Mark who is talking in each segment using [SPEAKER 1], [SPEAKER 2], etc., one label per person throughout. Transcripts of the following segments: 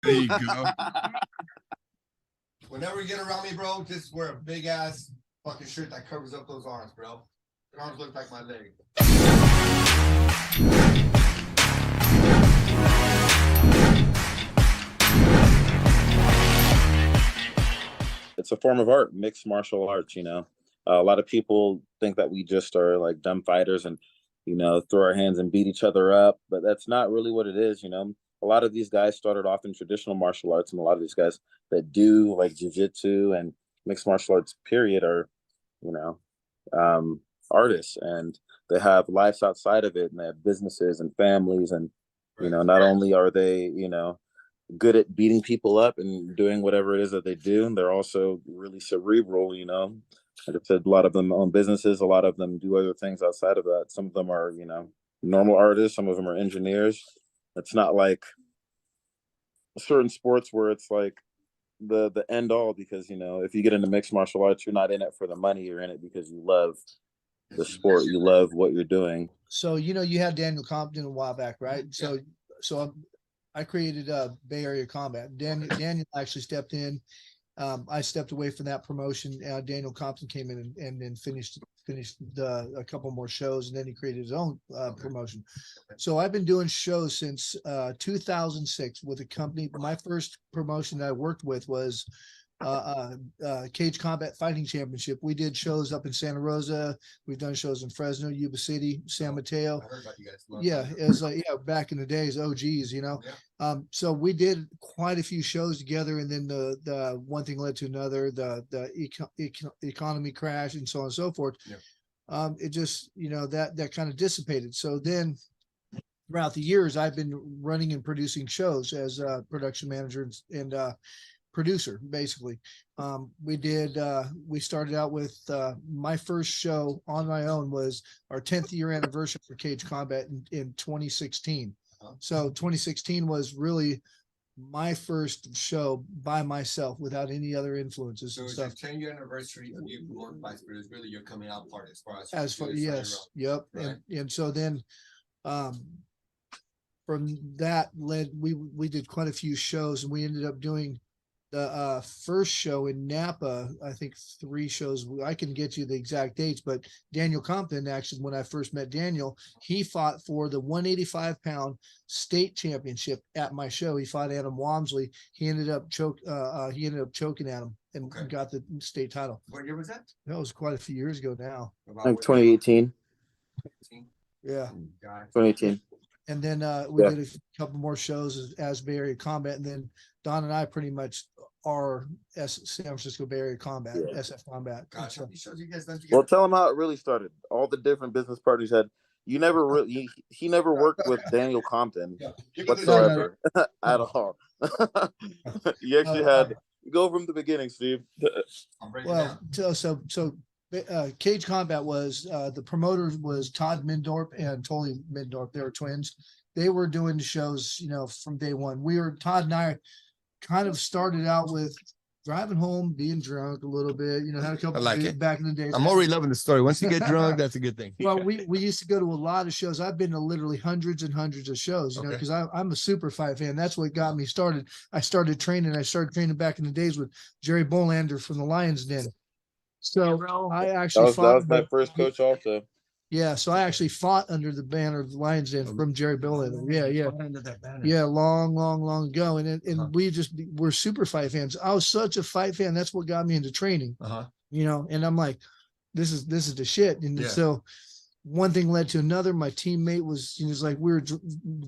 [SPEAKER 1] There you go.
[SPEAKER 2] Whenever you get around me, bro, just wear a big ass fucking shirt that covers up those arms, bro. Your arms look like my leg.
[SPEAKER 3] It's a form of art, mixed martial arts, you know. A lot of people think that we just are like dumb fighters and, you know, throw our hands and beat each other up, but that's not really what it is, you know. A lot of these guys started off in traditional martial arts, and a lot of these guys that do like jujitsu and mixed martial arts, period, are, you know, artists, and they have lives outside of it, and they have businesses and families, and, you know, not only are they, you know, good at beating people up and doing whatever it is that they do, and they're also really cerebral, you know. Like I said, a lot of them own businesses, a lot of them do other things outside of that. Some of them are, you know, normal artists, some of them are engineers. It's not like certain sports where it's like the end all, because, you know, if you get into mixed martial arts, you're not in it for the money, you're in it because you love the sport, you love what you're doing.
[SPEAKER 4] So, you know, you had Daniel Compton a while back, right? So, I created Bay Area Combat. Daniel actually stepped in. I stepped away from that promotion. Daniel Compton came in and then finished a couple more shows, and then he created his own promotion. So I've been doing shows since 2006 with a company. My first promotion that I worked with was Cage Combat Fighting Championship. We did shows up in Santa Rosa. We've done shows in Fresno, Yuba City, San Mateo.
[SPEAKER 2] I heard about you guys.
[SPEAKER 4] Yeah, it was like, yeah, back in the days, OGs, you know.
[SPEAKER 2] Yeah.
[SPEAKER 4] So we did quite a few shows together, and then the one thing led to another, the economy crash and so on and so forth.
[SPEAKER 2] Yeah.
[SPEAKER 4] It just, you know, that kind of dissipated. So then throughout the years, I've been running and producing shows as a production manager and producer, basically. We started out with my first show on my own was our 10th year anniversary for Cage Combat in 2016. So 2016 was really my first show by myself without any other influences
[SPEAKER 2] So
[SPEAKER 4] and
[SPEAKER 2] it's
[SPEAKER 4] stuff.
[SPEAKER 2] your 10-year anniversary of you promoting fights, but it's really your coming out party as far as
[SPEAKER 4] Yes, yep.
[SPEAKER 2] Right.
[SPEAKER 4] And so then from that we did quite a few shows, and we ended up doing the first show in Napa, I think 3 shows. I can get you the exact dates, but Daniel Compton, actually, when I first met Daniel, he fought for the 185-pound state championship at my show. He fought Adam Walmsley. He ended up choking at him and got the state title.
[SPEAKER 2] What year was that?
[SPEAKER 4] That was quite a few years ago now.
[SPEAKER 3] I think 2018.
[SPEAKER 4] Yeah.
[SPEAKER 3] 2018.
[SPEAKER 4] And then we did a couple more shows as Bay Area Combat, and then Don and I pretty much are San Francisco Bay Area Combat, SF Combat.
[SPEAKER 2] Gosh, how many shows you guys done together?
[SPEAKER 3] Well, tell them how it really started. All the different business partners had. You never really. He never worked with Daniel Compton whatsoever at all. You actually had. Go from the beginning, Steve.
[SPEAKER 4] Well, so Cage Combat was the promoter was Todd Mindorp and Tolly Mindorp. They were twins. They were doing the shows, you know, from day one. Todd and I kind of started out with driving home, being drunk a little bit, you know, had a couple of back in the days.
[SPEAKER 1] I'm already loving the story. Once you get drunk, that's a good thing.
[SPEAKER 4] Well, we used to go to a lot of shows. I've been to literally hundreds and hundreds of shows, you know, because I'm a super fight fan. That's what got me started. I started training back in the days with Jerry Bolander from the Lions Den. So I actually
[SPEAKER 3] that was my first coach also.
[SPEAKER 4] Yeah, so I actually fought under the banner of the Lions Den from Jerry Bolander. Yeah, long ago, and we're super fight fans. I was such a fight fan. That's what got me into training. You know, and I'm like, this is the shit. And so one thing led to another. My teammate was like, we were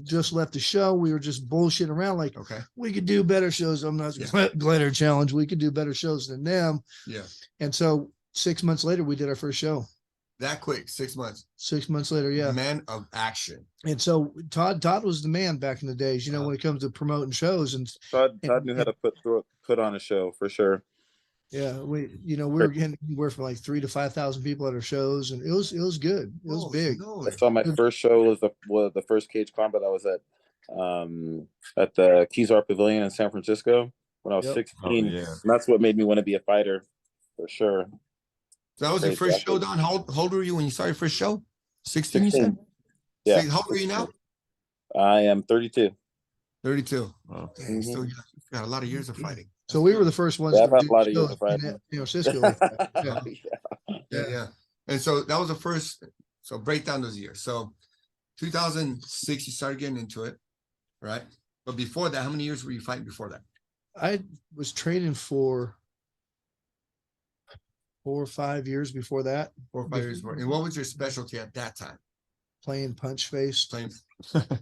[SPEAKER 4] just left the show. We were just bullshitting around like, we could do better shows. I'm not glitter challenge. We could do better shows than them.
[SPEAKER 1] Yeah.
[SPEAKER 4] And so 6 months later, we did our first show.
[SPEAKER 1] That quick, 6 months.
[SPEAKER 4] 6 months later, yeah.
[SPEAKER 1] Man of action.
[SPEAKER 4] And so Todd was the man back in the days, you know, when it comes to promoting shows. And
[SPEAKER 3] Todd knew how to put on a show for sure.
[SPEAKER 4] Yeah, we were getting anywhere from like 3,000 to 5,000 people at our shows, and it was good. It was big.
[SPEAKER 3] I saw my first show was the first Cage Combat I was at the Kezar Pavilion in San Francisco when I was 16. And that's what made me want to be a fighter for sure.
[SPEAKER 1] So that was your first show, Don? How old were you when you started your first show? 16, you said?
[SPEAKER 3] Yeah.
[SPEAKER 1] How old are you now?
[SPEAKER 3] I am 32.
[SPEAKER 1] 32. Oh, dang,
[SPEAKER 3] Mhm.
[SPEAKER 1] still got a lot of years of fighting.
[SPEAKER 4] So we were the first ones
[SPEAKER 3] Yeah,
[SPEAKER 4] to
[SPEAKER 3] I've had
[SPEAKER 4] do
[SPEAKER 3] a lot of years
[SPEAKER 4] shows
[SPEAKER 3] of fighting.
[SPEAKER 4] in, you know, Cisco like that. Yeah.
[SPEAKER 1] Yeah. And so that was the first. So break down those years. So 2006, you started getting into it, right? But before that, how many years were you fighting before that?
[SPEAKER 4] I was training for 4 or 5 years before that,
[SPEAKER 1] 4 or 5 years more. And what was your specialty at that time?
[SPEAKER 4] playing punch face.
[SPEAKER 1] Playing.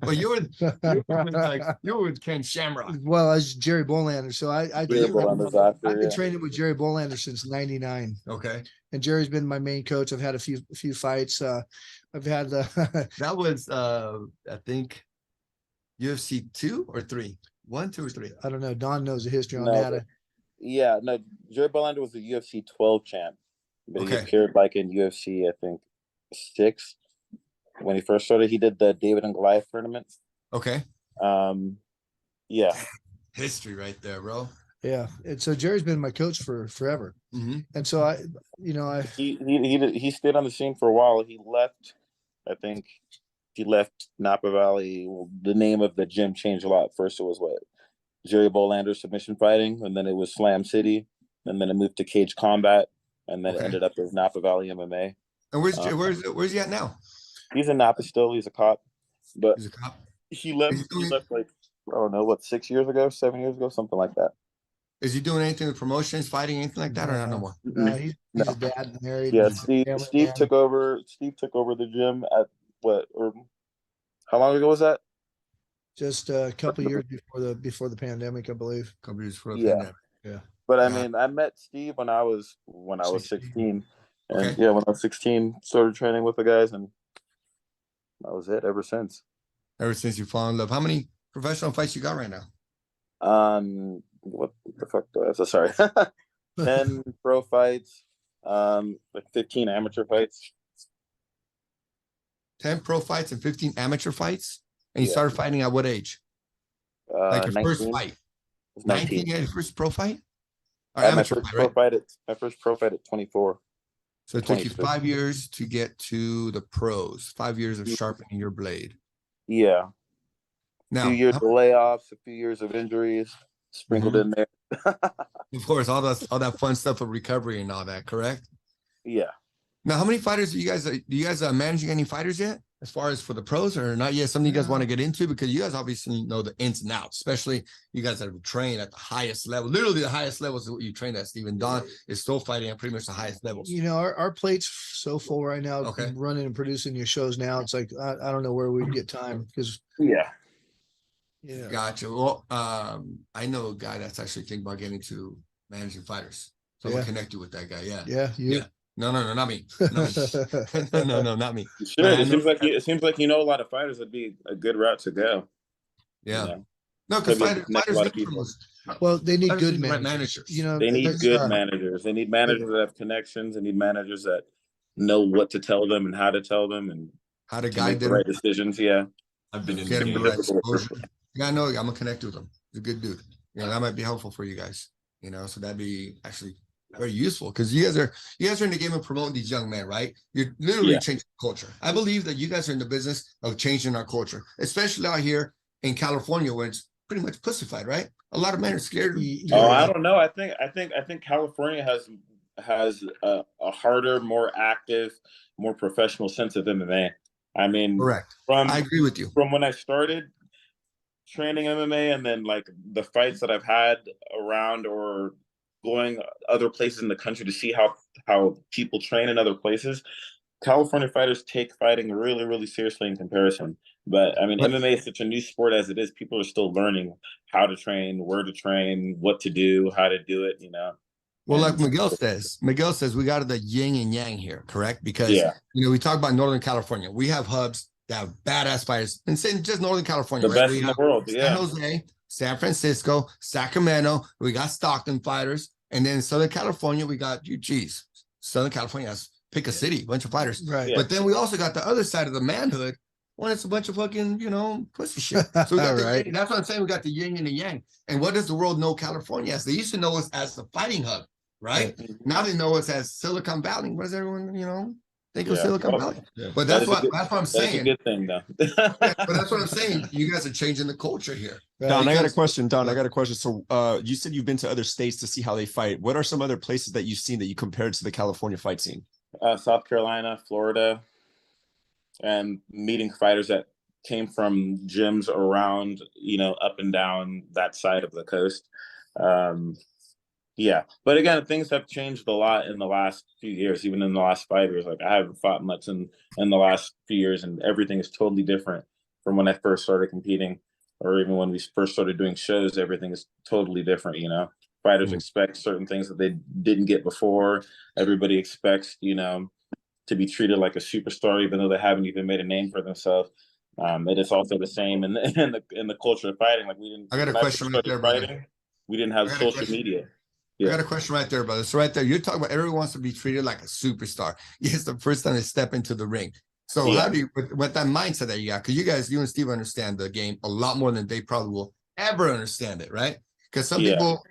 [SPEAKER 1] Well, you were with Ken Shamrock.
[SPEAKER 4] Well, I was Jerry Bolander. So I've been training with Jerry Bolander since '99.
[SPEAKER 1] Okay.
[SPEAKER 4] And Jerry's been my main coach. I've had a few fights. I've had
[SPEAKER 1] That was I think UFC 2 or 3. 1, 2, or 3.
[SPEAKER 4] I don't know. Don knows the history on
[SPEAKER 3] No,
[SPEAKER 4] that.
[SPEAKER 3] Yeah, no, Jerry Bolander was the UFC 12 champ, but he
[SPEAKER 1] Okay.
[SPEAKER 3] appeared like in UFC, I think, 6. When he first started, he did the David and Goliath tournament.
[SPEAKER 1] Okay.
[SPEAKER 3] Yeah.
[SPEAKER 1] History right there, bro.
[SPEAKER 4] Yeah. And so Jerry's been my coach for forever.
[SPEAKER 1] Mm-hmm.
[SPEAKER 4] And so
[SPEAKER 3] he stayed on the scene for a while. He left, I think he left Napa Valley. Well, the name of the gym changed a lot. First it was Jerry Bolander Submission Fighting, and then it was Slam City, and then it moved to Cage Combat, and then it ended up as Napa Valley MMA.
[SPEAKER 1] And where's he at now?
[SPEAKER 3] He's in Napa still. He's a cop, but
[SPEAKER 1] He's a cop.
[SPEAKER 3] he left like, I don't know, 6 years ago, 7 years ago, something like that.
[SPEAKER 1] Is he doing anything with promotions, fighting, anything like that, or not no more?
[SPEAKER 4] he's a dad, married.
[SPEAKER 3] Yeah, Steve took over. Steve took over the gym at how long ago was that?
[SPEAKER 4] Just a couple of years before the pandemic, I believe.
[SPEAKER 1] A couple years before the
[SPEAKER 3] Yeah.
[SPEAKER 1] pandemic.
[SPEAKER 4] Yeah.
[SPEAKER 3] But I mean, I met Steve when I was 16. And
[SPEAKER 1] Okay.
[SPEAKER 3] yeah, when I was 16, started training with the guys, and that was it ever since.
[SPEAKER 1] Ever since you fall in love. How many professional fights you got right now?
[SPEAKER 3] What the fuck do I have to, sorry. 10 pro fights, like 15 amateur fights.
[SPEAKER 1] 10 pro fights and 15 amateur fights? And you
[SPEAKER 3] Yeah.
[SPEAKER 1] started fighting at what age? Like your
[SPEAKER 3] 19.
[SPEAKER 1] first fight? 19, you had your first pro fight? Or
[SPEAKER 3] My
[SPEAKER 1] amateur
[SPEAKER 3] first
[SPEAKER 1] fight,
[SPEAKER 3] pro
[SPEAKER 1] right?
[SPEAKER 3] fight my first pro fight at 24.
[SPEAKER 1] So it took you
[SPEAKER 3] 22.
[SPEAKER 1] 5 years to get to the pros, 5 years of sharpening your blade.
[SPEAKER 3] Yeah.
[SPEAKER 1] Now,
[SPEAKER 3] A few years of layoffs, a few years of injuries sprinkled in there.
[SPEAKER 1] of course, all that fun stuff of recovery and all that, correct?
[SPEAKER 3] Yeah.
[SPEAKER 1] Now, how many fighters do you guys managing any fighters yet, as far as for the pros, or not yet? Something you guys want to get into, because you guys obviously know the ins and outs, especially you guys that have trained at the highest level. Literally, the highest levels of what you train at. Stephen Don is still fighting at pretty much the highest levels.
[SPEAKER 4] You know, our plate's so full right now.
[SPEAKER 1] Okay.
[SPEAKER 4] Running and producing your shows now, it's like I don't know where we'd get time because.
[SPEAKER 3] Yeah.
[SPEAKER 4] Yeah.
[SPEAKER 1] Gotcha. Well, I know a guy that's actually thinking about getting into managing fighters. So I'm gonna connect you with that guy. Yeah.
[SPEAKER 4] Yeah. You.
[SPEAKER 1] Yeah. No, not me. No, not me.
[SPEAKER 3] Sure. It seems like you know a lot of fighters. That'd be a good route to go.
[SPEAKER 1] Yeah.
[SPEAKER 3] You know?
[SPEAKER 1] No, because
[SPEAKER 3] Maybe connect a lot of
[SPEAKER 1] fighters
[SPEAKER 3] people.
[SPEAKER 4] Well, they need
[SPEAKER 1] Fighters
[SPEAKER 4] good
[SPEAKER 1] need the right
[SPEAKER 4] managers.
[SPEAKER 1] managers.
[SPEAKER 4] You know,
[SPEAKER 3] They need
[SPEAKER 4] there's,
[SPEAKER 3] good managers. They need managers that have connections. They need managers that know what to tell them and how to tell them and
[SPEAKER 1] how to
[SPEAKER 3] to
[SPEAKER 1] guide
[SPEAKER 3] make the
[SPEAKER 1] them.
[SPEAKER 3] right decisions. Yeah.
[SPEAKER 1] I've been in the right exposure. Yeah, I know. I'm gonna connect with him. He's a good dude. You know, that might be helpful for you guys. You know, so that'd be actually very useful, because you guys are in the game of promoting these young men, right? You're literally changing culture. I believe that you guys are in the business of changing our culture, especially out here in California, where it's pretty much pussified, right? A lot of men are scared.
[SPEAKER 3] Oh, I don't know. I think California has a harder, more active, more professional sense of MMA. I mean,
[SPEAKER 1] Correct. I agree with you.
[SPEAKER 3] From when I started training MMA, and then like the fights that I've had around or going other places in the country to see how people train in other places, California fighters take fighting really, really seriously in comparison. But I mean, MMA is such a new sport as it is. People are still learning how to train, where to train, what to do, how to do it, you know.
[SPEAKER 1] Well, like Miguel says, we got the yin and yang here, correct? Because, you know, we talk about Northern California. We have hubs that have badass fighters, and saying just Northern California,
[SPEAKER 3] The
[SPEAKER 1] right?
[SPEAKER 3] best in the world,
[SPEAKER 1] San Jose, San Francisco, Sacramento. We got Stockton fighters. And then Southern California, we got, Southern California has, pick a city, bunch of fighters.
[SPEAKER 4] Right.
[SPEAKER 1] But then we also got the other side of the manhood, when it's a bunch of fucking, you know, pussy shit. So we got the yin, that's what I'm saying. We got the yin and the yang. And what does the world know California as? They used to know us as the fighting hub, right? Now they know us as Silicon Valley. What is everyone, you know? Think of
[SPEAKER 3] Yeah.
[SPEAKER 1] Silicon
[SPEAKER 3] Well,
[SPEAKER 1] Valley.
[SPEAKER 2] Yeah.
[SPEAKER 1] But
[SPEAKER 3] that
[SPEAKER 1] that's
[SPEAKER 3] is a
[SPEAKER 1] what
[SPEAKER 3] good,
[SPEAKER 1] that's what I'm
[SPEAKER 3] that is a
[SPEAKER 1] saying.
[SPEAKER 3] good thing, though.
[SPEAKER 1] Yeah, but that's what I'm saying. You guys are changing the culture here.
[SPEAKER 5] Don, I got a
[SPEAKER 1] Because-
[SPEAKER 5] question. Don, I got a question. So you said you've been to other states to see how they fight. What are some other places that you've seen that you compared to the California fight scene?
[SPEAKER 3] South Carolina, Florida, and meeting fighters that came from gyms around, up and down that side of the coast. Yeah, but again, things have changed a lot in the last few years, even in the last 5 years. Like, I haven't fought much in the last few years, and everything is totally different from when I first started competing, or even when we first started doing shows. Everything is totally different. Fighters expect certain things that they didn't get before. Everybody expects, to be treated like a superstar, even though they haven't even made a name for themselves. It is also the same in the culture of fighting. Like, we didn't.
[SPEAKER 1] I got a
[SPEAKER 3] when
[SPEAKER 1] question
[SPEAKER 3] first
[SPEAKER 1] right
[SPEAKER 3] started
[SPEAKER 1] there, brother.
[SPEAKER 3] fighting, we didn't have
[SPEAKER 1] I got a
[SPEAKER 3] social
[SPEAKER 1] question.
[SPEAKER 3] media.
[SPEAKER 1] I got a question right there, brother. So right there, you're talking about everyone wants to be treated like a superstar. Yes, the first time they step into the ring. So
[SPEAKER 3] Yeah.
[SPEAKER 1] how do you, with that mindset that you got? Because you and Steve understand the game a lot more than they probably will ever understand it, right? Because some
[SPEAKER 3] Yeah.
[SPEAKER 1] people,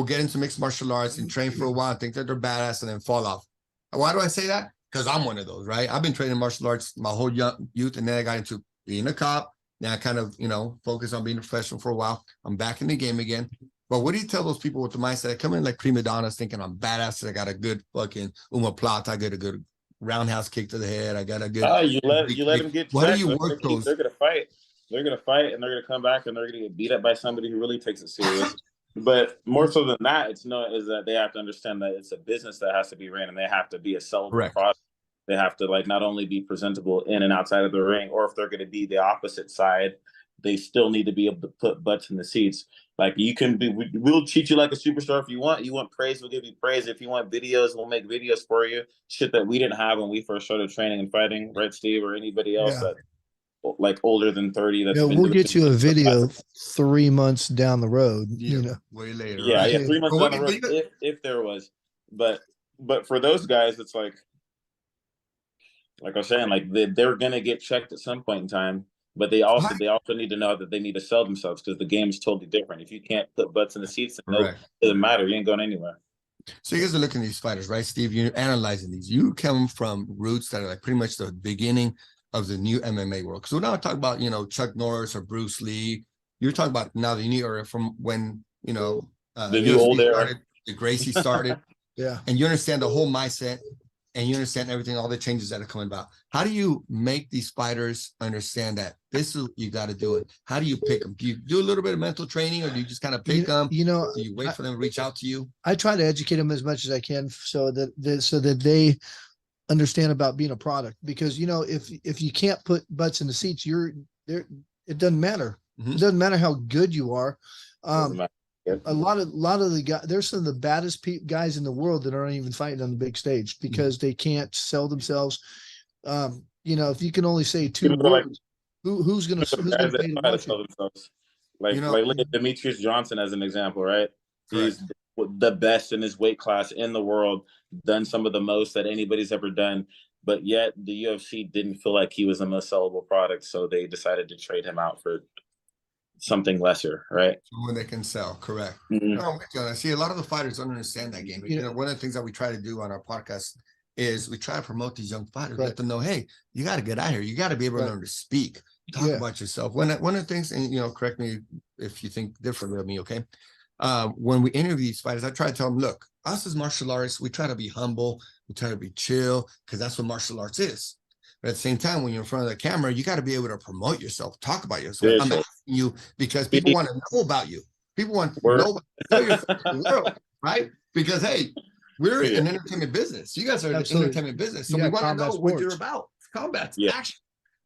[SPEAKER 1] get into mixed martial arts and train for a while and think that they're badass and then fall off. Why do I say that? Because I'm one of those, right? I've been training martial arts my whole young youth, and then I got into being a cop. Now I kind of, focus on being a professional for a while. I'm back in the game again. But what do you tell those people with the mindset that come in like prima donnas thinking I'm badass, I got a good fucking omoplata, I got a good roundhouse kick to the head, I got a good
[SPEAKER 3] You let them get
[SPEAKER 1] What do
[SPEAKER 3] checked.
[SPEAKER 1] you
[SPEAKER 3] They're
[SPEAKER 1] work
[SPEAKER 3] gonna
[SPEAKER 1] those?
[SPEAKER 3] They're gonna fight. They're gonna fight, and they're gonna come back, and they're gonna get beat up by somebody who really takes it serious. But more so than that, is that they have to understand that it's a business that has to be ran, and they have to be a sellable
[SPEAKER 1] Correct.
[SPEAKER 3] product. They have to, like, not only be presentable in and outside of the ring, or if they're going to be the opposite side, they still need to be able to put butts in the seats. Like, we'll treat you like a superstar if you want. You want praise, we'll give you praise. If you want videos, we'll make videos for you. Shit that we didn't have when we first started training and fighting, right, Steve, or anybody else that like older than 30. That's
[SPEAKER 4] We'll get you a video 3 months down the road.
[SPEAKER 1] Way later.
[SPEAKER 3] Yeah,
[SPEAKER 1] right?
[SPEAKER 3] yeah, 3 months
[SPEAKER 1] But
[SPEAKER 3] down the
[SPEAKER 1] what-
[SPEAKER 3] road, if there was. But for those guys, it's like I was saying, like, they're gonna get checked at some point in time. But they also need to know that they need to sell themselves, because the game is totally different. If you can't put butts in the seats, then it doesn't matter. You ain't going anywhere.
[SPEAKER 1] So you guys are looking at these fighters, right, Steve? You're analyzing these. You come from roots that are like pretty much the beginning of the new MMA world. Because we're not talking about, Chuck Norris or Bruce Lee. You're talking about now the new era from when,
[SPEAKER 3] The new
[SPEAKER 1] UFC
[SPEAKER 3] old era.
[SPEAKER 1] started, the Gracie started.
[SPEAKER 4] Yeah.
[SPEAKER 1] And you understand the whole mindset, and you understand everything, all the changes that are coming about. How do you make these fighters understand that this is what you got to do it? How do you pick them? Do you do a little bit of mental training, or do you just kind of pick them? Do you wait for them to reach out to you?
[SPEAKER 4] I try to educate them as much as I can so that they understand about being a product, because if you can't put butts in the seats, you're there. It doesn't matter.
[SPEAKER 1] Mhm.
[SPEAKER 4] It doesn't matter how good you are.
[SPEAKER 3] Doesn't matter.
[SPEAKER 4] A lot of the guys, there's some of the baddest guys in the world that aren't even fighting on the big stage because they can't sell themselves. If you can only say two words, who's gonna
[SPEAKER 3] Guys
[SPEAKER 4] pay
[SPEAKER 3] that
[SPEAKER 4] to
[SPEAKER 3] try to
[SPEAKER 4] watch
[SPEAKER 3] sell
[SPEAKER 4] it?
[SPEAKER 3] themselves. Like look at Demetrius Johnson as an example, right?
[SPEAKER 1] Correct.
[SPEAKER 3] He's the best in his weight class in the world, done some of the most that anybody's ever done, but yet the UFC didn't feel like he was the most sellable product, so they decided to trade him out for something lesser, right?
[SPEAKER 1] When they can sell, correct.
[SPEAKER 3] Mhm.
[SPEAKER 1] No, I'm with you. I see a lot of the fighters don't understand that game. One of the things that we try to do on our podcast is we try to promote these young fighters, let them know, hey, you got to get out here. You got to be able to learn to speak, talk about yourself. One of the things, and correct me if you think differently of me, okay? When we interview these fighters, I try to tell them, look, us as martial artists, we try to be humble, we try to be chill, because that's what martial arts is. But at the same time, when you're in front of the camera, you got to be able to promote yourself, talk about yourself. I'm asking you because people want to know about you. People want to know yourself in the world, right? Because, hey, we're an entertainment business. You guys are an entertainment business. So we want to know what you're about. It's combat, action.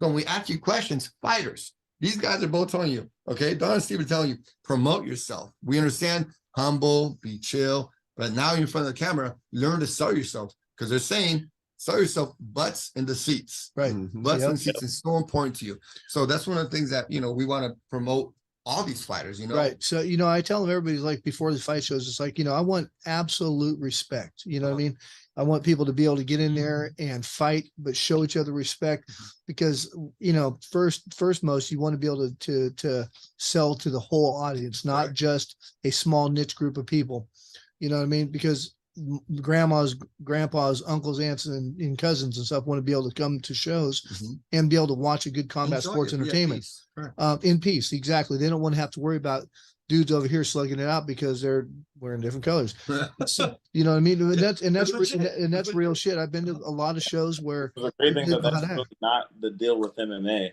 [SPEAKER 1] So when we ask you questions, fighters, these guys are both telling you, okay? Don and Steve are telling you, promote yourself. We understand, humble, be chill. But now you're in front of the camera, learn to sell yourself, because they're saying, sell yourself, butts in the seats.
[SPEAKER 4] Right.
[SPEAKER 1] Butts in the seats is so important to you. So that's one of the things that, we want to promote all these fighters,
[SPEAKER 4] Right. So, I tell them, everybody's like, before the fight shows, it's like, I want absolute respect. You know what I mean? I want people to be able to get in there and fight, but show each other respect, because, first most, you want to be able to sell to the whole audience, not just a small niche group of people. You know what I mean? Because grandmas, grandpas, uncles, aunts, and cousins and stuff want to be able to come to shows
[SPEAKER 1] Mhm.
[SPEAKER 4] and be able to watch a good combat
[SPEAKER 1] Enjoy
[SPEAKER 4] sports
[SPEAKER 1] it, be at
[SPEAKER 4] entertainment
[SPEAKER 1] peace. Correct.
[SPEAKER 4] in peace. Exactly. They don't want to have to worry about dudes over here slugging it out because they're wearing different colors. So, you know what I mean? And that's
[SPEAKER 1] That's
[SPEAKER 4] real shit. I've been to a lot of shows where
[SPEAKER 3] The great thing
[SPEAKER 4] they
[SPEAKER 3] that
[SPEAKER 4] know how
[SPEAKER 3] that's
[SPEAKER 4] to
[SPEAKER 3] really
[SPEAKER 4] act.
[SPEAKER 3] not the deal with MMA.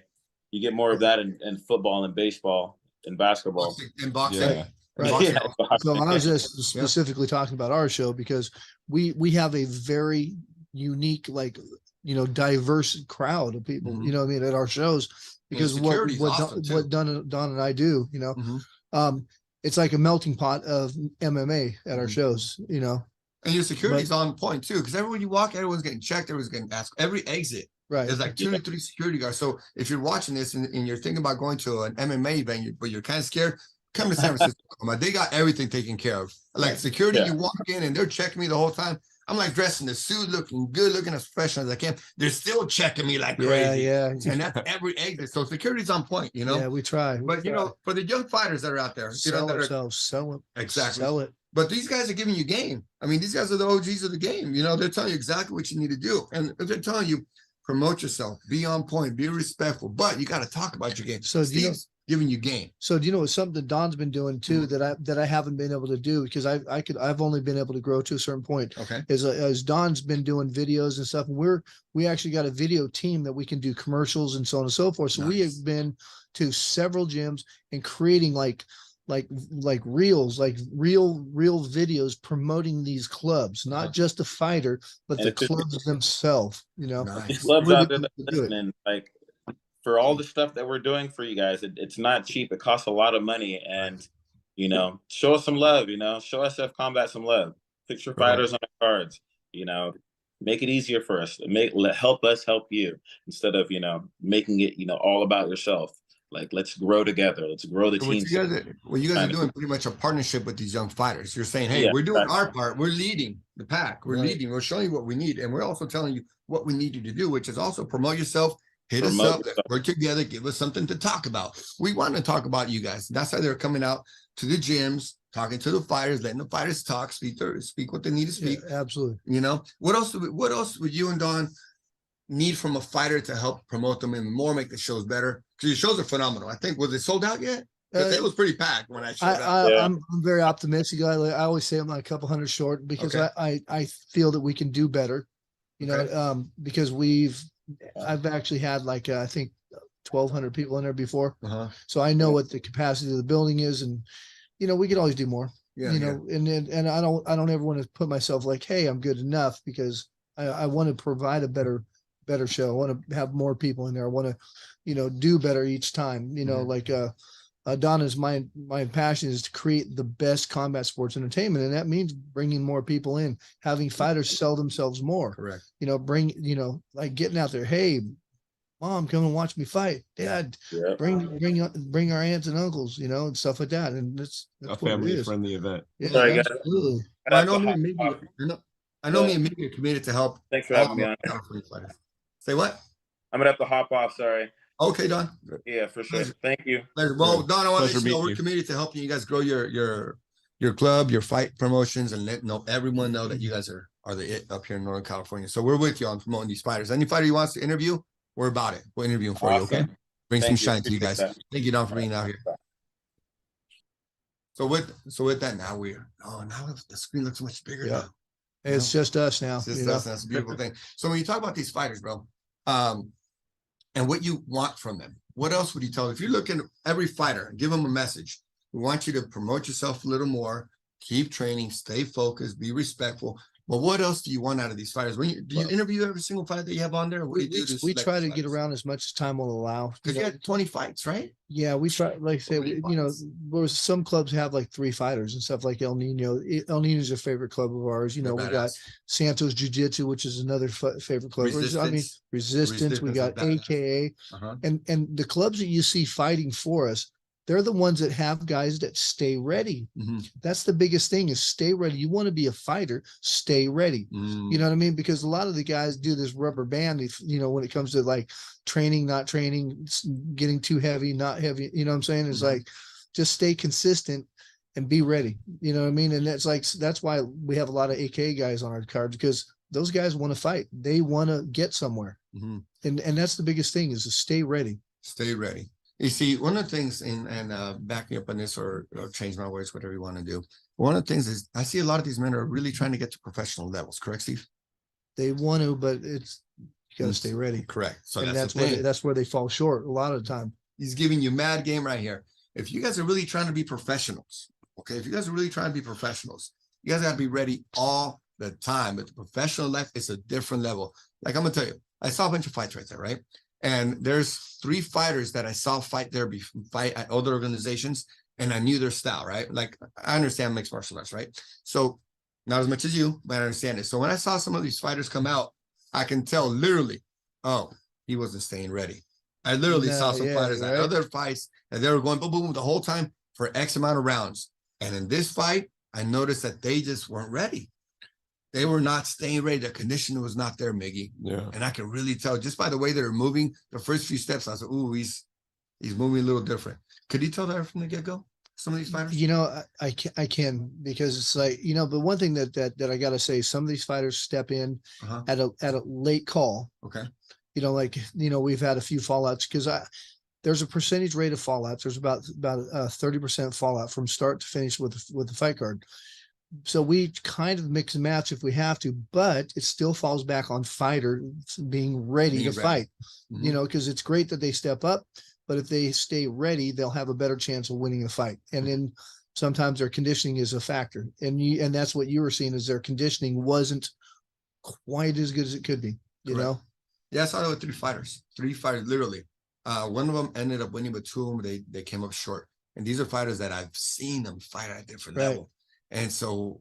[SPEAKER 3] You get more of that in football and baseball and basketball.
[SPEAKER 1] In boxing.
[SPEAKER 5] Yeah.
[SPEAKER 1] In
[SPEAKER 4] Right.
[SPEAKER 1] boxing.
[SPEAKER 3] Yeah.
[SPEAKER 4] So I was just
[SPEAKER 1] Yeah.
[SPEAKER 4] specifically talking about our show because we have a very unique, like, you know, diverse crowd of people,
[SPEAKER 1] Mhm.
[SPEAKER 4] you know what I mean, at our shows because what
[SPEAKER 1] security's awesome, too.
[SPEAKER 4] what Don and I do, you know,
[SPEAKER 1] Mhm.
[SPEAKER 4] it's like a melting pot of MMA at our
[SPEAKER 1] Mhm.
[SPEAKER 4] shows, you know.
[SPEAKER 1] And your security's on point too, because everywhere you walk, everyone's getting checked, everyone's getting asked. Every exit,
[SPEAKER 4] Right.
[SPEAKER 1] there's like 2 to 3 security guards. So if you're watching this and you're thinking about going to an MMA event, but you're kind of scared, come to San Francisco. They got everything taken care of. Like security,
[SPEAKER 3] Yeah.
[SPEAKER 1] you walk in and they're checking me the whole time. I'm like dressed in the suit, looking good, looking as professional as I can. They're still checking me like crazy.
[SPEAKER 4] Yeah.
[SPEAKER 1] And that's every exit. So security's on point, you know.
[SPEAKER 4] Yeah, we try.
[SPEAKER 1] But you know, for the young fighters that are out there, you know,
[SPEAKER 4] sell
[SPEAKER 1] that are
[SPEAKER 4] ourselves, sell it.
[SPEAKER 1] exactly.
[SPEAKER 4] Sell it.
[SPEAKER 1] But these guys are giving you game. I mean, these guys are the OGs of the game. You know, they're telling you exactly what you need to do. And if they're telling you, promote yourself, be on point, be respectful, but you got to talk about your game.
[SPEAKER 4] So do you know-
[SPEAKER 1] Steve's giving you game.
[SPEAKER 4] So do you know it's something that Don's been doing too that I haven't been able to do because I've only been able to grow to a certain point.
[SPEAKER 1] Okay.
[SPEAKER 4] As Don's been doing videos and stuff, and we actually got a video team that we can do commercials and so on and so forth. So we
[SPEAKER 1] Nice.
[SPEAKER 4] have been to several gyms and creating like reels, like real videos promoting these clubs, not just the fighter, but
[SPEAKER 3] And
[SPEAKER 4] the
[SPEAKER 3] it's just-
[SPEAKER 4] clubs themselves, you know.
[SPEAKER 1] Nice.
[SPEAKER 3] Clubs
[SPEAKER 4] Really
[SPEAKER 3] out there
[SPEAKER 4] cool
[SPEAKER 3] that
[SPEAKER 4] to do it.
[SPEAKER 3] listening, like for all the stuff that we're doing for you guys, it's not cheap. It costs a lot of money, and you know, show us some love. You know, show SF Combat some love. Put your
[SPEAKER 1] Correct.
[SPEAKER 3] fighters on the cards. You know, make it easier for us. Help us help you instead of making it all about yourself. Like let's grow together. Let's grow the
[SPEAKER 1] So
[SPEAKER 3] team.
[SPEAKER 1] what you guys are
[SPEAKER 3] Kind of-
[SPEAKER 1] doing pretty much a partnership with these young fighters. You're saying, hey,
[SPEAKER 3] Yeah,
[SPEAKER 1] we're doing
[SPEAKER 3] exactly.
[SPEAKER 1] our part. We're leading the pack. We're
[SPEAKER 4] Right.
[SPEAKER 1] leading. We're showing you what we need. And we're also telling you what we need you to do, which is also promote yourself. Hit us
[SPEAKER 3] Promote
[SPEAKER 1] up.
[SPEAKER 3] yourself.
[SPEAKER 1] Work together. Give us something to talk about. We want to talk about you guys. That's why they're coming out to the gyms, talking to the fighters, letting the fighters talk, speak what they need to
[SPEAKER 4] Yeah,
[SPEAKER 1] speak.
[SPEAKER 4] absolutely.
[SPEAKER 1] You know, what else would you and Don need from a fighter to help promote them and more, make the shows better? Because your shows are phenomenal. I think, was it sold out yet? 'Cause it was pretty packed when I showed up.
[SPEAKER 3] Yeah.
[SPEAKER 4] I'm very optimistic. I always say I'm like a couple hundred short because
[SPEAKER 1] Okay.
[SPEAKER 4] I feel that we can do better, you know,
[SPEAKER 1] Okay.
[SPEAKER 4] because I've actually had like I think 1,200 people in there before,
[SPEAKER 1] Uh-huh.
[SPEAKER 4] so I know
[SPEAKER 3] Yeah.
[SPEAKER 4] what the capacity of the building is, and you know we can always do more.
[SPEAKER 1] Yeah,
[SPEAKER 4] you know, and I don't ever want to put myself like, hey, I'm good enough, because I want to provide a better show. I want to have more people in there. I want to, you know, do better each time. You know,
[SPEAKER 1] Mhm.
[SPEAKER 4] like Donna's my passion is to create the best combat sports entertainment, and that means bringing more people in, having fighters sell themselves more.
[SPEAKER 1] Correct.
[SPEAKER 4] You know, like getting out there. Hey, mom, come and watch me fight. Dad,
[SPEAKER 3] Yeah.
[SPEAKER 4] bring our aunts and uncles, you know, and stuff like that. And that's
[SPEAKER 5] A
[SPEAKER 4] what it
[SPEAKER 5] family
[SPEAKER 4] is.
[SPEAKER 5] friendly event.
[SPEAKER 4] Yeah,
[SPEAKER 3] Sorry, guys.
[SPEAKER 4] absolutely.
[SPEAKER 1] Well, I know me and Miggy, me and Miggy are committed to help
[SPEAKER 3] Thanks for
[SPEAKER 1] all
[SPEAKER 3] having me
[SPEAKER 1] of
[SPEAKER 3] on.
[SPEAKER 1] California fighters. Say what?
[SPEAKER 3] I'm gonna have to hop off. Sorry.
[SPEAKER 1] Okay, Don.
[SPEAKER 3] Yeah, for sure.
[SPEAKER 1] Pleasure.
[SPEAKER 3] Thank you.
[SPEAKER 1] Well, Don, I want to
[SPEAKER 5] Pleasure
[SPEAKER 1] let you know
[SPEAKER 5] meeting
[SPEAKER 1] we're
[SPEAKER 5] you.
[SPEAKER 1] committed to helping you guys grow your club, your fight promotions, and let everyone know that you guys are the it up here in Northern California. So we're with you on promoting these fighters. Any fighter you wants to interview, we're about it. We'll interview them for you. Okay.
[SPEAKER 3] Awesome.
[SPEAKER 1] Bring
[SPEAKER 3] Thank
[SPEAKER 1] some
[SPEAKER 3] you.
[SPEAKER 1] shine to you guys.
[SPEAKER 3] Appreciate that.
[SPEAKER 1] Thank you, Don, for being out here. So with that, now now the screen looks much bigger
[SPEAKER 4] Yeah.
[SPEAKER 1] now.
[SPEAKER 4] It's just us now.
[SPEAKER 1] It's just
[SPEAKER 4] you know?
[SPEAKER 1] us, and that's a beautiful thing. So when you talk about these fighters, bro, and what you want from them, what else would you tell them? If you're looking at every fighter, give them a message. We want you to promote yourself a little more, keep training, stay focused, be respectful. But what else do you want out of these fighters? Do you interview every single fighter that you have on there? What do you do to
[SPEAKER 4] We
[SPEAKER 1] select
[SPEAKER 4] try to
[SPEAKER 1] these
[SPEAKER 4] get
[SPEAKER 1] fighters?
[SPEAKER 4] around as much as time will allow.
[SPEAKER 1] Because you had 20 fights, right?
[SPEAKER 4] Yeah, we try, like I say,
[SPEAKER 1] Many
[SPEAKER 4] you know,
[SPEAKER 1] fights.
[SPEAKER 4] where some clubs have like 3 fighters and stuff like El Nino. El Nino's a favorite club of ours. You know, we got
[SPEAKER 1] Badass.
[SPEAKER 4] Santos Jiu-Jitsu, which is another favorite club.
[SPEAKER 1] Resistance.
[SPEAKER 4] Resistance. We
[SPEAKER 1] Resistance
[SPEAKER 4] got
[SPEAKER 1] is badass.
[SPEAKER 4] AKA,
[SPEAKER 1] Uh-huh.
[SPEAKER 4] and the clubs that you see fighting for us, they're the ones that have guys that stay ready.
[SPEAKER 1] Mhm.
[SPEAKER 4] That's the biggest thing, is stay ready. You want to be a fighter, stay ready. You know what I mean? Because a lot of the guys do this rubber band, you know, when it comes to like training, not training, getting too heavy, not heavy. You know what I'm saying? It's
[SPEAKER 1] Mhm.
[SPEAKER 4] like, just stay consistent and be ready. You know what I mean? And that's why we have a lot of AK guys on our cards, because those guys want to fight. They want to get somewhere.
[SPEAKER 1] Mhm.
[SPEAKER 4] And that's the biggest thing, is to stay ready.
[SPEAKER 1] Stay ready. You see, one of the things, backing up on this, or change my words, whatever you want to do. One of the things is I see a lot of these men are really trying to get to professional levels. Correct, Steve?
[SPEAKER 4] They want to, but you got to stay ready.
[SPEAKER 1] Correct. So
[SPEAKER 4] And
[SPEAKER 1] that's the thing.
[SPEAKER 4] that's where they fall short a lot of the time.
[SPEAKER 1] He's giving you mad game right here. If you guys are really trying to be professionals, okay, if you guys are really trying to be professionals, you guys got to be ready all the time. But the professional life is a different level. Like, I'm gonna tell you, I saw a bunch of fights right there, right? And there's 3 fighters that I saw fight at other organizations, and I knew their style, right? Like, I understand mixed martial arts, right? So not as much as you, but I understand it. So when I saw some of these fighters come out, I can tell literally, oh, he wasn't staying ready. I literally saw some fighters at other fights, and they were going boom, boom, boom the whole time for X amount of rounds. And in this fight, I noticed that they just weren't ready. They were not staying ready. The conditioning was not there, Miggy.
[SPEAKER 5] Yeah.
[SPEAKER 1] And I can really tell just by the way they were moving the first few steps. I said, ooh, he's moving a little different. Could you tell that from the get-go? Some of these fighters?
[SPEAKER 4] You know, I can, because it's like, you know, but one thing that I got to say, some of these fighters step in at a late call.
[SPEAKER 1] Okay.
[SPEAKER 4] You know, like, you know, we've had a few fallouts, because there's a percentage rate of fallouts. There's about 30% fallout from start to finish with the fight card. So we kind of mix and match if we have to, but it still falls back on fighter being ready to fight.
[SPEAKER 1] Mhm.
[SPEAKER 4] You know, because it's great that they step up, but if they stay ready, they'll have a better chance of winning the fight. And then sometimes their conditioning is a factor. And that's what you were seeing, is their conditioning wasn't quite as good as it could be, you
[SPEAKER 1] Correct.
[SPEAKER 4] know?
[SPEAKER 1] Yeah, I saw there were 3 fighters, literally. One of them ended up winning, but 2 of them, they came up short. And these are fighters that I've seen them fight at a different level. And so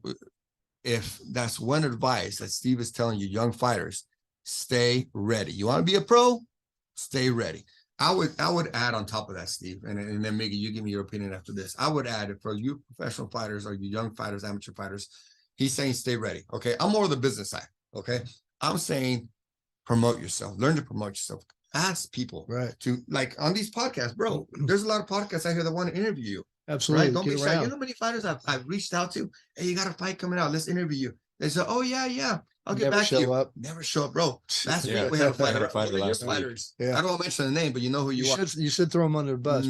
[SPEAKER 1] if that's one advice that Steve is telling you, young fighters, stay ready. You want to be a pro? Stay ready. I would add on top of that, Steve, and then Miggy, you give me your opinion after this. I would add, for you professional fighters or you young fighters, amateur fighters, he's saying stay ready. Okay. I'm more of the business side. Okay. I'm saying promote yourself, learn to promote yourself. Ask people to, like, on these podcasts, bro. There's a lot of podcasts out here that want to interview you.
[SPEAKER 4] Absolutely.
[SPEAKER 1] Right? Don't be shy. You know how many fighters I've reached out to? Hey, you got a fight coming out. Let's interview you. They say, oh, yeah. I'll get back to you. Never show up, bro. Last week we had a fighter. Fighters. I don't want to mention the name, but you know who you are.
[SPEAKER 4] You should throw them under the bus.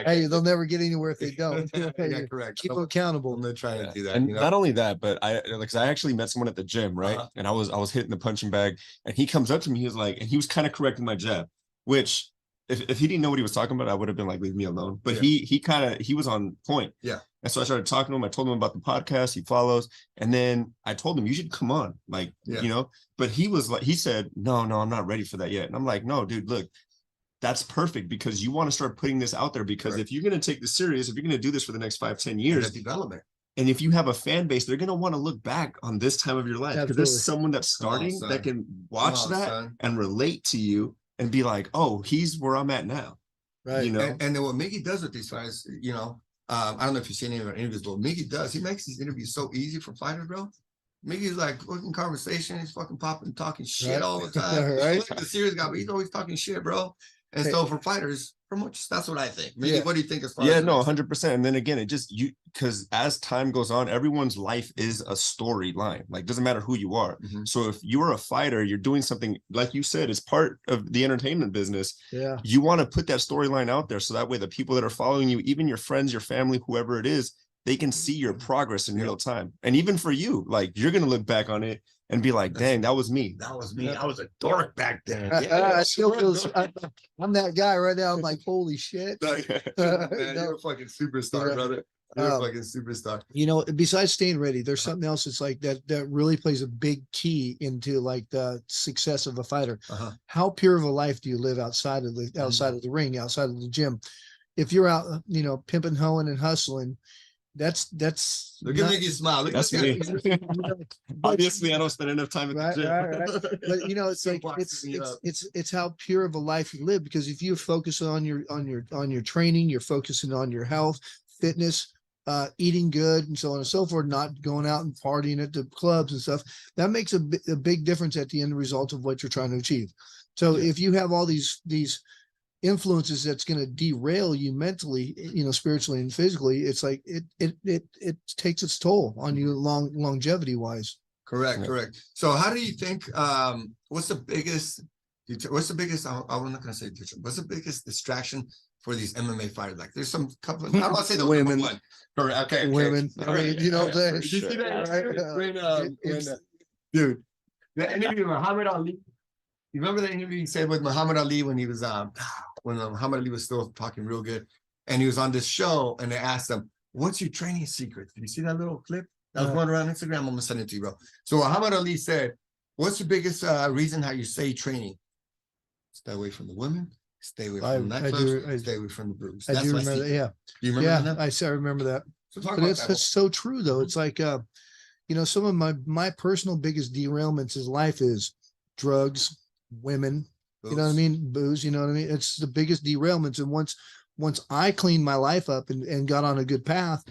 [SPEAKER 4] Hey, they'll never get anywhere if they don't.
[SPEAKER 1] Yeah, correct.
[SPEAKER 4] Keep them accountable.
[SPEAKER 1] I'm not trying to do that.
[SPEAKER 5] And
[SPEAKER 1] you know?
[SPEAKER 5] not only that, but I actually met someone at the gym, right? And I was hitting the punching bag, and he comes up to me. He was like, and he was kind of correcting my jab, which if he didn't know what he was talking about, I would have been like, leave me alone. But he was on point.
[SPEAKER 1] Yeah.
[SPEAKER 5] And so I started talking to him. I told him about the podcast he follows. And then I told him, you should come on. Like, you know, but he was like, he said, no, I'm not ready for that yet. And I'm like, no, dude, look, that's perfect, because you want to start putting this out there, because if you're going to take this serious, if you're going to do this for the next 5-10 years,
[SPEAKER 1] development.
[SPEAKER 5] And if you have a fan base, they're going to want to look back on this time of your life, because there's someone that's starting that can watch that and relate to you and be like, oh, he's where I'm at now.
[SPEAKER 4] Right.
[SPEAKER 5] You know,
[SPEAKER 1] and then what Miggy does with these fighters, you know, I don't know if you've seen any of our interviews, but what Miggy does, he makes these interviews so easy for fighters, bro. Miggy's like fucking conversation. He's fucking popping, talking shit all the time. He's like the serious guy, but he's always talking shit, bro. And so for fighters, that's what I think. Miggy, what do you think as far as?
[SPEAKER 5] No, 100%. And then again, it just because as time goes on, everyone's life is a storyline. Like, doesn't matter who you are. So if you're a fighter, you're doing something, like you said, is part of the entertainment business.
[SPEAKER 4] Yeah.
[SPEAKER 5] You want to put that storyline out there, so that way the people that are following you, even your friends, your family, whoever it is, they can see your progress in real time. And even for you, like, you're going to look back on it and be like, dang, that was me.
[SPEAKER 1] That was me. I was a dork back then.
[SPEAKER 4] I still feel, I'm that guy right now. I'm like, holy shit.
[SPEAKER 1] Man, you're a fucking superstar, brother. You're a fucking superstar.
[SPEAKER 4] You know, besides staying ready, there's something else that's like that really plays a big key into like the success of a fighter. How pure of a life do you live outside of the ring, outside of the gym? If you're out, you know, pimping, hoeing, and hustling, that's
[SPEAKER 1] look at Miggy smile. Look,
[SPEAKER 5] that's me. Obviously, I don't spend enough time at the gym.
[SPEAKER 4] But you know, it's like it's how pure of a life you live, because if you focus on your training, you're focusing on your health, fitness, eating good, and so on and so forth, not going out and partying at the clubs and stuff. That makes a big difference at the end result of what you're trying to achieve. So if you have all these influences that's going to derail you mentally, spiritually and physically, it's like it takes its toll on you longevity wise.
[SPEAKER 1] Correct. So how do you think, what's the biggest, I'm not gonna say, what's the biggest distraction for these MMA fighters? Like there's some couple, I don't want to say the
[SPEAKER 4] Women.
[SPEAKER 1] one. Correct. Okay.
[SPEAKER 4] Women. I
[SPEAKER 1] All
[SPEAKER 4] mean,
[SPEAKER 1] right.
[SPEAKER 4] you know,
[SPEAKER 1] Did you see that?
[SPEAKER 4] right?
[SPEAKER 1] Dude, the interview with Muhammad Ali. You remember the interview he said with Muhammad Ali when he was when Muhammad Ali was still talking real good, and he was on this show, and they asked him, "What's your training secret?" Did you see that little clip? That was going around Instagram. I'm gonna send it to you, bro. So Muhammad Ali said, "What's the biggest reason how you say training? Stay away from the women. Stay away from the nightclubs. Stay away from the booze."
[SPEAKER 4] I do remember that. Yeah.
[SPEAKER 1] Do you remember that?
[SPEAKER 4] I remember that.
[SPEAKER 1] So talk
[SPEAKER 4] But
[SPEAKER 1] about
[SPEAKER 4] it's
[SPEAKER 1] that.
[SPEAKER 4] so true though. It's like some of my personal biggest derailments in life is drugs, women, you know what I mean? Booze, you know what I mean? It's the biggest derailments. And once I cleaned my life up and got on a good path,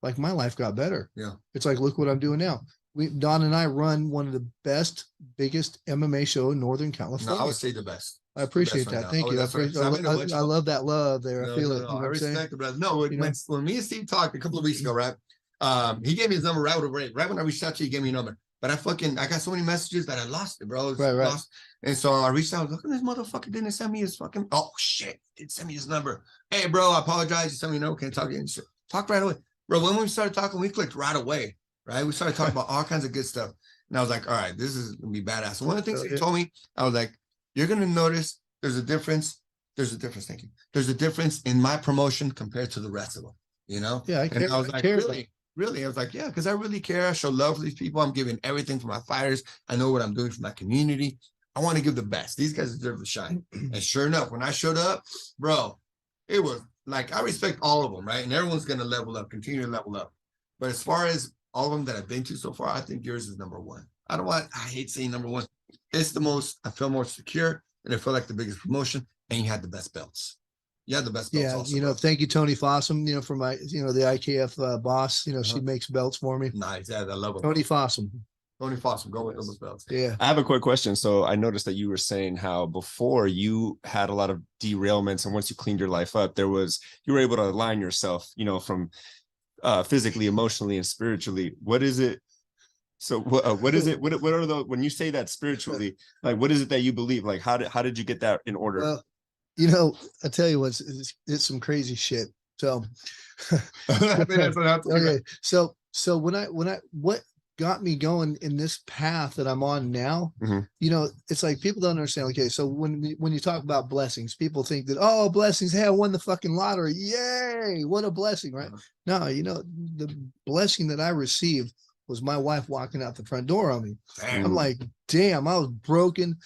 [SPEAKER 4] like my life got better.
[SPEAKER 1] Yeah.
[SPEAKER 4] It's like, look what I'm doing now. Don and I run one of the biggest MMA show in Northern California.
[SPEAKER 1] No, I would say the best.
[SPEAKER 4] I appreciate that. Thank you. I love that love there. I feel it. You know
[SPEAKER 1] I
[SPEAKER 4] what I'm saying?
[SPEAKER 1] respect it, brother. No, when me and Steve talked a couple of weeks ago, right? He gave me his number right when I reached out to you, he gave me a number. But I got so many messages that I lost it, bro.
[SPEAKER 4] Right.
[SPEAKER 1] Lost. And so I reached out, look at this motherfucker didn't send me his fucking, oh shit, did send me his number. Hey, bro, I apologize. You sent me no, can't talk again. Talk right away. Bro, when we started talking, we clicked right away, right? We started talking about all kinds of good stuff. And I was like, all right, this is gonna be badass. So one of the things he told me, I was like, you're gonna notice there's a difference. Thank you. There's a difference in my promotion compared to the rest of them, you know?
[SPEAKER 4] Yeah, I care.
[SPEAKER 1] And I was like, really? I was like, yeah, because I really care. I show love for these people. I'm giving everything for my fighters. I know what I'm doing for my community. I want to give the best. These guys deserve to shine. And sure enough, when I showed up, bro, it was like, I respect all of them, right? And everyone's going to level up, continue to level up. But as far as all of them that I've been to so far, I think yours is number one. I hate saying number one. It's the most, I feel more secure, and I feel like the biggest promotion, and you had the best belts. You had the best belts also, bro.
[SPEAKER 4] Thank you, Tony Fossum, for my, the IKF boss, she makes belts for me.
[SPEAKER 1] Nice. Yeah, I love it.
[SPEAKER 4] Tony Fossum.
[SPEAKER 1] Tony Fossum, go with those belts.
[SPEAKER 4] Yeah.
[SPEAKER 5] I have a quick question. So I noticed that you were saying how before you had a lot of derailments, and once you cleaned your life up, you were able to align yourself, from physically, emotionally, and spiritually. What is it? So what is it? What are the, when you say that spiritually, like, what is it that you believe? Like, how did you get that in order?
[SPEAKER 4] Well, I tell you what, it's some crazy shit. So, okay. So what got me going in this path that I'm on now, it's like people don't understand. Okay. So when you talk about blessings, people think that, oh, blessings, hey, I won the fucking lottery. Yay. What a blessing. Right. No, the blessing that I received was my wife walking out the front door on me. Damn. I'm like, damn, I was broken,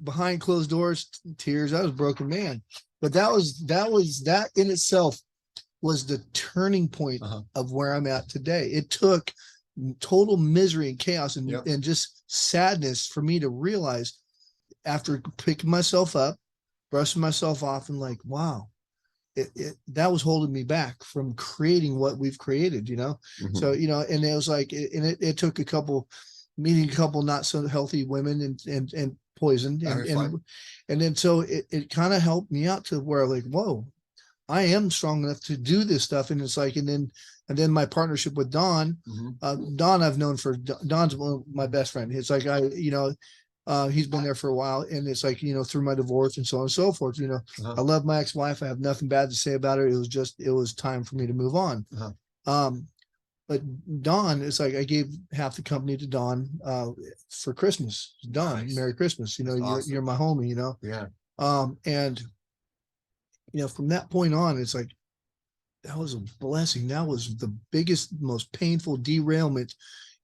[SPEAKER 4] behind closed doors, tears. I was a broken man. But that in itself was the turning point of where I'm at today. It took total misery and chaos and just sadness for me to realize, after picking myself up, brushing myself off, and like, wow, that was holding me back from creating what we've created, So, and it was like, and it took meeting a couple not so healthy women and poison. And then so it kind of helped me out to where, like, whoa, I am strong enough to do this stuff. And it's like, and then my partnership with Don, Don I've known Don's one of my best friend. It's like, he's been there for a while, and it's like, through my divorce and so on and so forth, I love my ex-wife. I have nothing bad to say about her. It was time for me to move on. But Don, it's like I gave half the company to Don for Christmas. Don, nice. Merry Christmas. Awesome. You're my homie,
[SPEAKER 1] Yeah.
[SPEAKER 4] And from that point on, it's like, that was a blessing. That was the biggest, most painful derailment.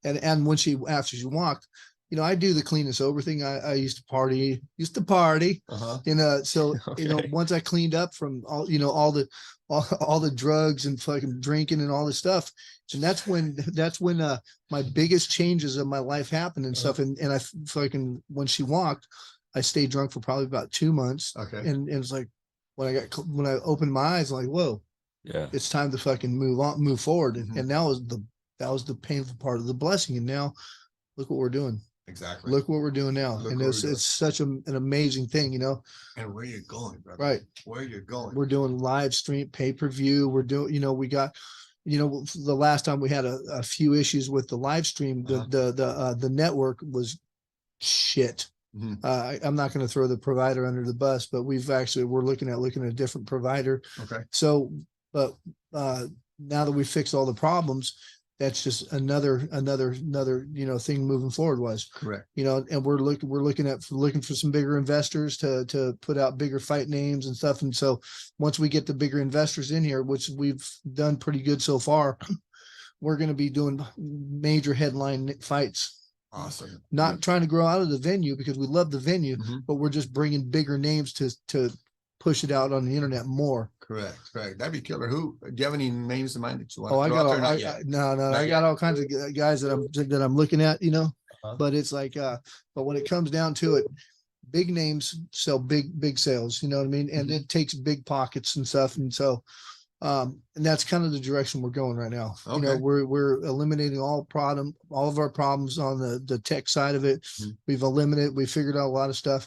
[SPEAKER 4] And after she walked, I do the clean and sober thing. I used to party. So,
[SPEAKER 5] okay.
[SPEAKER 4] Once I cleaned up from all the drugs and fucking drinking and all this stuff. And that's when my biggest changes of my life happened and stuff. And I fucking, when she walked, I stayed drunk for probably about 2 months.
[SPEAKER 1] Okay.
[SPEAKER 4] And it's like, when I opened my eyes, I'm like, whoa,
[SPEAKER 5] yeah,
[SPEAKER 4] it's time to fucking move forward. And that was the painful part of the blessing. And now look what we're doing.
[SPEAKER 1] Exactly.
[SPEAKER 4] Look what we're doing now.
[SPEAKER 1] Look
[SPEAKER 4] And
[SPEAKER 1] what
[SPEAKER 4] it's,
[SPEAKER 1] we're doing.
[SPEAKER 4] it's such an amazing thing, you know,
[SPEAKER 1] And where you're going, brother.
[SPEAKER 4] right.
[SPEAKER 1] Where you're going.
[SPEAKER 4] We're doing live stream pay-per-view. We're doing, you know, we got, you know, the last time we had a few issues with the live stream, the network was shit.
[SPEAKER 1] Mhm.
[SPEAKER 4] I'm not going to throw the provider under the bus, but we're looking at a different provider.
[SPEAKER 1] Okay.
[SPEAKER 4] So, but now that we fixed all the problems, that's just another, you know, thing moving forward was,
[SPEAKER 1] Correct.
[SPEAKER 4] you know, and we're looking for some bigger investors to put out bigger fight names and stuff. And so once we get the bigger investors in here, which we've done pretty good so far, we're going to be doing major headline fights.
[SPEAKER 1] Awesome.
[SPEAKER 4] Not trying to grow out of the venue because we love the venue,
[SPEAKER 1] Mhm.
[SPEAKER 4] but we're just bringing bigger names to push it out on the internet more.
[SPEAKER 1] Correct. That'd be killer. Who do you have any names in mind that you want?
[SPEAKER 4] Oh, I
[SPEAKER 1] to
[SPEAKER 4] got
[SPEAKER 1] throw out
[SPEAKER 4] all,
[SPEAKER 1] there? Not
[SPEAKER 4] I
[SPEAKER 1] yet.
[SPEAKER 4] no,
[SPEAKER 1] Not
[SPEAKER 4] I
[SPEAKER 1] yet.
[SPEAKER 4] got all kinds of guys that I'm looking at, you know,
[SPEAKER 1] Uh-huh.
[SPEAKER 4] but it's like, but when it comes down to it, big names sell big sales, you know what I mean? And it takes big pockets and stuff. And so, and that's kind of the direction we're going right now. You know,
[SPEAKER 1] Okay.
[SPEAKER 4] we're eliminating all of our problems on the tech side of it.
[SPEAKER 1] Mhm.
[SPEAKER 4] We figured out a lot of stuff.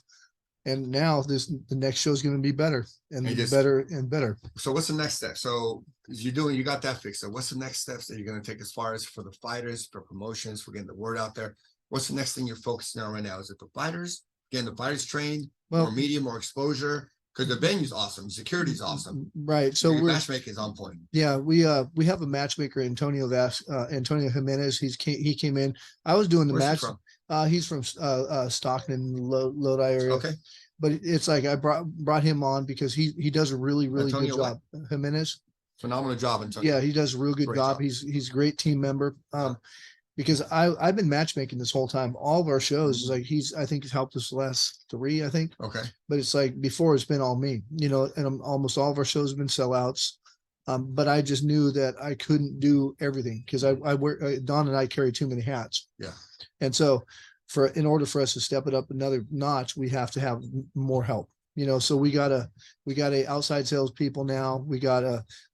[SPEAKER 4] And now the next show is going to be better and better and better.
[SPEAKER 1] So what's the next step? So you got that fixed. So what's the next steps that you're going to take as far as for the fighters, for promotions, for getting the word out there? What's the next thing you're focusing on right now? Is it the fighters, getting the fighters trained, more media, more exposure? Because the venue's awesome, security's awesome,
[SPEAKER 4] right? So
[SPEAKER 1] matchmaking is on point.
[SPEAKER 4] Yeah, we have a matchmaker, Antonio Jimenez. He came in. I was doing the
[SPEAKER 1] Where's he
[SPEAKER 4] match.
[SPEAKER 1] from?
[SPEAKER 4] He's from Stockton, Lodi area.
[SPEAKER 1] Okay.
[SPEAKER 4] But it's like I brought him on because he does a really
[SPEAKER 1] Antonio
[SPEAKER 4] good job. Jimenez.
[SPEAKER 1] Phenomenal job, Antonio.
[SPEAKER 4] Yeah, he does a real good job. He's a great team member. Because I've been matchmaking this whole time. All of our shows is like I think he's helped us the last 3, I think.
[SPEAKER 1] Okay.
[SPEAKER 4] But it's like before it's been all me, you know, and almost all of our shows have been sellouts. But I just knew that I couldn't do everything because I work. Don and I carry too many hats.
[SPEAKER 1] Yeah.
[SPEAKER 4] And so, in order for us to step it up another notch, we have to have more help. You know, so we got outside sales people now.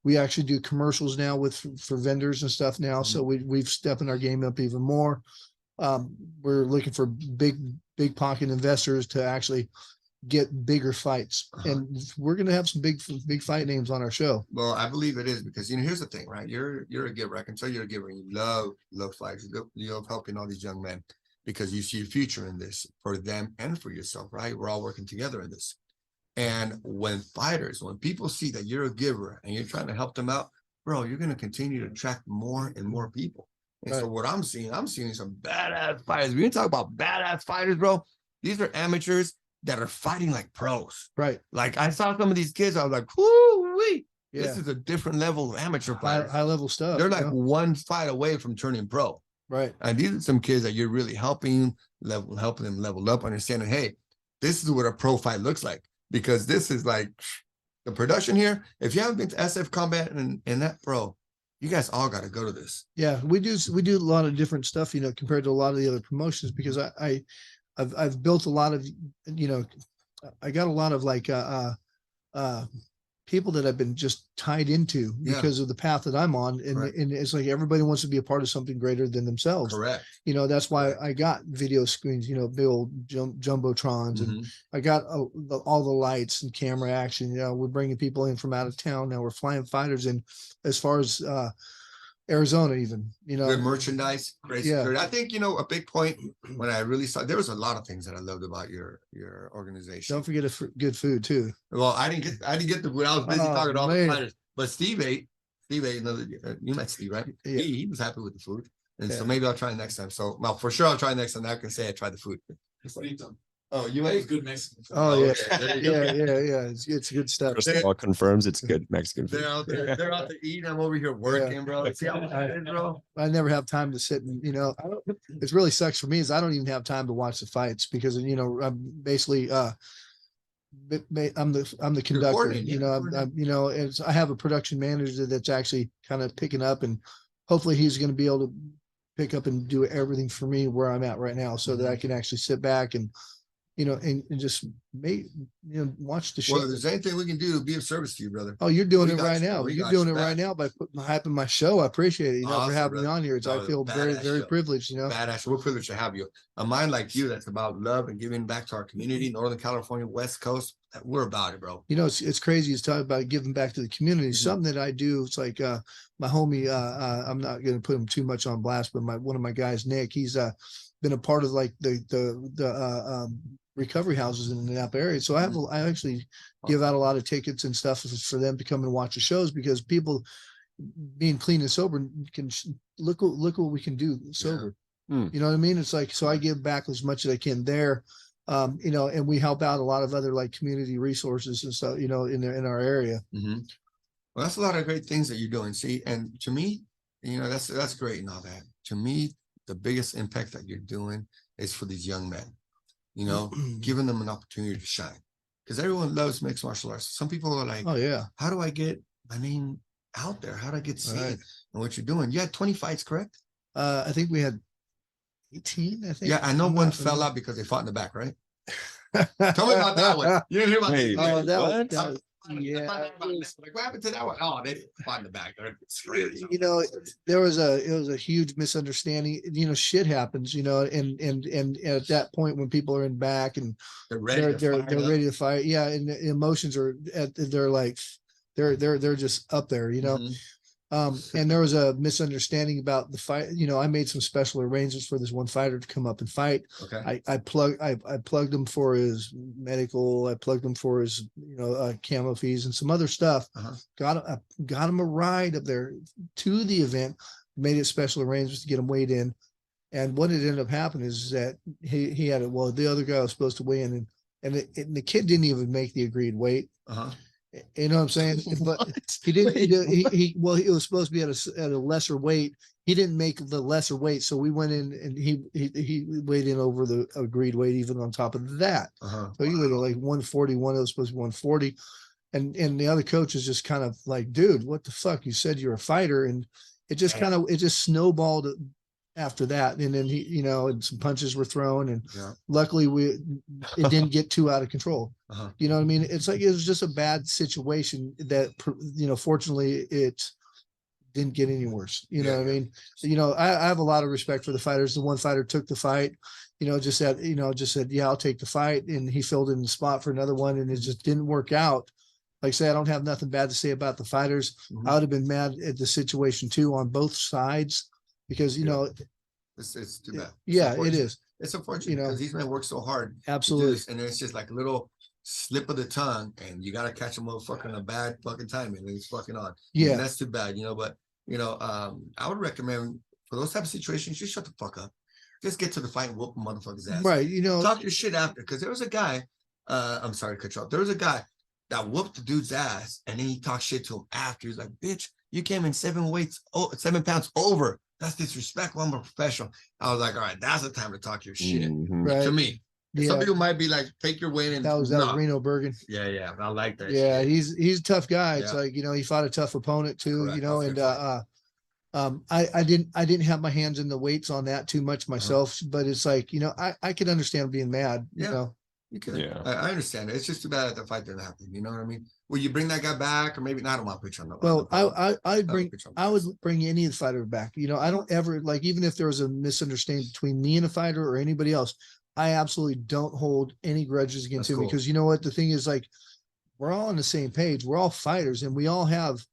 [SPEAKER 4] We actually do commercials now for vendors and stuff now.
[SPEAKER 1] Mhm.
[SPEAKER 4] So we've stepping our game up even more. We're looking for big pocket investors to actually get bigger fights, and we're going to have some big fight names on our show.
[SPEAKER 1] Well, I believe it is because, you know, here's the thing, right? You're a giver. I can tell you're a giver. You love fights. You love helping all these young men because you see a future in this for them and for yourself, right? We're all working together in this. And when people see that you're a giver and you're trying to help them out, bro, you're going to continue to attract more and more people. And so what I'm seeing some badass fighters. We talk about badass fighters, bro. These are amateurs that are fighting like pros.
[SPEAKER 4] Right.
[SPEAKER 1] Like I saw some of these kids, I was like, whoo-wee.
[SPEAKER 4] Yeah.
[SPEAKER 1] This is a different level of amateur fighters.
[SPEAKER 4] High level stuff.
[SPEAKER 1] They're like one fight away from turning pro.
[SPEAKER 4] Right.
[SPEAKER 1] And these are some kids that you're really helping them level up, understanding, hey, this is what a pro fight looks like. Because this is like the production here. If you haven't been to SF Combat and that pro, you guys all got to go to this.
[SPEAKER 4] Yeah, we do a lot of different stuff, you know, compared to a lot of the other promotions because I've built a lot of, you know, I got a lot of like people that I've been just tied into because of the path that I'm on. And it's like everybody wants to be a part of something greater than themselves.
[SPEAKER 1] Correct.
[SPEAKER 4] You know, that's why I got video screens, you know, big old jumbotrons, and I got all the lights and camera action. You know, we're bringing people in from out of town. Now we're flying fighters in as far as Arizona, even, you know,
[SPEAKER 1] good merchandise, great security. I think, you know, a big point when I really saw, there was a lot of things that I loved about your organization.
[SPEAKER 4] Don't forget good food too.
[SPEAKER 1] Well, I didn't get the food. I was busy talking to all the fighters, but Steve ate, you met Steve, right? Yeah. He was happy with the food. And so maybe I'll try next time. So, well, for sure I'll try next time. I can say I tried the food. Oh, you ate
[SPEAKER 2] good Mexican food.
[SPEAKER 4] Oh, yeah. Yeah. It's good stuff.
[SPEAKER 5] All confirms it's good Mexican food.
[SPEAKER 1] They're out there eating. I'm over here working, bro. See how much it is, bro?
[SPEAKER 4] I never have time to sit and, you know, it really sucks for me is I don't even have time to watch the fights because, you know, I'm basically, I'm the conductor, you know, I have a production manager that's actually kind of picking up, and hopefully he's going to be able to pick up and do everything for me where I'm at right now so that I can actually sit back and and just watch the
[SPEAKER 1] Well,
[SPEAKER 4] show.
[SPEAKER 1] if there's anything we can do to be of service to you, brother.
[SPEAKER 4] Oh, you're doing
[SPEAKER 1] we
[SPEAKER 4] it
[SPEAKER 1] got
[SPEAKER 4] right
[SPEAKER 1] you.
[SPEAKER 4] now.
[SPEAKER 1] We
[SPEAKER 4] You're
[SPEAKER 1] got
[SPEAKER 4] doing
[SPEAKER 1] you
[SPEAKER 4] it right
[SPEAKER 1] back.
[SPEAKER 4] now by hyping my show. I appreciate it, for
[SPEAKER 1] Awesome,
[SPEAKER 4] having me
[SPEAKER 1] brother.
[SPEAKER 4] on here. I
[SPEAKER 1] No,
[SPEAKER 4] feel very,
[SPEAKER 1] badass
[SPEAKER 4] very
[SPEAKER 1] show.
[SPEAKER 4] privileged,
[SPEAKER 1] Badass. We're privileged to have you. A mind like you that's about love and giving back to our community, Northern California, West Coast. We're about it, bro.
[SPEAKER 4] It's crazy. It's talking about giving back to the community.
[SPEAKER 1] Mhm.
[SPEAKER 4] Something that I do. It's like my homie. I'm not going to put him too much on blast, but one of my guys, Nick, he's been a part of like the recovery houses in the Napa area. So I actually give out a lot of tickets and stuff for them to come and watch the shows, because people being clean and sober can look what we can do sober.
[SPEAKER 5] Yeah.
[SPEAKER 4] You know what I mean? It's like, so I give back as much as I can there. And we help out a lot of other like community resources and stuff, in our area.
[SPEAKER 1] Mm-hmm. Well, that's a lot of great things that you're doing. See, and to me, that's great and all that. To me, the biggest impact that you're doing is for these young men, giving them an opportunity to shine. Because everyone loves mixed martial arts. Some people are like,
[SPEAKER 4] oh yeah,
[SPEAKER 1] how do I get my name out there? How do I get seen?
[SPEAKER 4] Right.
[SPEAKER 1] And what you're doing? You had 20 fights, correct?
[SPEAKER 4] I think we had 18, I think.
[SPEAKER 1] Yeah, I know one fell out because they fought in the back, right? Tell me about that one. You didn't hear about
[SPEAKER 5] Wait,
[SPEAKER 1] that?
[SPEAKER 4] Oh,
[SPEAKER 5] what?
[SPEAKER 4] that was, yeah.
[SPEAKER 1] Like, what happened to that one? Oh, they fought in the back.
[SPEAKER 4] It was a huge misunderstanding. Shit happens, and at that point when people are in back and
[SPEAKER 1] They're ready.
[SPEAKER 4] they're ready to fight. Yeah, and the emotions are they're like they're just up there,
[SPEAKER 1] Mhm.
[SPEAKER 4] And there was a misunderstanding about the fight. I made some special arrangements for this one fighter to come up and fight.
[SPEAKER 1] Okay.
[SPEAKER 4] I plugged him for his medical. I plugged him for his camo fees and some other stuff.
[SPEAKER 1] Uh-huh.
[SPEAKER 4] Got him a ride up there to the event. Made it special arrangements to get him weighed in. And what had ended up happening is that he had it. Well, the other guy was supposed to weigh in, and the kid didn't even make the agreed weight.
[SPEAKER 1] Uh-huh.
[SPEAKER 4] You know what I'm saying? But he didn't. It was supposed to be at a lesser weight. He didn't make the lesser weight, so we went in and he weighed in over the agreed weight, even on top of that.
[SPEAKER 1] Uh-huh.
[SPEAKER 4] So he weighed like 141. It was supposed to be 140, and the other coach is just kind of like, dude, what the fuck? You said you're a fighter, and it just snowballed after that. And then and some punches were thrown, and luckily it didn't get too out of control.
[SPEAKER 1] Uh-huh.
[SPEAKER 4] You know what I mean? It's like, it was just a bad situation that, fortunately it didn't get any worse. You know what I mean? So, I have a lot of respect for the fighters. The one fighter took the fight, just said, yeah, I'll take the fight. And he filled in the spot for another one, and it just didn't work out. Like I say, I don't have nothing bad to say about the fighters.
[SPEAKER 1] Mhm.
[SPEAKER 4] I would have been mad at the situation too on both sides, because,
[SPEAKER 1] It's too bad.
[SPEAKER 4] yeah, it is.
[SPEAKER 1] It's unfortunate because these men work so hard.
[SPEAKER 4] Absolutely.
[SPEAKER 1] And it's just like a little slip of the tongue, and you got to catch a motherfucker in a bad fucking timing, and he's fucking on.
[SPEAKER 4] Yeah.
[SPEAKER 1] And that's too bad, But I would recommend for those type of situations, just shut the fuck up. Just get to the fight and whoop a motherfucker's ass.
[SPEAKER 4] Right.
[SPEAKER 1] Talk your shit after, because there was a guy. I'm sorry to cut you off. There was a guy that whooped the dude's ass, and then he talked shit to him after. He's like, "Bitch, you came in 7 pounds over. That's disrespectful. I'm a professional." I was like, all right, that's the time to talk your shit.
[SPEAKER 5] Mhm.
[SPEAKER 4] Right.
[SPEAKER 1] To me.
[SPEAKER 4] Yeah.
[SPEAKER 1] Some people might be like, take your win. And
[SPEAKER 4] That was Reno Bergen.
[SPEAKER 1] Yeah. I like that.
[SPEAKER 4] Yeah,
[SPEAKER 1] shit.
[SPEAKER 4] he's a tough guy. It's
[SPEAKER 1] Yeah.
[SPEAKER 4] like, he fought a tough opponent too,
[SPEAKER 1] Correct.
[SPEAKER 4] and
[SPEAKER 1] That's
[SPEAKER 4] I didn't have my hands in the weights on that too much myself, but it's like, I could understand being mad,
[SPEAKER 1] Yeah. You could.
[SPEAKER 5] Yeah.
[SPEAKER 1] I understand it. It's just too bad that the fight didn't happen. You know what I mean? Will you bring that guy back, or maybe not? I don't want to put you on the.
[SPEAKER 4] Well, I
[SPEAKER 1] I
[SPEAKER 4] would bring any of the fighter back. I don't ever, like, even if there was a misunderstanding between me and a fighter or anybody else, I absolutely don't hold any grudges against
[SPEAKER 1] That's
[SPEAKER 4] him,
[SPEAKER 1] cool.
[SPEAKER 4] because you know what? The thing is, like, we're all on the same page. We're all fighters, and we all have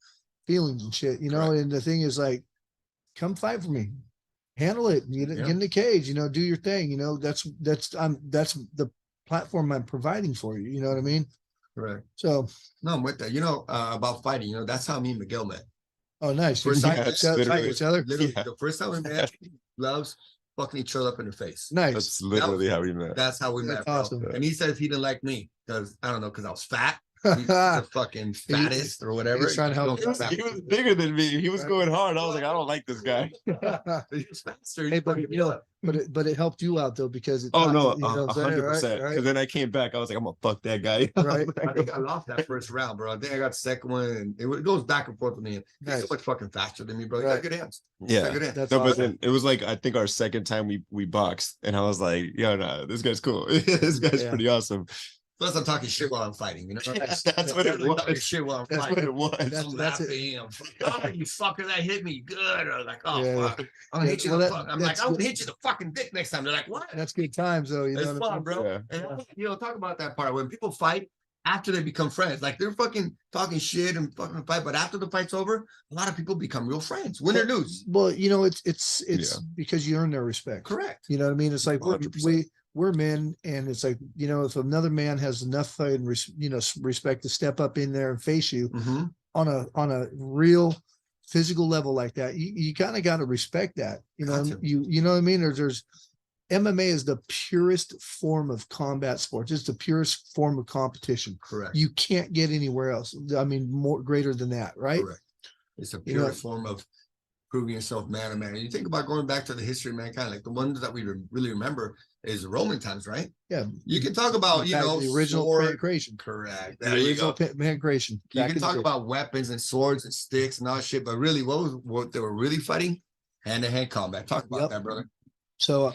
[SPEAKER 4] feelings and shit,
[SPEAKER 1] Correct.
[SPEAKER 4] and the thing is, like, come fight for me, handle it, get in the cage, do your thing. That's the platform I'm providing for you. You know what I mean?
[SPEAKER 1] Correct.
[SPEAKER 4] So,
[SPEAKER 1] No, I'm with that. About fighting, that's how me and Miguel met.
[SPEAKER 4] oh, nice.
[SPEAKER 1] First
[SPEAKER 4] You
[SPEAKER 1] time-
[SPEAKER 4] fight each other.
[SPEAKER 1] Literally,
[SPEAKER 5] Yeah.
[SPEAKER 1] the first time we met, gloves, fucking each other up in the face.
[SPEAKER 4] Nice.
[SPEAKER 5] That's literally how we met.
[SPEAKER 1] That's how we met,
[SPEAKER 4] That's
[SPEAKER 1] bro.
[SPEAKER 4] awesome.
[SPEAKER 1] And he says he didn't like me because I don't know, because I was fat. he's the fucking fattest or whatever.
[SPEAKER 4] he's trying to help
[SPEAKER 1] He goes
[SPEAKER 5] He was bigger than me. He was going hard. I was like, I don't like this guy.
[SPEAKER 1] He's faster.
[SPEAKER 4] Hey, but but it helped you out though, because it
[SPEAKER 5] Oh
[SPEAKER 4] taught
[SPEAKER 5] no,
[SPEAKER 4] you know what I'm saying,
[SPEAKER 5] 100%.
[SPEAKER 4] right?
[SPEAKER 5] Because then I came back. I was like, I'm gonna fuck that guy.
[SPEAKER 4] Right.
[SPEAKER 1] I think I lost that first round, bro. I think I got the second one, and it goes back and forth with me. He's
[SPEAKER 4] Nice.
[SPEAKER 1] so much fucking faster than me, bro. He
[SPEAKER 4] Right.
[SPEAKER 1] got good hands.
[SPEAKER 5] Yeah.
[SPEAKER 1] Got good hands.
[SPEAKER 4] That's
[SPEAKER 5] No, but
[SPEAKER 4] awesome.
[SPEAKER 5] then it was like I think our second time we boxed, and I was like, "Yo, no, this guy's cool. This guy's
[SPEAKER 4] Yeah.
[SPEAKER 5] pretty awesome."
[SPEAKER 1] Plus, I'm talking shit while I'm fighting. You know,
[SPEAKER 5] That's what it
[SPEAKER 1] I'm talking
[SPEAKER 5] was.
[SPEAKER 1] shit while I'm
[SPEAKER 5] That's what
[SPEAKER 1] fighting.
[SPEAKER 5] it was.
[SPEAKER 4] That's-
[SPEAKER 1] I'm
[SPEAKER 4] that's it.
[SPEAKER 1] laughing. I'm like, oh, you fucker, that hit me good. Or like, oh
[SPEAKER 4] Yeah.
[SPEAKER 1] fuck, I'm gonna hit you.
[SPEAKER 4] Well,
[SPEAKER 1] the
[SPEAKER 4] that-
[SPEAKER 1] fuck. I'm
[SPEAKER 4] that's
[SPEAKER 1] like, I'm
[SPEAKER 4] good.
[SPEAKER 1] gonna hit you the fucking dick next time. They're like, what?
[SPEAKER 4] That's good times though. You know
[SPEAKER 1] It's
[SPEAKER 4] what I
[SPEAKER 1] fun,
[SPEAKER 4] mean?
[SPEAKER 1] bro.
[SPEAKER 5] Yeah.
[SPEAKER 1] And you know, talk about that part when people fight after they become friends. Like they're fucking talking shit and fucking fight, but after the fight's over, a lot of people become real friends, win or lose.
[SPEAKER 4] Well, you know, it's
[SPEAKER 5] Yeah.
[SPEAKER 4] because you earn their respect.
[SPEAKER 1] Correct.
[SPEAKER 4] You know what I mean? It's like
[SPEAKER 1] 100%.
[SPEAKER 4] we're men, and it's like, you know, if another man has enough fucking respect to step up in there and face you
[SPEAKER 1] Mm-hmm.
[SPEAKER 4] on a real physical level like that, you kind of got to respect that. You know,
[SPEAKER 1] Got to.
[SPEAKER 4] you know what I mean? There's MMA is the purest form of combat sports. It's the purest form of competition.
[SPEAKER 1] Correct.
[SPEAKER 4] You can't get anywhere else. I mean, more greater than that, right?
[SPEAKER 1] Correct. It's a
[SPEAKER 4] You
[SPEAKER 1] pure
[SPEAKER 4] know-
[SPEAKER 1] form of proving yourself man to man. And you think about going back to the history of mankind, like the ones that we really remember is the Roman times, right?
[SPEAKER 4] Yeah.
[SPEAKER 1] You can talk about,
[SPEAKER 4] In
[SPEAKER 1] you
[SPEAKER 4] fact,
[SPEAKER 1] know,
[SPEAKER 4] the original
[SPEAKER 1] sword.
[SPEAKER 4] pancreation.
[SPEAKER 1] Correct.
[SPEAKER 4] The
[SPEAKER 1] There you
[SPEAKER 4] original
[SPEAKER 1] go.
[SPEAKER 4] pancreation.
[SPEAKER 1] You
[SPEAKER 4] back
[SPEAKER 1] can
[SPEAKER 4] in the
[SPEAKER 1] talk
[SPEAKER 4] day.
[SPEAKER 1] about weapons and swords and sticks and all that shit, but really, what they were really fighting? Hand-to-hand combat. Talk about
[SPEAKER 4] Yep.
[SPEAKER 1] that, brother.
[SPEAKER 4] So,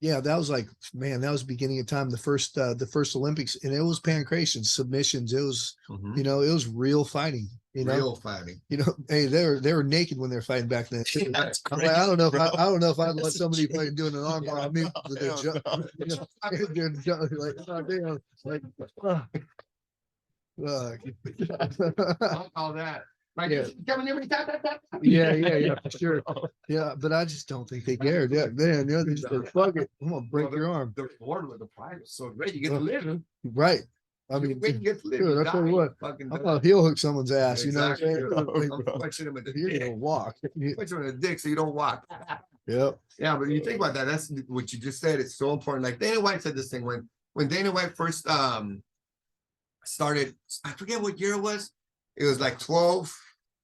[SPEAKER 4] yeah, that was like, man, that was beginning of time. The first Olympics, and it was pancreation, submissions. It was,
[SPEAKER 1] Mhm.
[SPEAKER 4] you know, it was real fighting. You know,
[SPEAKER 1] Real fighting.
[SPEAKER 4] you know, hey, they were naked when they're fighting back then.
[SPEAKER 5] That's
[SPEAKER 4] I'm like, I don't know if
[SPEAKER 5] bro.
[SPEAKER 4] I don't know if I'd let
[SPEAKER 5] That's a
[SPEAKER 4] somebody
[SPEAKER 5] joke.
[SPEAKER 4] fucking doing an arm bar on me.
[SPEAKER 5] No,
[SPEAKER 4] With their
[SPEAKER 5] hell
[SPEAKER 4] ju-
[SPEAKER 5] no.
[SPEAKER 4] you know, they're like, oh, damn, like,
[SPEAKER 1] All that. Like,
[SPEAKER 4] Yeah.
[SPEAKER 1] coming here, tap.
[SPEAKER 4] yeah, for sure. Yeah, but I just don't think they cared. Yeah, man, they just said, fuck it, I'm gonna break your arm.
[SPEAKER 1] The reward with the prize is so great. You get to live.
[SPEAKER 4] Right. I mean,
[SPEAKER 1] you get to live.
[SPEAKER 4] dude,
[SPEAKER 1] you
[SPEAKER 4] I tell you
[SPEAKER 1] die,
[SPEAKER 4] what,
[SPEAKER 1] fucking
[SPEAKER 4] I'm
[SPEAKER 1] die.
[SPEAKER 4] gonna heel hook someone's ass. You know what I'm saying?
[SPEAKER 1] Exactly.
[SPEAKER 5] Oh,
[SPEAKER 1] I'm
[SPEAKER 5] bro.
[SPEAKER 1] punching him in the
[SPEAKER 4] You're
[SPEAKER 1] dick.
[SPEAKER 4] gonna walk.
[SPEAKER 1] Punch him in the dick so you don't walk.
[SPEAKER 4] Yep.
[SPEAKER 1] Yeah, but you think about that. That's what you just said. It's so important. Like Dana White said this thing when Dana White first started. I forget what year it was. It was like 12,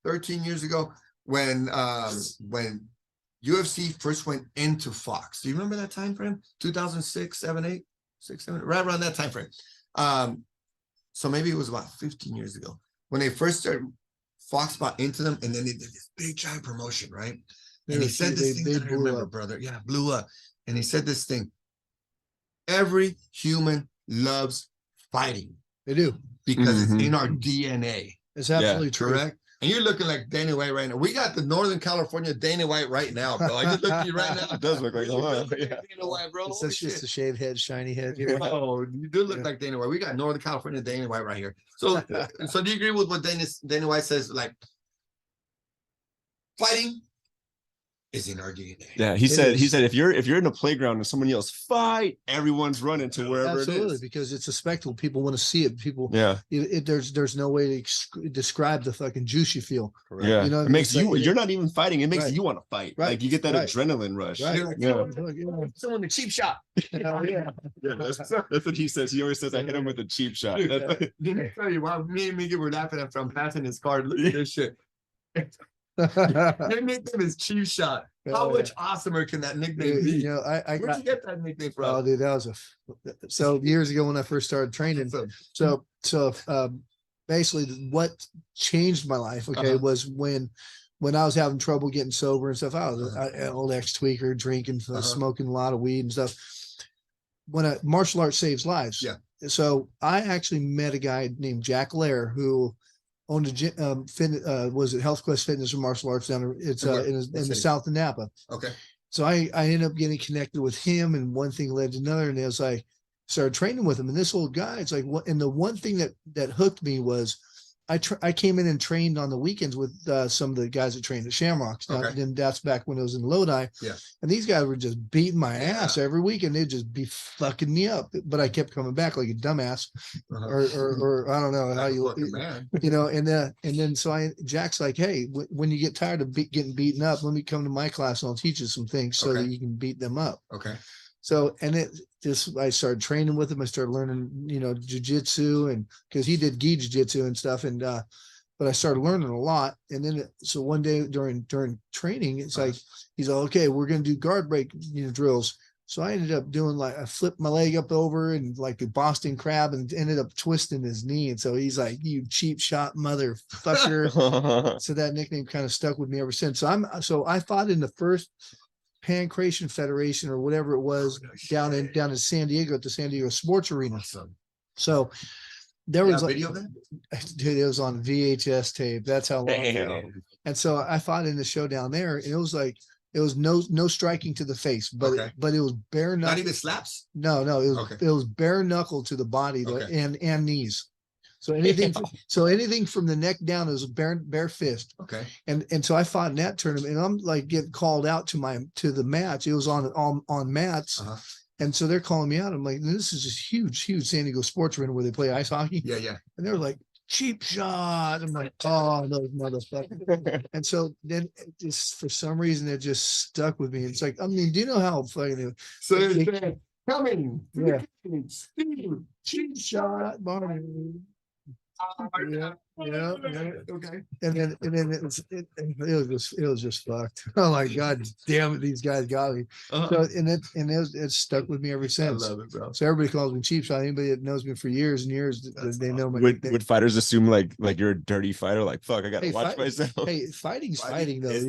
[SPEAKER 1] 13 years ago when UFC first went into Fox. Do you remember that time frame? 2006, 7, 8, 6, 7, right around that time frame. So maybe it was about 15 years ago when they first started. Fox bought into them, and then they did this big giant promotion, right? And he said this thing that I
[SPEAKER 4] blew
[SPEAKER 1] remember,
[SPEAKER 4] up.
[SPEAKER 1] brother. Yeah, blew up. And he said this thing. Every human loves fighting
[SPEAKER 4] They do.
[SPEAKER 1] because
[SPEAKER 5] Mhm.
[SPEAKER 1] it's in our DNA.
[SPEAKER 4] It's absolutely true.
[SPEAKER 1] Correct. And you're looking like Dana White right now. We got the Northern California Dana White right now, bro. I just looked at you right now.
[SPEAKER 5] It does look like
[SPEAKER 1] You
[SPEAKER 5] a lot,
[SPEAKER 1] look like
[SPEAKER 5] yeah.
[SPEAKER 1] Dana White, bro.
[SPEAKER 4] It's
[SPEAKER 1] Holy
[SPEAKER 4] just
[SPEAKER 1] shit.
[SPEAKER 4] a shaved head, shiny head.
[SPEAKER 1] Oh, you do look
[SPEAKER 4] Yeah.
[SPEAKER 1] like Dana White. We got Northern California Dana White right here. So, so do you agree with what Dana White says? Like, fighting is in our DNA.
[SPEAKER 5] Yeah, he
[SPEAKER 4] It
[SPEAKER 5] said
[SPEAKER 4] is.
[SPEAKER 5] if you're in a playground and someone yells fight, everyone's running to wherever
[SPEAKER 4] Absolutely,
[SPEAKER 5] it is.
[SPEAKER 4] because it's a spectacle. People want to see it. People,
[SPEAKER 5] Yeah,
[SPEAKER 4] there's no way to describe the fucking juice you feel.
[SPEAKER 1] Correct.
[SPEAKER 5] yeah.
[SPEAKER 4] You know,
[SPEAKER 5] It makes
[SPEAKER 4] it's like-
[SPEAKER 5] you're not even fighting. It makes
[SPEAKER 4] Right.
[SPEAKER 5] you want to fight.
[SPEAKER 4] Right.
[SPEAKER 5] Like you get that
[SPEAKER 4] Right.
[SPEAKER 5] adrenaline rush.
[SPEAKER 4] Right.
[SPEAKER 1] You're like,
[SPEAKER 5] Yeah.
[SPEAKER 4] Yeah.
[SPEAKER 1] someone the cheap shot.
[SPEAKER 4] Hell yeah.
[SPEAKER 5] Yeah, that's what he says. He always says, "I hit him with a cheap shot."
[SPEAKER 1] Dude,
[SPEAKER 5] That's-
[SPEAKER 1] Didn't I tell you why me and Miggy were laughing after I'm passing his card? Look at this shit. Their nickname is Cheap Shot. How
[SPEAKER 4] Oh,
[SPEAKER 1] much awesomer can that nickname be?
[SPEAKER 4] You know, I
[SPEAKER 1] Where'd
[SPEAKER 4] got.
[SPEAKER 1] you get that nickname from?
[SPEAKER 4] Oh, dude, that was so years ago when I first started training. So basically what changed my life, okay,
[SPEAKER 1] Uh-huh.
[SPEAKER 4] was when I was having trouble getting sober and stuff. I was an old ex-tweaker, drinking,
[SPEAKER 1] Uh-huh.
[SPEAKER 4] smoking a lot of weed and stuff. When a martial arts saves lives.
[SPEAKER 1] Yeah.
[SPEAKER 4] So I actually met a guy named Jack Lair who owned a gym, was it Health Quest Fitness or Martial Arts down there? It's
[SPEAKER 1] Where?
[SPEAKER 4] in
[SPEAKER 1] What
[SPEAKER 4] the
[SPEAKER 1] city?
[SPEAKER 4] south of Napa.
[SPEAKER 1] Okay.
[SPEAKER 4] So I ended up getting connected with him, and one thing led to another, and as I started training with him, and this old guy, it's like what, and the one thing that hooked me was I came in and trained on the weekends with some of the guys that trained at Shamrocks. Now,
[SPEAKER 1] Okay.
[SPEAKER 4] then that's back when it was in Lodi.
[SPEAKER 1] Yeah.
[SPEAKER 4] And these guys were just beating my
[SPEAKER 1] Yeah.
[SPEAKER 4] ass every week, and they'd just be fucking me up. But I kept coming back like a dumbass,
[SPEAKER 1] Uh-huh.
[SPEAKER 4] or I don't know how you
[SPEAKER 1] Fucking man.
[SPEAKER 4] you know, and then so Jack's like, hey, when you get tired of getting beaten up, let me come to my class and I'll teach you some things so that
[SPEAKER 1] Okay.
[SPEAKER 4] you can beat them up.
[SPEAKER 1] Okay.
[SPEAKER 4] So, and it just, I started training with him. I started learning, jujitsu, and because he did gi jujitsu and stuff. And, but I started learning a lot. And then, so one day during training, it's like, he's like, okay, we're going to do guard break, drills. So I ended up doing I flipped my leg up over and like the Boston crab and ended up twisting his knee. And so he's like, you cheap shot motherfucker. So that nickname kind of stuck with me ever since. So I fought in the first Pancration Federation or whatever it was down in San Diego at the San Diego Sports Arena. So there was
[SPEAKER 1] video of that?
[SPEAKER 4] Dude, it was on VHS tape. That's how long ago.
[SPEAKER 5] Damn.
[SPEAKER 4] And so I fought in the show down there, and it was like, it was no striking to the face, but but it was bare knuckle.
[SPEAKER 1] Not even slaps.
[SPEAKER 4] No, it was bare knuckle to the body and knees. So anything from the neck down is bare fist.
[SPEAKER 1] Okay.
[SPEAKER 4] And so I fought in that tournament, and I'm like getting called out to the mats. It was on mats. And so they're calling me out. I'm like, this is this huge San Diego Sports Arena where they play ice hockey.
[SPEAKER 1] Yeah.
[SPEAKER 4] And they're like, cheap shot. I'm like, oh, those motherfuckers. And so then just for some reason it just stuck with me. It's like, I mean, do you know how fucking
[SPEAKER 1] Coming.
[SPEAKER 4] Yeah. Cheap shot, Barnett. Yeah.
[SPEAKER 1] Okay.
[SPEAKER 4] And then it was just fucked. Oh my god, damn it, these guys got me. So it's stuck with me ever since.
[SPEAKER 1] I love it, bro.
[SPEAKER 4] So everybody calls me cheap shot. Anybody that knows me for years and years, they know my
[SPEAKER 5] Would fighters assume like you're a dirty fighter? Like, fuck, I gotta watch myself.
[SPEAKER 4] Hey, fighting's fighting though.
[SPEAKER 5] Is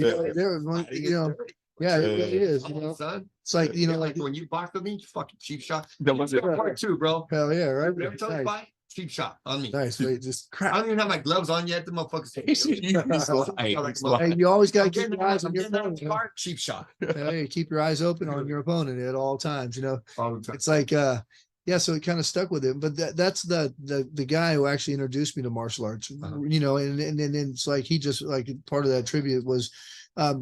[SPEAKER 4] Yeah, it really is.
[SPEAKER 1] Son.
[SPEAKER 4] It's like
[SPEAKER 1] like when you box with me, you fucking cheap shot.
[SPEAKER 5] That was it.
[SPEAKER 1] Part two, bro.
[SPEAKER 4] hell yeah, right?
[SPEAKER 1] Every time you fight, cheap shot on me.
[SPEAKER 4] Nice, wait, just
[SPEAKER 1] I
[SPEAKER 4] crap.
[SPEAKER 1] don't even have my gloves on yet. The motherfuckers.
[SPEAKER 4] Hey, you always gotta keep your eyes on your
[SPEAKER 1] opponent.
[SPEAKER 4] opponent.
[SPEAKER 1] Cheap shot.
[SPEAKER 4] Hey, keep your eyes open on your opponent at all times.
[SPEAKER 1] All the time.
[SPEAKER 4] It's like yeah, so it kind of stuck with him. But that's the guy who actually introduced me to martial arts. And it's like he just like part of that tribute was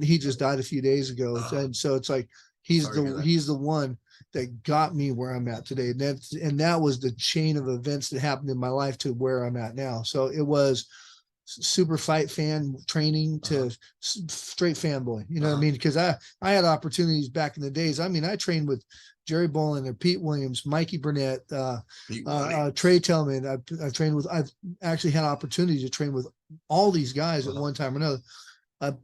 [SPEAKER 4] he just died a few days ago. And so it's like he's the one that got me where I'm at today. And that was the chain of events that happened in my life to where I'm at now. So it was super fight fan training to straight fanboy, you know what I mean? Because I had opportunities back in the days. I mean, I trained with Jerry Bolander, Pete Williams, Mikey Burnett, Trey Tillman. I've actually had opportunities to train with all these guys at one time or another.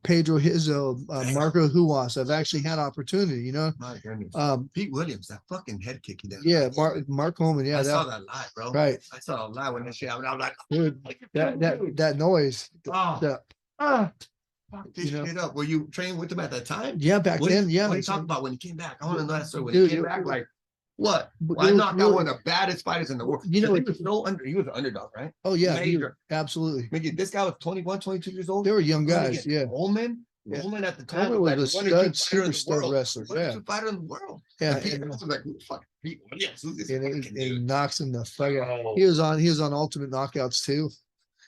[SPEAKER 4] Pedro Hizzo, Marco Huas. I've actually had opportunity,
[SPEAKER 1] My goodness. Pete Williams, that fucking head kick he did.
[SPEAKER 4] Yeah, Mark Holman. Yeah,
[SPEAKER 1] I saw that live, bro.
[SPEAKER 4] Right.
[SPEAKER 1] I saw it live when that shit happened. I was like,
[SPEAKER 4] dude, that noise.
[SPEAKER 1] Fuck this shit up. Were you training with him at that time?
[SPEAKER 4] Yeah, back then. Yeah.
[SPEAKER 1] What are you talking about when he came back? I want to know that story. When
[SPEAKER 4] Dude,
[SPEAKER 1] he came back, like what?
[SPEAKER 4] Well,
[SPEAKER 1] I knocked out one of the baddest fighters in the world.
[SPEAKER 4] You know,
[SPEAKER 1] he was he was an underdog, right?
[SPEAKER 4] Oh yeah,
[SPEAKER 1] Major.
[SPEAKER 4] Absolutely.
[SPEAKER 1] This guy was 21, 22 years old.
[SPEAKER 4] They were young guys. Yeah.
[SPEAKER 1] Holman at the time
[SPEAKER 4] Holman was
[SPEAKER 1] like
[SPEAKER 4] a
[SPEAKER 1] one or two
[SPEAKER 4] super stud wrestler.
[SPEAKER 1] One or two fighter in the world.
[SPEAKER 4] Yeah.
[SPEAKER 1] And Pete was like, who the fuck? Pete Williams. Who's this
[SPEAKER 4] And
[SPEAKER 1] fucking
[SPEAKER 4] it
[SPEAKER 1] dude?
[SPEAKER 4] knocks him the fuck out.
[SPEAKER 1] Oh.
[SPEAKER 4] He was on Ultimate Knockouts too.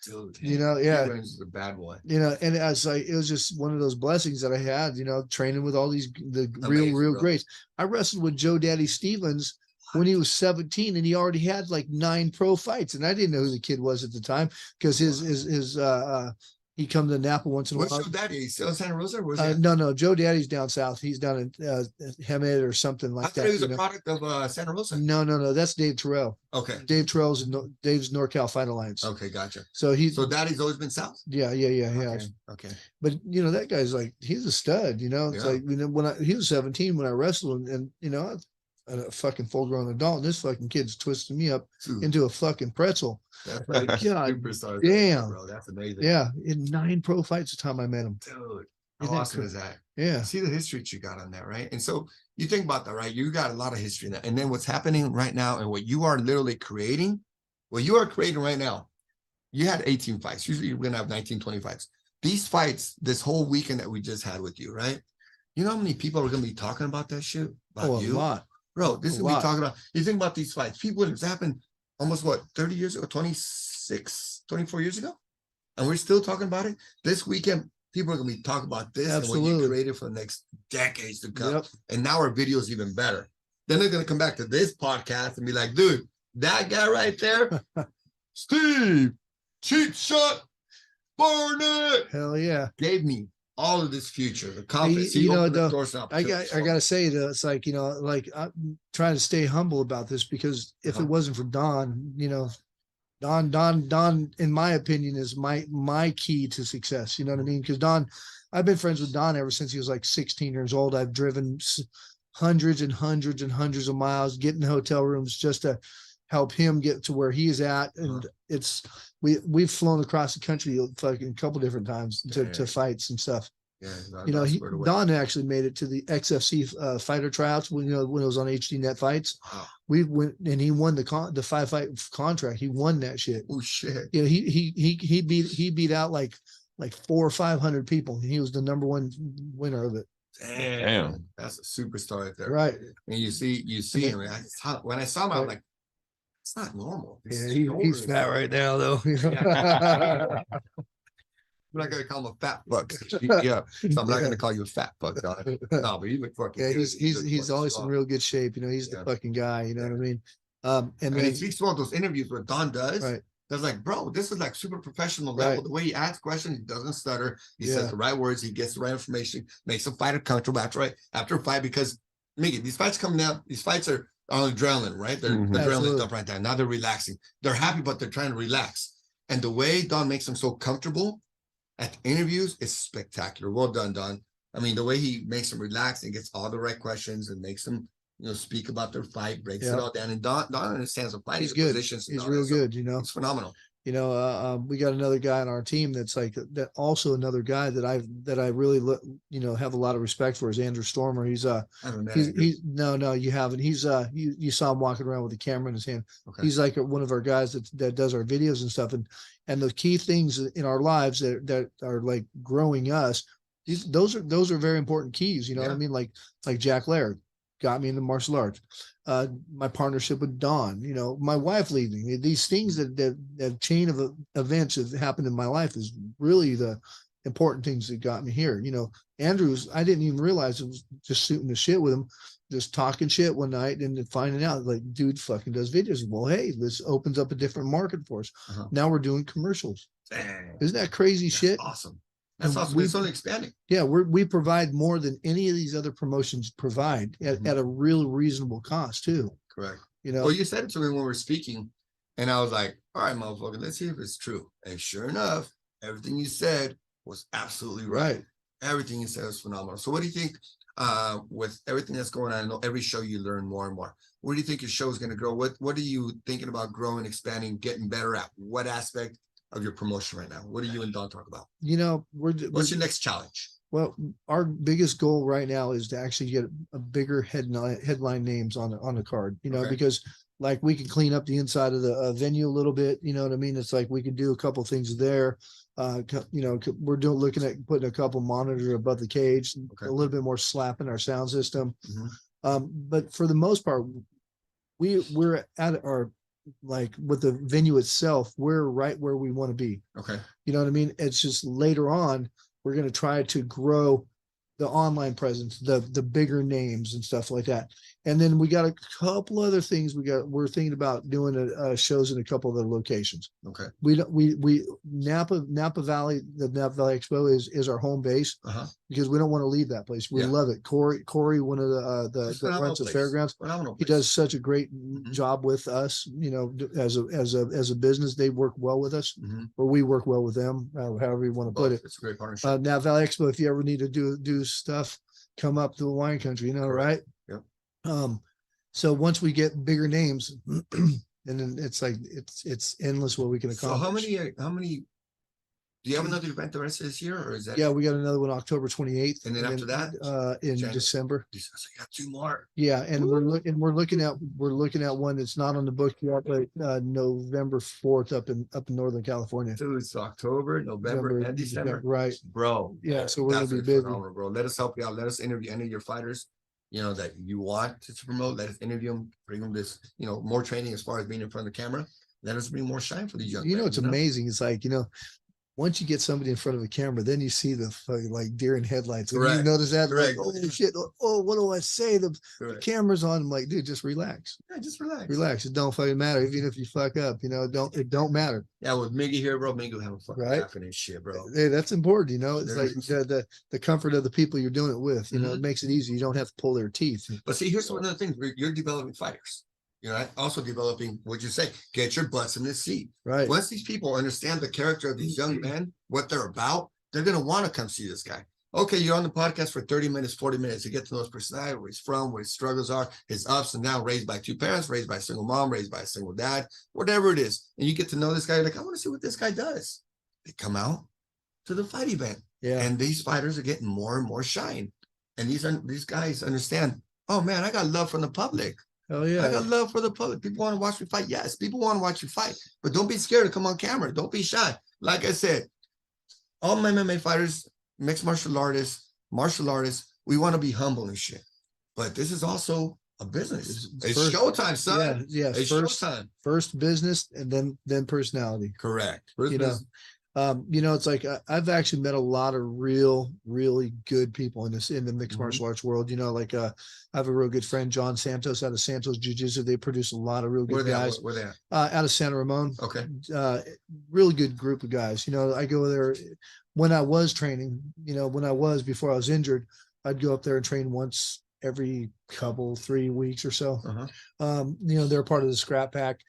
[SPEAKER 1] Dude,
[SPEAKER 4] Yeah.
[SPEAKER 1] Pete Williams is a bad boy.
[SPEAKER 4] And I was like, it was just one of those blessings that I had, training with all these
[SPEAKER 1] Amazing,
[SPEAKER 4] real
[SPEAKER 1] bro.
[SPEAKER 4] greats. I wrestled with Joe Daddy Stevens when he was 17, and he already had like 9 pro fights, and I didn't know who the kid was at the time because his he come to Napa once in a
[SPEAKER 1] What's
[SPEAKER 4] while.
[SPEAKER 1] your daddy? Is he still in Santa Rosa? Or was he?
[SPEAKER 4] No, Joe Daddy's down south. He's down in Hemet or something
[SPEAKER 1] I
[SPEAKER 4] like
[SPEAKER 1] thought
[SPEAKER 4] that.
[SPEAKER 1] he was a product of Santa Rosa.
[SPEAKER 4] No, that's Dave Terrell.
[SPEAKER 1] Okay.
[SPEAKER 4] Dave Terrell's Dave's NorCal Fight Alliance.
[SPEAKER 1] Okay, gotcha.
[SPEAKER 4] So he's
[SPEAKER 1] So daddy's always been south?
[SPEAKER 4] yeah.
[SPEAKER 1] Okay.
[SPEAKER 4] But that guy's like, he's a stud, it's
[SPEAKER 1] Yeah.
[SPEAKER 4] like, when he was 17 when I wrestled, and a fucking full grown adult, and this fucking kid's twisting me up
[SPEAKER 1] Dude,
[SPEAKER 4] into a fucking pretzel.
[SPEAKER 1] that's
[SPEAKER 4] God
[SPEAKER 1] superstar.
[SPEAKER 4] damn.
[SPEAKER 1] Bro, that's amazing.
[SPEAKER 4] Yeah, in 9 pro fights the time I met him.
[SPEAKER 1] Dude,
[SPEAKER 4] Isn't
[SPEAKER 1] how
[SPEAKER 4] that
[SPEAKER 1] awesome
[SPEAKER 4] cool?
[SPEAKER 1] is that?
[SPEAKER 4] Yeah.
[SPEAKER 1] See the history that you got on that, right? And so you think about that, right? You got a lot of history in that. And then what's happening right now and what you are literally creating, what you are creating right now, you had 18 fights. Usually you're going to have 19, 20 fights. These fights, this whole weekend that we just had with you, right? You know how many people are going to be talking about that shit? About
[SPEAKER 4] A
[SPEAKER 1] you?
[SPEAKER 4] lot.
[SPEAKER 1] Bro, this is
[SPEAKER 4] A
[SPEAKER 1] what we
[SPEAKER 4] lot.
[SPEAKER 1] talking about. You think about these fights. People, it's happened almost 30 years ago, 26, 24 years ago? And we're still talking about it. This weekend, people are going to be talking about this and what
[SPEAKER 4] Absolutely.
[SPEAKER 1] you created for the next decades to come.
[SPEAKER 4] Yep.
[SPEAKER 1] And now our video is even better. Then they're going to come back to this podcast and be like, dude, that guy right there, Steve, cheap shot, Barnett,
[SPEAKER 4] Hell yeah.
[SPEAKER 1] gave me all of this future, the confidence.
[SPEAKER 4] you
[SPEAKER 1] He
[SPEAKER 4] know,
[SPEAKER 1] opened the
[SPEAKER 4] the-
[SPEAKER 1] doors and
[SPEAKER 4] I
[SPEAKER 1] opportunities.
[SPEAKER 4] gotta say that it's like, you know, like I'm trying to stay humble about this because if
[SPEAKER 1] Uh-huh.
[SPEAKER 4] it wasn't for Don, you know, Don, in my opinion, is my key to success. You know what I mean? Because Don, I've been friends with Don ever since he was like 16 years old. I've driven hundreds and hundreds and hundreds of miles, getting hotel rooms just to help him get to where he is at. And it's we've flown across the country fucking a couple different times to fights and stuff.
[SPEAKER 1] Yeah,
[SPEAKER 4] You know,
[SPEAKER 1] Don's squared away.
[SPEAKER 4] Don actually made it to the XFC fighter tryouts when, you know, when it was on HD Net Fights.
[SPEAKER 1] Wow.
[SPEAKER 4] We went and he won the 5-fight contract. He won that shit.
[SPEAKER 1] Oh shit.
[SPEAKER 4] You know, he beat out like 400 or 500 people. And he was the number one winner of it.
[SPEAKER 1] Damn. That's a superstar right there.
[SPEAKER 4] Right.
[SPEAKER 1] And you see him. When I saw him, I was like, it's not normal.
[SPEAKER 4] Yeah, he's fat right now though.
[SPEAKER 1] I'm not gonna call him a fat fuck. Yeah, so I'm not gonna call you a fat fuck, dog. No, but you look fucking.
[SPEAKER 4] Yeah,
[SPEAKER 1] good.
[SPEAKER 4] he's
[SPEAKER 1] You
[SPEAKER 4] always
[SPEAKER 1] look
[SPEAKER 4] in real good shape. You know, he's
[SPEAKER 1] Yeah.
[SPEAKER 4] the fucking guy. You know what I mean? And
[SPEAKER 1] And
[SPEAKER 4] then
[SPEAKER 1] he speaks about those interviews what Don does.
[SPEAKER 4] right,
[SPEAKER 1] That's like, bro, this is like super professional level.
[SPEAKER 4] Right.
[SPEAKER 1] The way he asks questions, he doesn't stutter. He
[SPEAKER 4] Yeah.
[SPEAKER 1] says the right words. He gets the right information. Makes the fighter comfortable after a fight. Because Mickey, these fights coming out. These fights are on adrenaline, right? They're
[SPEAKER 5] Mhm.
[SPEAKER 1] adrenaline
[SPEAKER 4] Absolutely.
[SPEAKER 1] up right there. Now they're relaxing. They're happy, but they're trying to relax. And the way Don makes them so comfortable at the interviews is spectacular. Well done, Don. I mean, the way he makes them relax and gets all the right questions and makes them, you know, speak about their fight, breaks it
[SPEAKER 4] Yeah.
[SPEAKER 1] all down. And Don understands the fighting,
[SPEAKER 4] he's
[SPEAKER 1] the
[SPEAKER 4] good.
[SPEAKER 1] positions. and
[SPEAKER 4] He's
[SPEAKER 1] all
[SPEAKER 4] real
[SPEAKER 1] that. So
[SPEAKER 4] good. You know.
[SPEAKER 1] it's phenomenal.
[SPEAKER 4] You know, we got another guy on our team that's like that. Also, another guy that I really you know, have a lot of respect for is Andrew Stormer. He's
[SPEAKER 1] I haven't met
[SPEAKER 4] he's
[SPEAKER 1] Andrew.
[SPEAKER 4] no, you haven't. He's you saw him walking around with a camera in his hand.
[SPEAKER 1] Okay.
[SPEAKER 4] He's like one of our guys that does our videos and stuff. And the key things in our lives that are like growing us. Those are very important keys. You know what I
[SPEAKER 1] Yeah.
[SPEAKER 4] mean? Like Jack Laird got me into martial arts. My partnership with Don, you know, my wife leaving me, these things that chain of events have happened in my life is really the important things that got me here. You know, Andrews, I didn't even realize it was just shooting the shit with him, just talking shit one night and then finding out like, dude fucking does videos. Well, hey, this opens up a different market for us.
[SPEAKER 1] Uh-huh.
[SPEAKER 4] Now we're doing commercials.
[SPEAKER 1] Dang.
[SPEAKER 4] Isn't that crazy
[SPEAKER 1] That's
[SPEAKER 4] shit?
[SPEAKER 1] awesome. That's
[SPEAKER 4] And
[SPEAKER 1] awesome. It's only expanding.
[SPEAKER 4] Yeah, we provide more than any of these other promotions provide
[SPEAKER 1] Mhm.
[SPEAKER 4] at a real reasonable cost too.
[SPEAKER 1] Correct.
[SPEAKER 4] You know,
[SPEAKER 1] Well, you said it to me when we were speaking, and I was like, all right, motherfucker, let's see if it's true. And sure enough, everything you said was absolutely right.
[SPEAKER 4] right.
[SPEAKER 1] Everything you said was phenomenal. So what do you think with everything that's going on? I know every show you learn more and more. Where do you think your show is going to grow? What are you thinking about growing, expanding, getting better at? What aspect of your promotion right now? What do you and Don talk about?
[SPEAKER 4] You know,
[SPEAKER 1] What's your next challenge?
[SPEAKER 4] well, our biggest goal right now is to actually get a bigger headline names on the card, you know,
[SPEAKER 1] Okay.
[SPEAKER 4] because like we can clean up the inside of the venue a little bit, you know what I mean? It's like we can do a couple things there. You know, we're looking at putting a couple monitors above the cage,
[SPEAKER 1] Okay.
[SPEAKER 4] a little bit more slap in our sound system.
[SPEAKER 1] Mhm.
[SPEAKER 4] But for the most part, we're at our, like with the venue itself, we're right where we want to be.
[SPEAKER 1] Okay.
[SPEAKER 4] You know what I mean? It's just later on, we're going to try to grow the online presence, the bigger names and stuff like that. And then we got a couple other things we're thinking about doing shows in a couple of other locations.
[SPEAKER 1] Okay.
[SPEAKER 4] We Napa Valley, the Napa Valley Expo is our home base
[SPEAKER 1] Uh-huh.
[SPEAKER 4] because we don't want to leave that place. We
[SPEAKER 1] Yeah.
[SPEAKER 4] love it. Corey, one of the
[SPEAKER 1] It's a phenomenal
[SPEAKER 4] runs the
[SPEAKER 1] place.
[SPEAKER 4] fairgrounds,
[SPEAKER 1] Phenomenal
[SPEAKER 4] he
[SPEAKER 1] place.
[SPEAKER 4] does such a great
[SPEAKER 1] Mhm.
[SPEAKER 4] job with us, you know, as a business. They work well with us,
[SPEAKER 1] Mhm.
[SPEAKER 4] or we work well with them, however you want to put
[SPEAKER 1] Both.
[SPEAKER 4] it.
[SPEAKER 1] It's a great partnership.
[SPEAKER 4] Now Valley Expo, if you ever need to do stuff, come up to the wine country, you know,
[SPEAKER 1] Correct.
[SPEAKER 4] right?
[SPEAKER 1] Yep.
[SPEAKER 4] So once we get bigger names, and then it's like it's endless what we can
[SPEAKER 1] So
[SPEAKER 4] accomplish.
[SPEAKER 1] how many do you have another event the rest of this year, or is that
[SPEAKER 4] Yeah, we got another one October 28th,
[SPEAKER 1] And then after that,
[SPEAKER 4] in
[SPEAKER 1] January.
[SPEAKER 4] December.
[SPEAKER 1] so you got two more?
[SPEAKER 4] Yeah, and we're looking at one that's not on the book yet, but November 4th up in Northern California.
[SPEAKER 1] So it's October, November, and December.
[SPEAKER 4] Right.
[SPEAKER 1] Bro.
[SPEAKER 4] Yeah, so we're gonna
[SPEAKER 1] that's
[SPEAKER 4] be busy.
[SPEAKER 1] phenomenal, bro. Let us help you out. Let us interview any of your fighters, you know, that you want to promote. Let us interview them, bring them this, you know, more training as far as being in front of the camera. Let us bring more shine for these young
[SPEAKER 4] You know,
[SPEAKER 1] men,
[SPEAKER 4] it's amazing. It's like, you know, once you get somebody in front of a camera, then you see the fucking like deer in headlights. And you
[SPEAKER 1] Correct.
[SPEAKER 4] notice that, like,
[SPEAKER 1] Correct.
[SPEAKER 4] oh shit, oh, what do I say? The
[SPEAKER 1] Correct.
[SPEAKER 4] camera's on. I'm like, dude, just relax.
[SPEAKER 1] Yeah, just relax.
[SPEAKER 4] Relax. It don't fucking matter. Even if you fuck up, it don't matter.
[SPEAKER 1] Yeah, with Miggy here, bro, Miggy will have a fucking
[SPEAKER 4] Right.
[SPEAKER 1] laughing and shit, bro.
[SPEAKER 4] Hey, that's important, It's
[SPEAKER 1] There
[SPEAKER 4] like
[SPEAKER 1] is.
[SPEAKER 4] the comfort of the people you're doing it with, it makes it easy. You don't have to pull their teeth.
[SPEAKER 1] But see, here's one of the things. You're developing fighters. You're not also developing, what'd you say? Get your butts in this seat.
[SPEAKER 4] Right.
[SPEAKER 1] Once these people understand the character of these young men, what they're about, they're going to want to come see this guy. Okay, you're on the podcast for 30 minutes, 40 minutes to get to know his personality, where he's from, where his struggles are, his ups and downs, raised by two parents, raised by a single mom, raised by a single dad, whatever it is. And you get to know this guy. You're like, I want to see what this guy does. They come out to the fight event.
[SPEAKER 4] Yeah.
[SPEAKER 1] And these fighters are getting more and more shine. And these guys understand, oh man, I got love from the public.
[SPEAKER 4] Oh yeah.
[SPEAKER 1] I got love for the public. People want to watch me fight. Yes, people want to watch you fight, but don't be scared to come on camera. Don't be shy. Like I said, all my MMA fighters, mixed martial artists, we want to be humble and shit. But this is also a business. It's showtime, son.
[SPEAKER 4] Yeah.
[SPEAKER 1] It's showtime.
[SPEAKER 4] First business and then personality.
[SPEAKER 1] Correct.
[SPEAKER 4] It's like I've actually met a lot of really good people in the mixed martial arts world. I have a real good friend, John Santos, out of Santos Jiu-Jitsu. They produce a lot of real good guys.
[SPEAKER 1] Where they at?
[SPEAKER 4] Out of Santa Ramon.
[SPEAKER 1] Okay.
[SPEAKER 4] Really good group of guys. I go there when I was training. Before I was injured, I'd go up there and train once every 3 weeks or so. They're part of the Scrap Pack.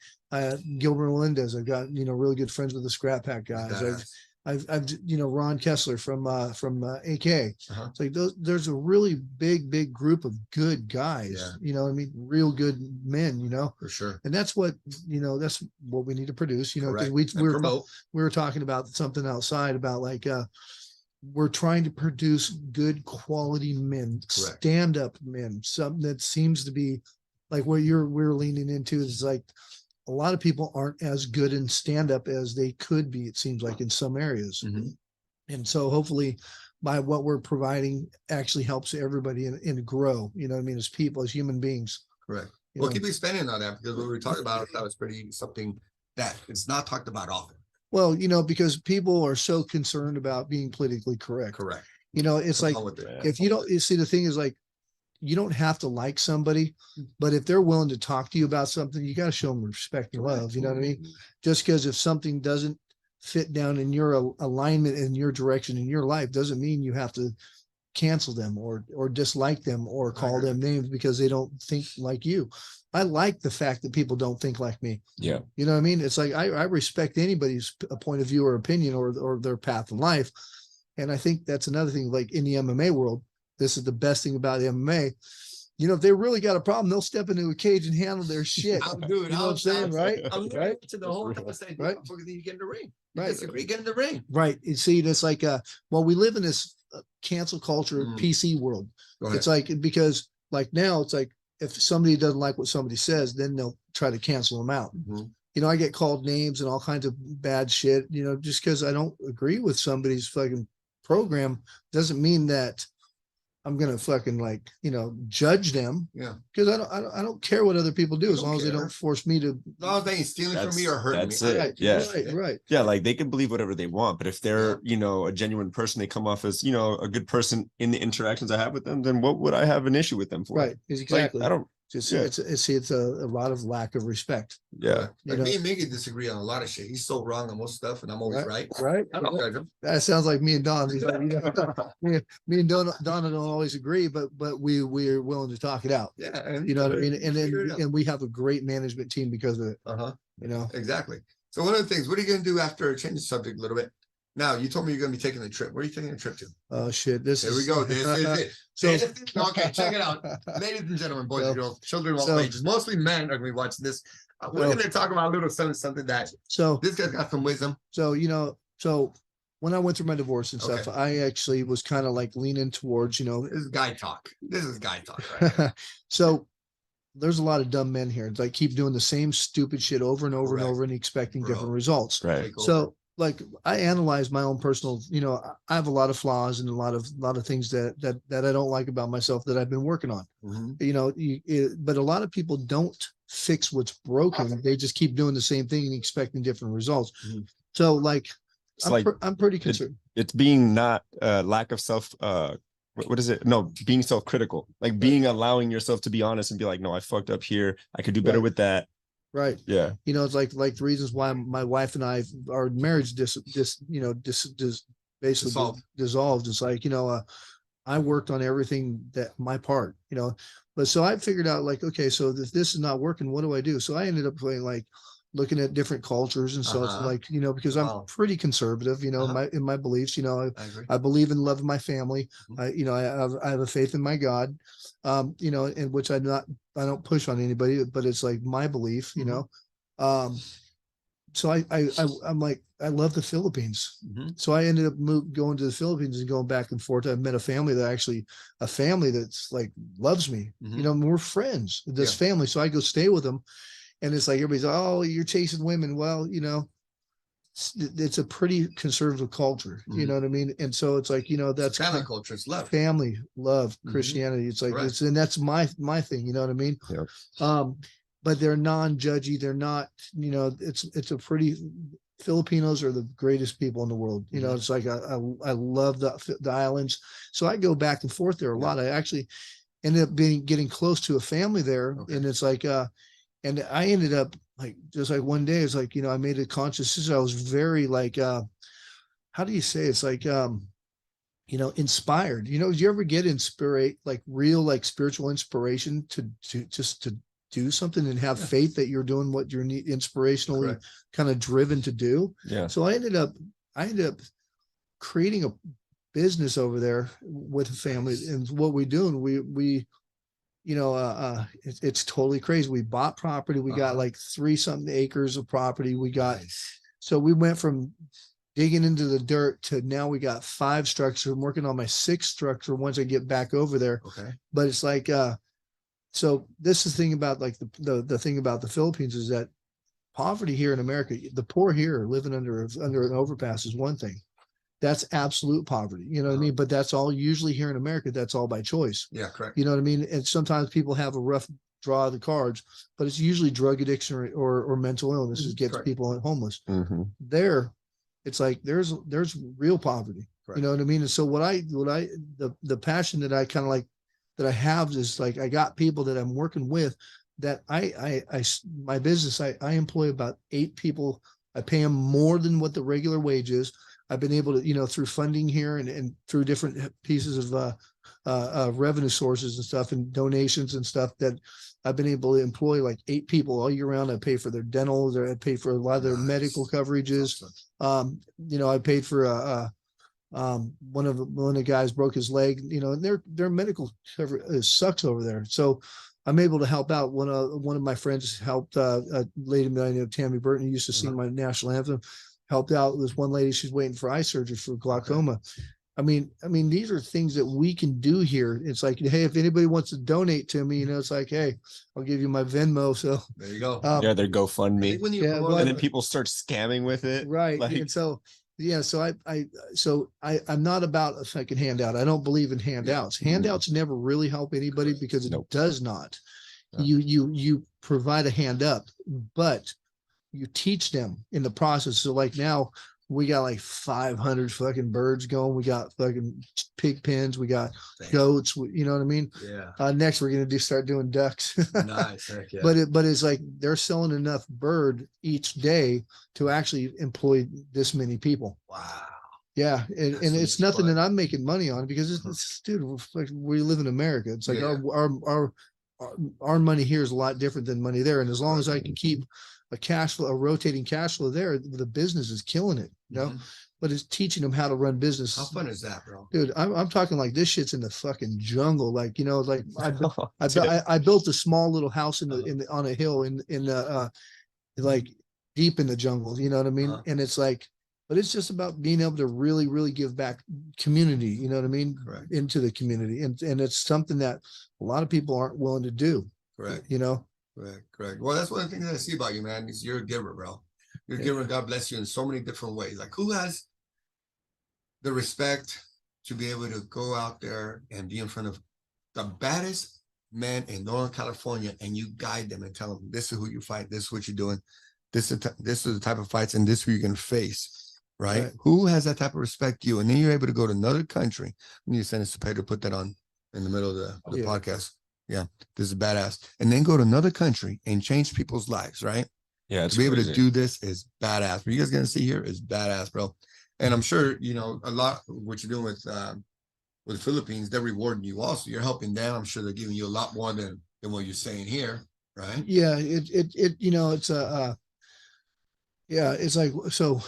[SPEAKER 4] Gilbert Melendez, I've got really good friends with the Scrap Pack guys. I've Ron Kessler from AK. It's like there's a really big group of good guys. Real good men.
[SPEAKER 1] For sure.
[SPEAKER 4] And that's what we need to produce. Because we were talking about something outside about like we're trying to produce good quality men, stand-up men, something that seems to be like what we're leaning into is like a lot of people aren't as good in stand-up as they could be, it seems like in some areas. And so hopefully by what we're providing actually helps everybody and grow, as people, as human beings.
[SPEAKER 1] Correct. Well, keep expanding on that because what we were talking about, that was pretty something that is not talked about often.
[SPEAKER 4] Well, because people are so concerned about being politically correct.
[SPEAKER 1] Correct.
[SPEAKER 4] It's like if you don't, you see, the thing is like, you don't have to like somebody, but if they're willing to talk to you about something, you got to show them respect and love. You know what I mean? Just because if something doesn't fit down in your alignment, in your direction, in your life, doesn't mean you have to cancel them or dislike them or call them names because they don't think like you. I like the fact that people don't think like me.
[SPEAKER 5] Yeah.
[SPEAKER 4] You know what I mean? It's like, I respect anybody's point of view or opinion or their path in life. And I think that's another thing, like in the MMA world, this is the best thing about the MMA. If they really got a problem, they'll step into a cage and handle their shit. You know what I'm saying? Right?
[SPEAKER 1] I'm
[SPEAKER 4] right
[SPEAKER 1] to the whole thing. Saying, right? You get in the ring.
[SPEAKER 4] Right.
[SPEAKER 1] Disagree, get in the ring.
[SPEAKER 4] Right. You see, it's like, we live in this cancel culture PC world. It's like, because like now it's like, if somebody doesn't like what somebody says, then they'll try to cancel them out. I get called names and all kinds of bad shit, just because I don't agree with somebody's fucking program doesn't mean that I'm gonna fucking judge them. Yeah. Because I don't care what other people do as long as they don't force me to.
[SPEAKER 1] As long as they ain't stealing from me or hurting me.
[SPEAKER 5] That's it. Yeah.
[SPEAKER 4] Right.
[SPEAKER 5] Yeah, like they can believe whatever they want, but if they're a genuine person, they come off as a good person in the interactions I have with them, then what would I have an issue with them for?
[SPEAKER 4] Right. Exactly.
[SPEAKER 5] Like, I don't.
[SPEAKER 4] It's a lot of lack of respect.
[SPEAKER 5] Yeah.
[SPEAKER 1] Me and Miggy disagree on a lot of shit. He's so wrong on most stuff, and I'm always right.
[SPEAKER 4] Right.
[SPEAKER 1] I don't judge him.
[SPEAKER 4] That sounds like me and Don. Me and Don don't always agree, but we're willing to talk it out.
[SPEAKER 1] Yeah. And,
[SPEAKER 4] what I mean? And we have a great management team because of it.
[SPEAKER 1] Exactly. So one of the things, what are you going to do after change the subject a little bit? Now, you told me you're going to be taking a trip. Where are you taking a trip to?
[SPEAKER 4] Oh, shit. Here
[SPEAKER 1] we go. This is it.
[SPEAKER 4] So,
[SPEAKER 1] okay, check it out. Ladies and gentlemen, boys and girls, children of all ages, mostly men are going to be watching this. We're going to talk about a little something that this guy's got some wisdom.
[SPEAKER 4] So, when I went through my divorce and stuff, I actually was kind of like leaning towards,
[SPEAKER 1] This is guy talk. Right?
[SPEAKER 4] So there's a lot of dumb men here. It's like keep doing the same stupid shit over and over and over and expecting different results.
[SPEAKER 5] Right.
[SPEAKER 4] So like I analyze my own personal, I have a lot of flaws and a lot of things that I don't like about myself that I've been working on. But a lot of people don't fix what's broken. They just keep doing the same thing and expecting different results. So like
[SPEAKER 5] It's like
[SPEAKER 4] I'm pretty concerned.
[SPEAKER 5] it's being not lack of self what is it? No, being self-critical, like being allowing yourself to be honest and be like, no, I fucked up here. I could do better with that.
[SPEAKER 4] Right.
[SPEAKER 5] Yeah.
[SPEAKER 4] You know, it's like the reasons why my wife and I, our marriage basically dissolved. It's like, I worked on everything that my part, but so I figured out like, okay, so if this is not working, what do I do? So I ended up like looking at different cultures and stuff, like, because I'm pretty conservative, in my beliefs, I believe in love of my family. I have a faith in my God, in which I don't push on anybody, but it's like my belief, so I'm like, I love the Philippines. So I ended up going to the Philippines and going back and forth. I met a family that's like loves me, we're friends, this family. So I go stay with them. And it's like, everybody's, oh, you're chasing women. Well, it's a pretty conservative culture, you know what I mean? And so it's like, that's
[SPEAKER 1] family culture. It's love,
[SPEAKER 4] family, love, Christianity. It's like, and that's my thing, you know what I mean?
[SPEAKER 5] Yeah.
[SPEAKER 4] But they're non-judgy. They're not, it's a pretty, Filipinos are the greatest people in the world. It's like, I love the islands. So I go back and forth there a lot. I actually ended up getting close to a family there. And it's like, and I ended up like, just like one day, it's like, I made a conscious decision. I was very like, how do you say? It's like, inspired, do you ever get like real, like spiritual inspiration to just to do something and have faith that you're doing what you're inspirationally kind of driven to do?
[SPEAKER 5] Yeah.
[SPEAKER 4] So I ended up creating a business over there with a family, and what we do, and we it's totally crazy. We bought property. We got like 3-something acres of property. We got, so we went from digging into the dirt to now we got 5 structures. I'm working on my 6th structure once I get back over there. But it's like, so this is the thing about like the thing about the Philippines is that poverty here in America, the poor here living under an overpass is one thing. That's absolute poverty, you know what I mean? But that's all usually here in America. That's all by choice.
[SPEAKER 1] Yeah, correct.
[SPEAKER 4] You know what I mean? And sometimes people have a rough draw of the cards, but it's usually drug addiction or mental illness that gets people homeless. There, it's like there's real poverty. You know what I mean? And so the passion that I kind of like that I have is like, I got people that I'm working with that my business, I employ about 8 people. I pay them more than what the regular wage is. I've been able to, through funding here and through different pieces of revenue sources and stuff and donations and stuff, that I've been able to employ like 8 people all year round. I pay for their dental, I pay for a lot of their medical coverages. I paid for one of the guys broke his leg, and their medical cover sucks over there. So I'm able to help out. One of my friends helped a lady by the name of Tammy Burton, who used to sing my national anthem. Helped out this one lady. She's waiting for eye surgery for glaucoma. I mean, these are things that we can do here. It's like, hey, if anybody wants to donate to me, it's like, hey, I'll give you my Venmo. So
[SPEAKER 1] there you go.
[SPEAKER 5] Their GoFundMe. And then people start scamming with it.
[SPEAKER 4] Right. Like, and so, I'm not about a fucking handout. I don't believe in handouts. Handouts never really help anybody because it does not. You provide a hand up, but you teach them in the process. So like now we got like 500 fucking birds going. We got fucking pig pens. We got goats. You know what I mean? Yeah. Next we're going to start doing ducks.
[SPEAKER 1] Nice. Heck yeah.
[SPEAKER 4] But it's like they're selling enough bird each day to actually employ this many people.
[SPEAKER 1] Wow.
[SPEAKER 4] Yeah. And it's nothing that I'm making money on because it's dude, we live in America. It's like our money here is a lot different than money there. And as long as I can keep a rotating cash flow there, the business is killing it, but it's teaching them how to run business.
[SPEAKER 1] How fun is that, bro?
[SPEAKER 4] Dude, I'm talking like this shit's in the fucking jungle. Like, like I built a small little house on a hill in like deep in the jungle, you know what I mean? And it's like, but it's just about being able to really, really give back community, you know what I mean?
[SPEAKER 1] Correct.
[SPEAKER 4] Into the community. And it's something that a lot of people aren't willing to do.
[SPEAKER 1] Correct.
[SPEAKER 4] Correct.
[SPEAKER 1] Well, that's one of the things that I see about you, man, is you're a giver, bro. You're a giver. God bless you in so many different ways. Like, who has the respect to be able to go out there and be in front of the baddest men in Northern California and you guide them and tell them, this is who you fight, this is what you're doing, this is the type of fights, and this is who you can face. right?
[SPEAKER 4] Right.
[SPEAKER 1] Who has that type of respect to you? And then you're able to go to another country. I need to send this to Pedro, put that on in the middle of the
[SPEAKER 4] Yeah.
[SPEAKER 1] podcast. Yeah, this is badass. And then go to another country and change people's lives, right?
[SPEAKER 5] Yeah,
[SPEAKER 1] To be able to do this is badass. What you guys gonna see here is badass, bro. And I'm sure you know a lot what you're doing with the Philippines. They're rewarding you also. You're helping them. I'm sure they're giving you a lot more than what you're saying here, right?
[SPEAKER 4] Yeah, it you know, it's yeah, it's like, so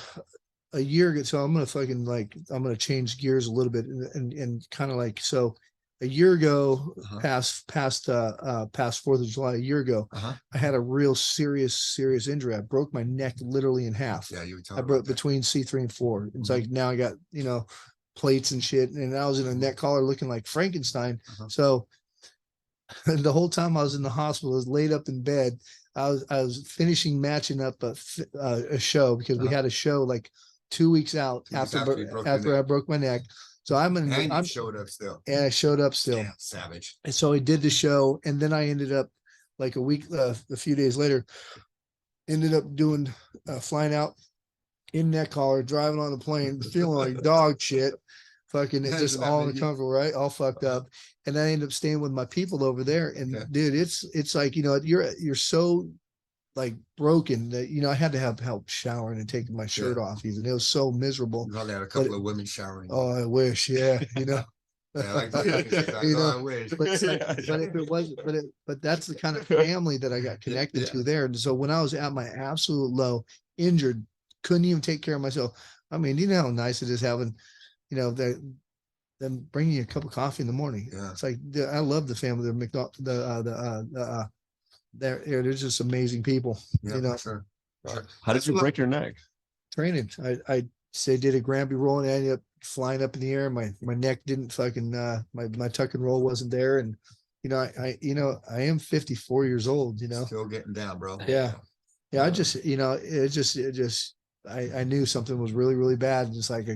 [SPEAKER 4] a year ago, so I'm gonna fucking like, I'm gonna change gears a little bit and kind of like, so a year ago,
[SPEAKER 1] Uh-huh.
[SPEAKER 4] past 4th of July, a year ago,
[SPEAKER 1] Uh-huh.
[SPEAKER 4] I had a real serious injury. I broke my neck literally in half.
[SPEAKER 1] Yeah, you were
[SPEAKER 4] I
[SPEAKER 1] talking
[SPEAKER 4] broke
[SPEAKER 1] about that.
[SPEAKER 4] between C3 and 4. It's
[SPEAKER 1] Mhm.
[SPEAKER 4] like now I got, you know, plates and shit, and I was in a neck collar looking like Frankenstein.
[SPEAKER 1] Uh-huh.
[SPEAKER 4] So the whole time I was in the hospital, I was laid up in bed. I was finishing matching up a show because we
[SPEAKER 1] Uh-huh.
[SPEAKER 4] had a show like 2 weeks out
[SPEAKER 1] 2 weeks
[SPEAKER 4] after
[SPEAKER 1] after you broke your
[SPEAKER 4] after I
[SPEAKER 1] neck.
[SPEAKER 4] broke my neck. So I'm in,
[SPEAKER 1] And you
[SPEAKER 4] I'm
[SPEAKER 1] showed up still.
[SPEAKER 4] and I showed up still.
[SPEAKER 1] Damn, savage.
[SPEAKER 4] And so I did the show, and then I ended up like a few days later, ended up doing flying out in neck collar, driving on the plane, feeling like dog shit. Fucking it just
[SPEAKER 1] Isn't that
[SPEAKER 4] all
[SPEAKER 1] amazing?
[SPEAKER 4] uncomfortable, right? All fucked up. And I ended up staying with my people over there. And
[SPEAKER 1] Okay.
[SPEAKER 4] dude, it's like, you know, you're so like broken that, you know, I had to have help showering and taking my shirt off even. It was so miserable.
[SPEAKER 1] You probably had a couple of women showering.
[SPEAKER 4] Oh, I wish, yeah, you know.
[SPEAKER 1] Yeah, like that.
[SPEAKER 4] You know,
[SPEAKER 1] I wish.
[SPEAKER 4] but it's like, but if it wasn't, but that's the kind of family that I got connected
[SPEAKER 1] Yeah.
[SPEAKER 4] to there. And so when I was at my absolute low, injured, couldn't even take care of myself. I mean, you know how nice it is having, you know, them bringing you a cup of coffee in the morning.
[SPEAKER 1] Yeah.
[SPEAKER 4] It's like, I love the family. They're just amazing people.
[SPEAKER 1] Yeah,
[SPEAKER 4] You know,
[SPEAKER 1] for sure. Sure.
[SPEAKER 5] How did you break your neck?
[SPEAKER 4] training. I say did a Granby roll and I ended up flying up in the air. My neck didn't fucking my tuck and roll wasn't there. And you know, I am 54 years old, you know.
[SPEAKER 1] Still getting down, bro.
[SPEAKER 4] Yeah. Yeah. I just, you know, it just I knew something was really, really bad. Just like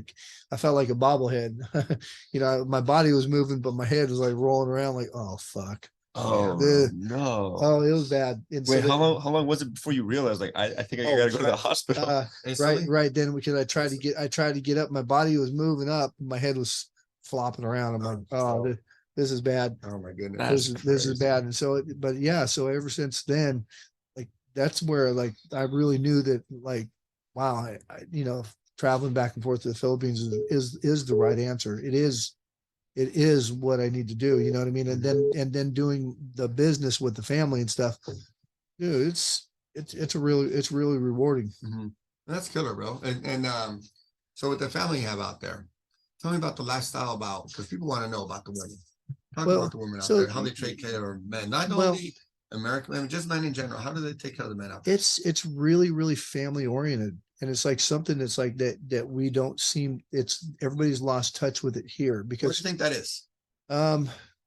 [SPEAKER 4] I felt like a bobblehead. You know, my body was moving, but my head was like rolling around like, oh fuck.
[SPEAKER 5] Oh
[SPEAKER 4] Yeah.
[SPEAKER 5] no.
[SPEAKER 4] Oh, it was bad. And
[SPEAKER 5] Wait,
[SPEAKER 4] so
[SPEAKER 5] how long was it before you realized like I think I
[SPEAKER 4] Oh,
[SPEAKER 5] gotta go to the
[SPEAKER 4] right.
[SPEAKER 5] hospital?
[SPEAKER 4] Right then, because I tried to get up, my body was moving up, my head was flopping around. I'm like, oh, this is bad.
[SPEAKER 1] Oh my goodness.
[SPEAKER 4] This is bad. And so, but yeah, so ever since then, like that's where like I really knew that like, wow, I you know, traveling back and forth to the Philippines is the right answer. It is what I need to do. You know what I mean? And then doing the business with the family and stuff, dude, it's really rewarding.
[SPEAKER 1] Mm-hmm. That's killer, bro. And so with the family you have out there, tell me about the lifestyle because people want to know about the women. Talk about the women out there, how they take care of men, not only American women, just men in general. How do they take care of the men out there?
[SPEAKER 4] It's really family oriented, and it's like something that's like that we don't seem. It's everybody's lost touch with it here
[SPEAKER 1] What do
[SPEAKER 4] because
[SPEAKER 1] you think that is?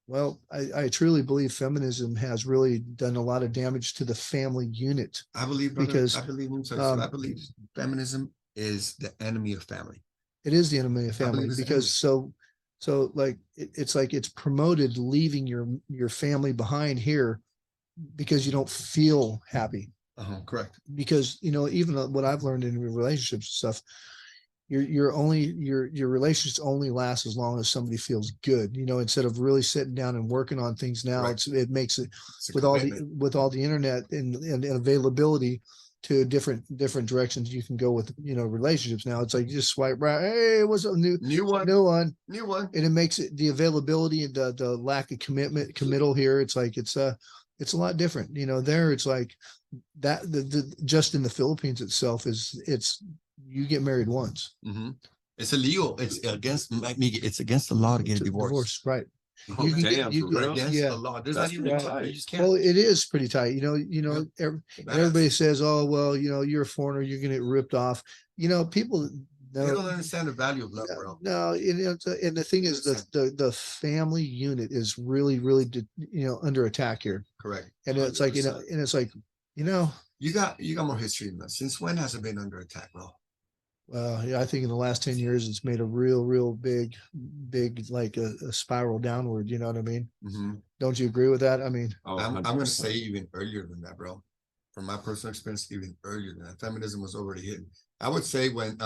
[SPEAKER 4] well, I truly believe feminism has really done a lot of damage to the family unit.
[SPEAKER 1] I believe, brother,
[SPEAKER 4] because,
[SPEAKER 1] I believe I believe feminism is the enemy of family.
[SPEAKER 4] It is the enemy of
[SPEAKER 1] I believe
[SPEAKER 4] family
[SPEAKER 1] it's the
[SPEAKER 4] because so like it's like it's promoted leaving your family behind here because you don't feel happy.
[SPEAKER 1] Correct.
[SPEAKER 4] Because you know, even what I've learned in relationships and stuff, your relationships only last as long as somebody feels good. You know, instead of really sitting down and working on things now,
[SPEAKER 1] Right.
[SPEAKER 4] it makes it
[SPEAKER 1] It's a
[SPEAKER 4] with
[SPEAKER 1] commitment.
[SPEAKER 4] all the internet and availability to different directions you can go with, you know, relationships. Now it's like you just swipe right. Hey, what's up? New
[SPEAKER 1] one,
[SPEAKER 4] and it makes it the availability and the lack of committal here. It's like it's a lot different. You know, there it's like that the just in the Philippines itself it's you get married once.
[SPEAKER 1] Mm-hmm. It's illegal. It's against the law to get a divorce.
[SPEAKER 4] Right.
[SPEAKER 5] Oh,
[SPEAKER 4] You can
[SPEAKER 5] damn,
[SPEAKER 4] get, you
[SPEAKER 5] for real?
[SPEAKER 4] can,
[SPEAKER 1] Against the law. There's
[SPEAKER 5] That's
[SPEAKER 1] not even
[SPEAKER 5] pretty
[SPEAKER 1] law.
[SPEAKER 5] tight.
[SPEAKER 1] You just can't.
[SPEAKER 4] well, it is pretty tight.
[SPEAKER 1] Badass.
[SPEAKER 4] Everybody says, oh, well, you know, you're a foreigner, you're going to get ripped off. You know, people
[SPEAKER 1] They don't understand the value of love, bro.
[SPEAKER 4] no, and the thing is the family unit is really, you know, under attack here.
[SPEAKER 1] Correct.
[SPEAKER 4] And it's like, you know,
[SPEAKER 1] 100%.
[SPEAKER 4] and it's like, you know,
[SPEAKER 1] You got more history than that. Since when has it been under attack, bro?
[SPEAKER 4] yeah, I think in the last 10 years, it's made a real big, like a spiral downward. You know what I mean?
[SPEAKER 1] Mm-hmm.
[SPEAKER 4] Don't you agree with that? I mean,
[SPEAKER 1] I'm going to say even earlier than that, bro. From my personal experience, even earlier than that, feminism was already hidden. I would say when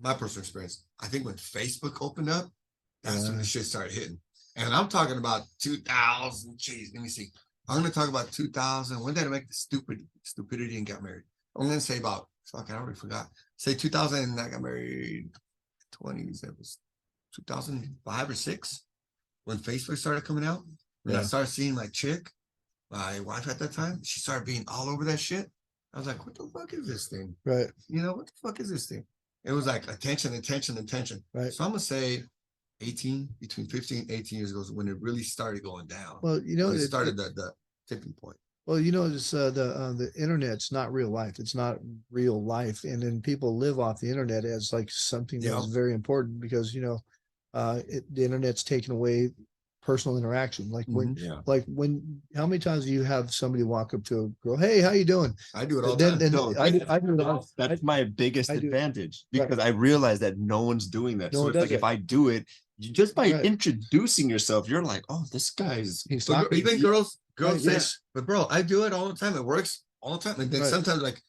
[SPEAKER 1] my personal experience, I think when Facebook opened up, that's when
[SPEAKER 4] Yeah.
[SPEAKER 1] the shit started hitting. And I'm talking about 2000. Jeez, let me see. I'm going to talk about 2000. When did I make the stupidity and got married? I'm going to say about, fuck, I already forgot. Say 2000 and I got married 20s. It was 2005 or 6 when Facebook started coming out. And I
[SPEAKER 4] Yeah.
[SPEAKER 1] started seeing my chick, my wife at that time. She started being all over that shit. I was like, what the fuck is this thing?
[SPEAKER 4] Right.
[SPEAKER 1] You know, what the fuck is this thing? It was like attention, attention, attention.
[SPEAKER 4] Right.
[SPEAKER 1] So I'm going to say 18, between 15 18 years ago is when it really started going down.
[SPEAKER 4] Well, you know,
[SPEAKER 1] When it started the tipping point.
[SPEAKER 4] well, you know, it's the internet's not real life. It's not real life, and then people live off the internet as like something that's
[SPEAKER 1] Yeah.
[SPEAKER 4] very important because the internet's taken away personal interaction. Like when,
[SPEAKER 5] Yeah.
[SPEAKER 4] how many times do you have somebody walk up to a girl, hey, how you doing?
[SPEAKER 1] I do it all the
[SPEAKER 4] Then,
[SPEAKER 1] time.
[SPEAKER 4] then
[SPEAKER 5] No,
[SPEAKER 4] I do that.
[SPEAKER 5] That's my biggest
[SPEAKER 4] I do.
[SPEAKER 5] advantage
[SPEAKER 4] Right.
[SPEAKER 5] because I realize that no one's doing that.
[SPEAKER 4] No
[SPEAKER 5] So
[SPEAKER 4] one
[SPEAKER 5] it's like
[SPEAKER 4] does
[SPEAKER 5] if
[SPEAKER 4] it.
[SPEAKER 5] I do it, just by
[SPEAKER 4] Right.
[SPEAKER 5] introducing yourself, you're like, oh, this guy's
[SPEAKER 4] He's
[SPEAKER 1] But
[SPEAKER 4] talking.
[SPEAKER 1] even girls
[SPEAKER 4] Right,
[SPEAKER 1] say,
[SPEAKER 4] yes.
[SPEAKER 1] but bro, I do it all the time. It works all the time. And then
[SPEAKER 4] Right.
[SPEAKER 1] sometimes like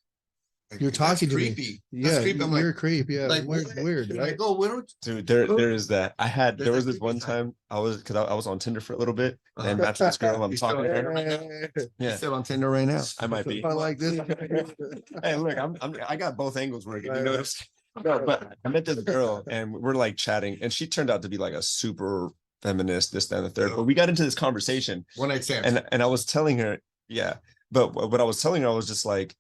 [SPEAKER 4] You're
[SPEAKER 1] that's
[SPEAKER 4] talking to me.
[SPEAKER 1] creepy.
[SPEAKER 4] Yeah,
[SPEAKER 1] That's creepy. I'm
[SPEAKER 4] you're a
[SPEAKER 1] like,
[SPEAKER 4] creep. Yeah,
[SPEAKER 1] like
[SPEAKER 4] weird,
[SPEAKER 1] what?
[SPEAKER 4] weird,
[SPEAKER 1] And
[SPEAKER 4] right?
[SPEAKER 1] I go, what?
[SPEAKER 5] dude. There is that.
[SPEAKER 1] There's
[SPEAKER 5] There was
[SPEAKER 1] that
[SPEAKER 5] this one
[SPEAKER 1] creepy side.
[SPEAKER 5] time I was on Tinder for a little bit
[SPEAKER 1] Uh-huh.
[SPEAKER 5] and matched this girl. I'm
[SPEAKER 1] You
[SPEAKER 5] talking to
[SPEAKER 1] still-
[SPEAKER 5] her.
[SPEAKER 1] You're
[SPEAKER 5] Yeah,
[SPEAKER 1] still on Tinder right now.
[SPEAKER 5] I might be.
[SPEAKER 4] I like this.
[SPEAKER 5] Hey, look, I got both angles working.
[SPEAKER 4] Right,
[SPEAKER 5] You know,
[SPEAKER 4] right.
[SPEAKER 5] no, but I met this girl and we're like chatting, and she turned out to be like a super feminist, this, that, and the third. But we got into this conversation,
[SPEAKER 1] One night stands.
[SPEAKER 5] and I was telling her, yeah, but what I was telling her, I was just like,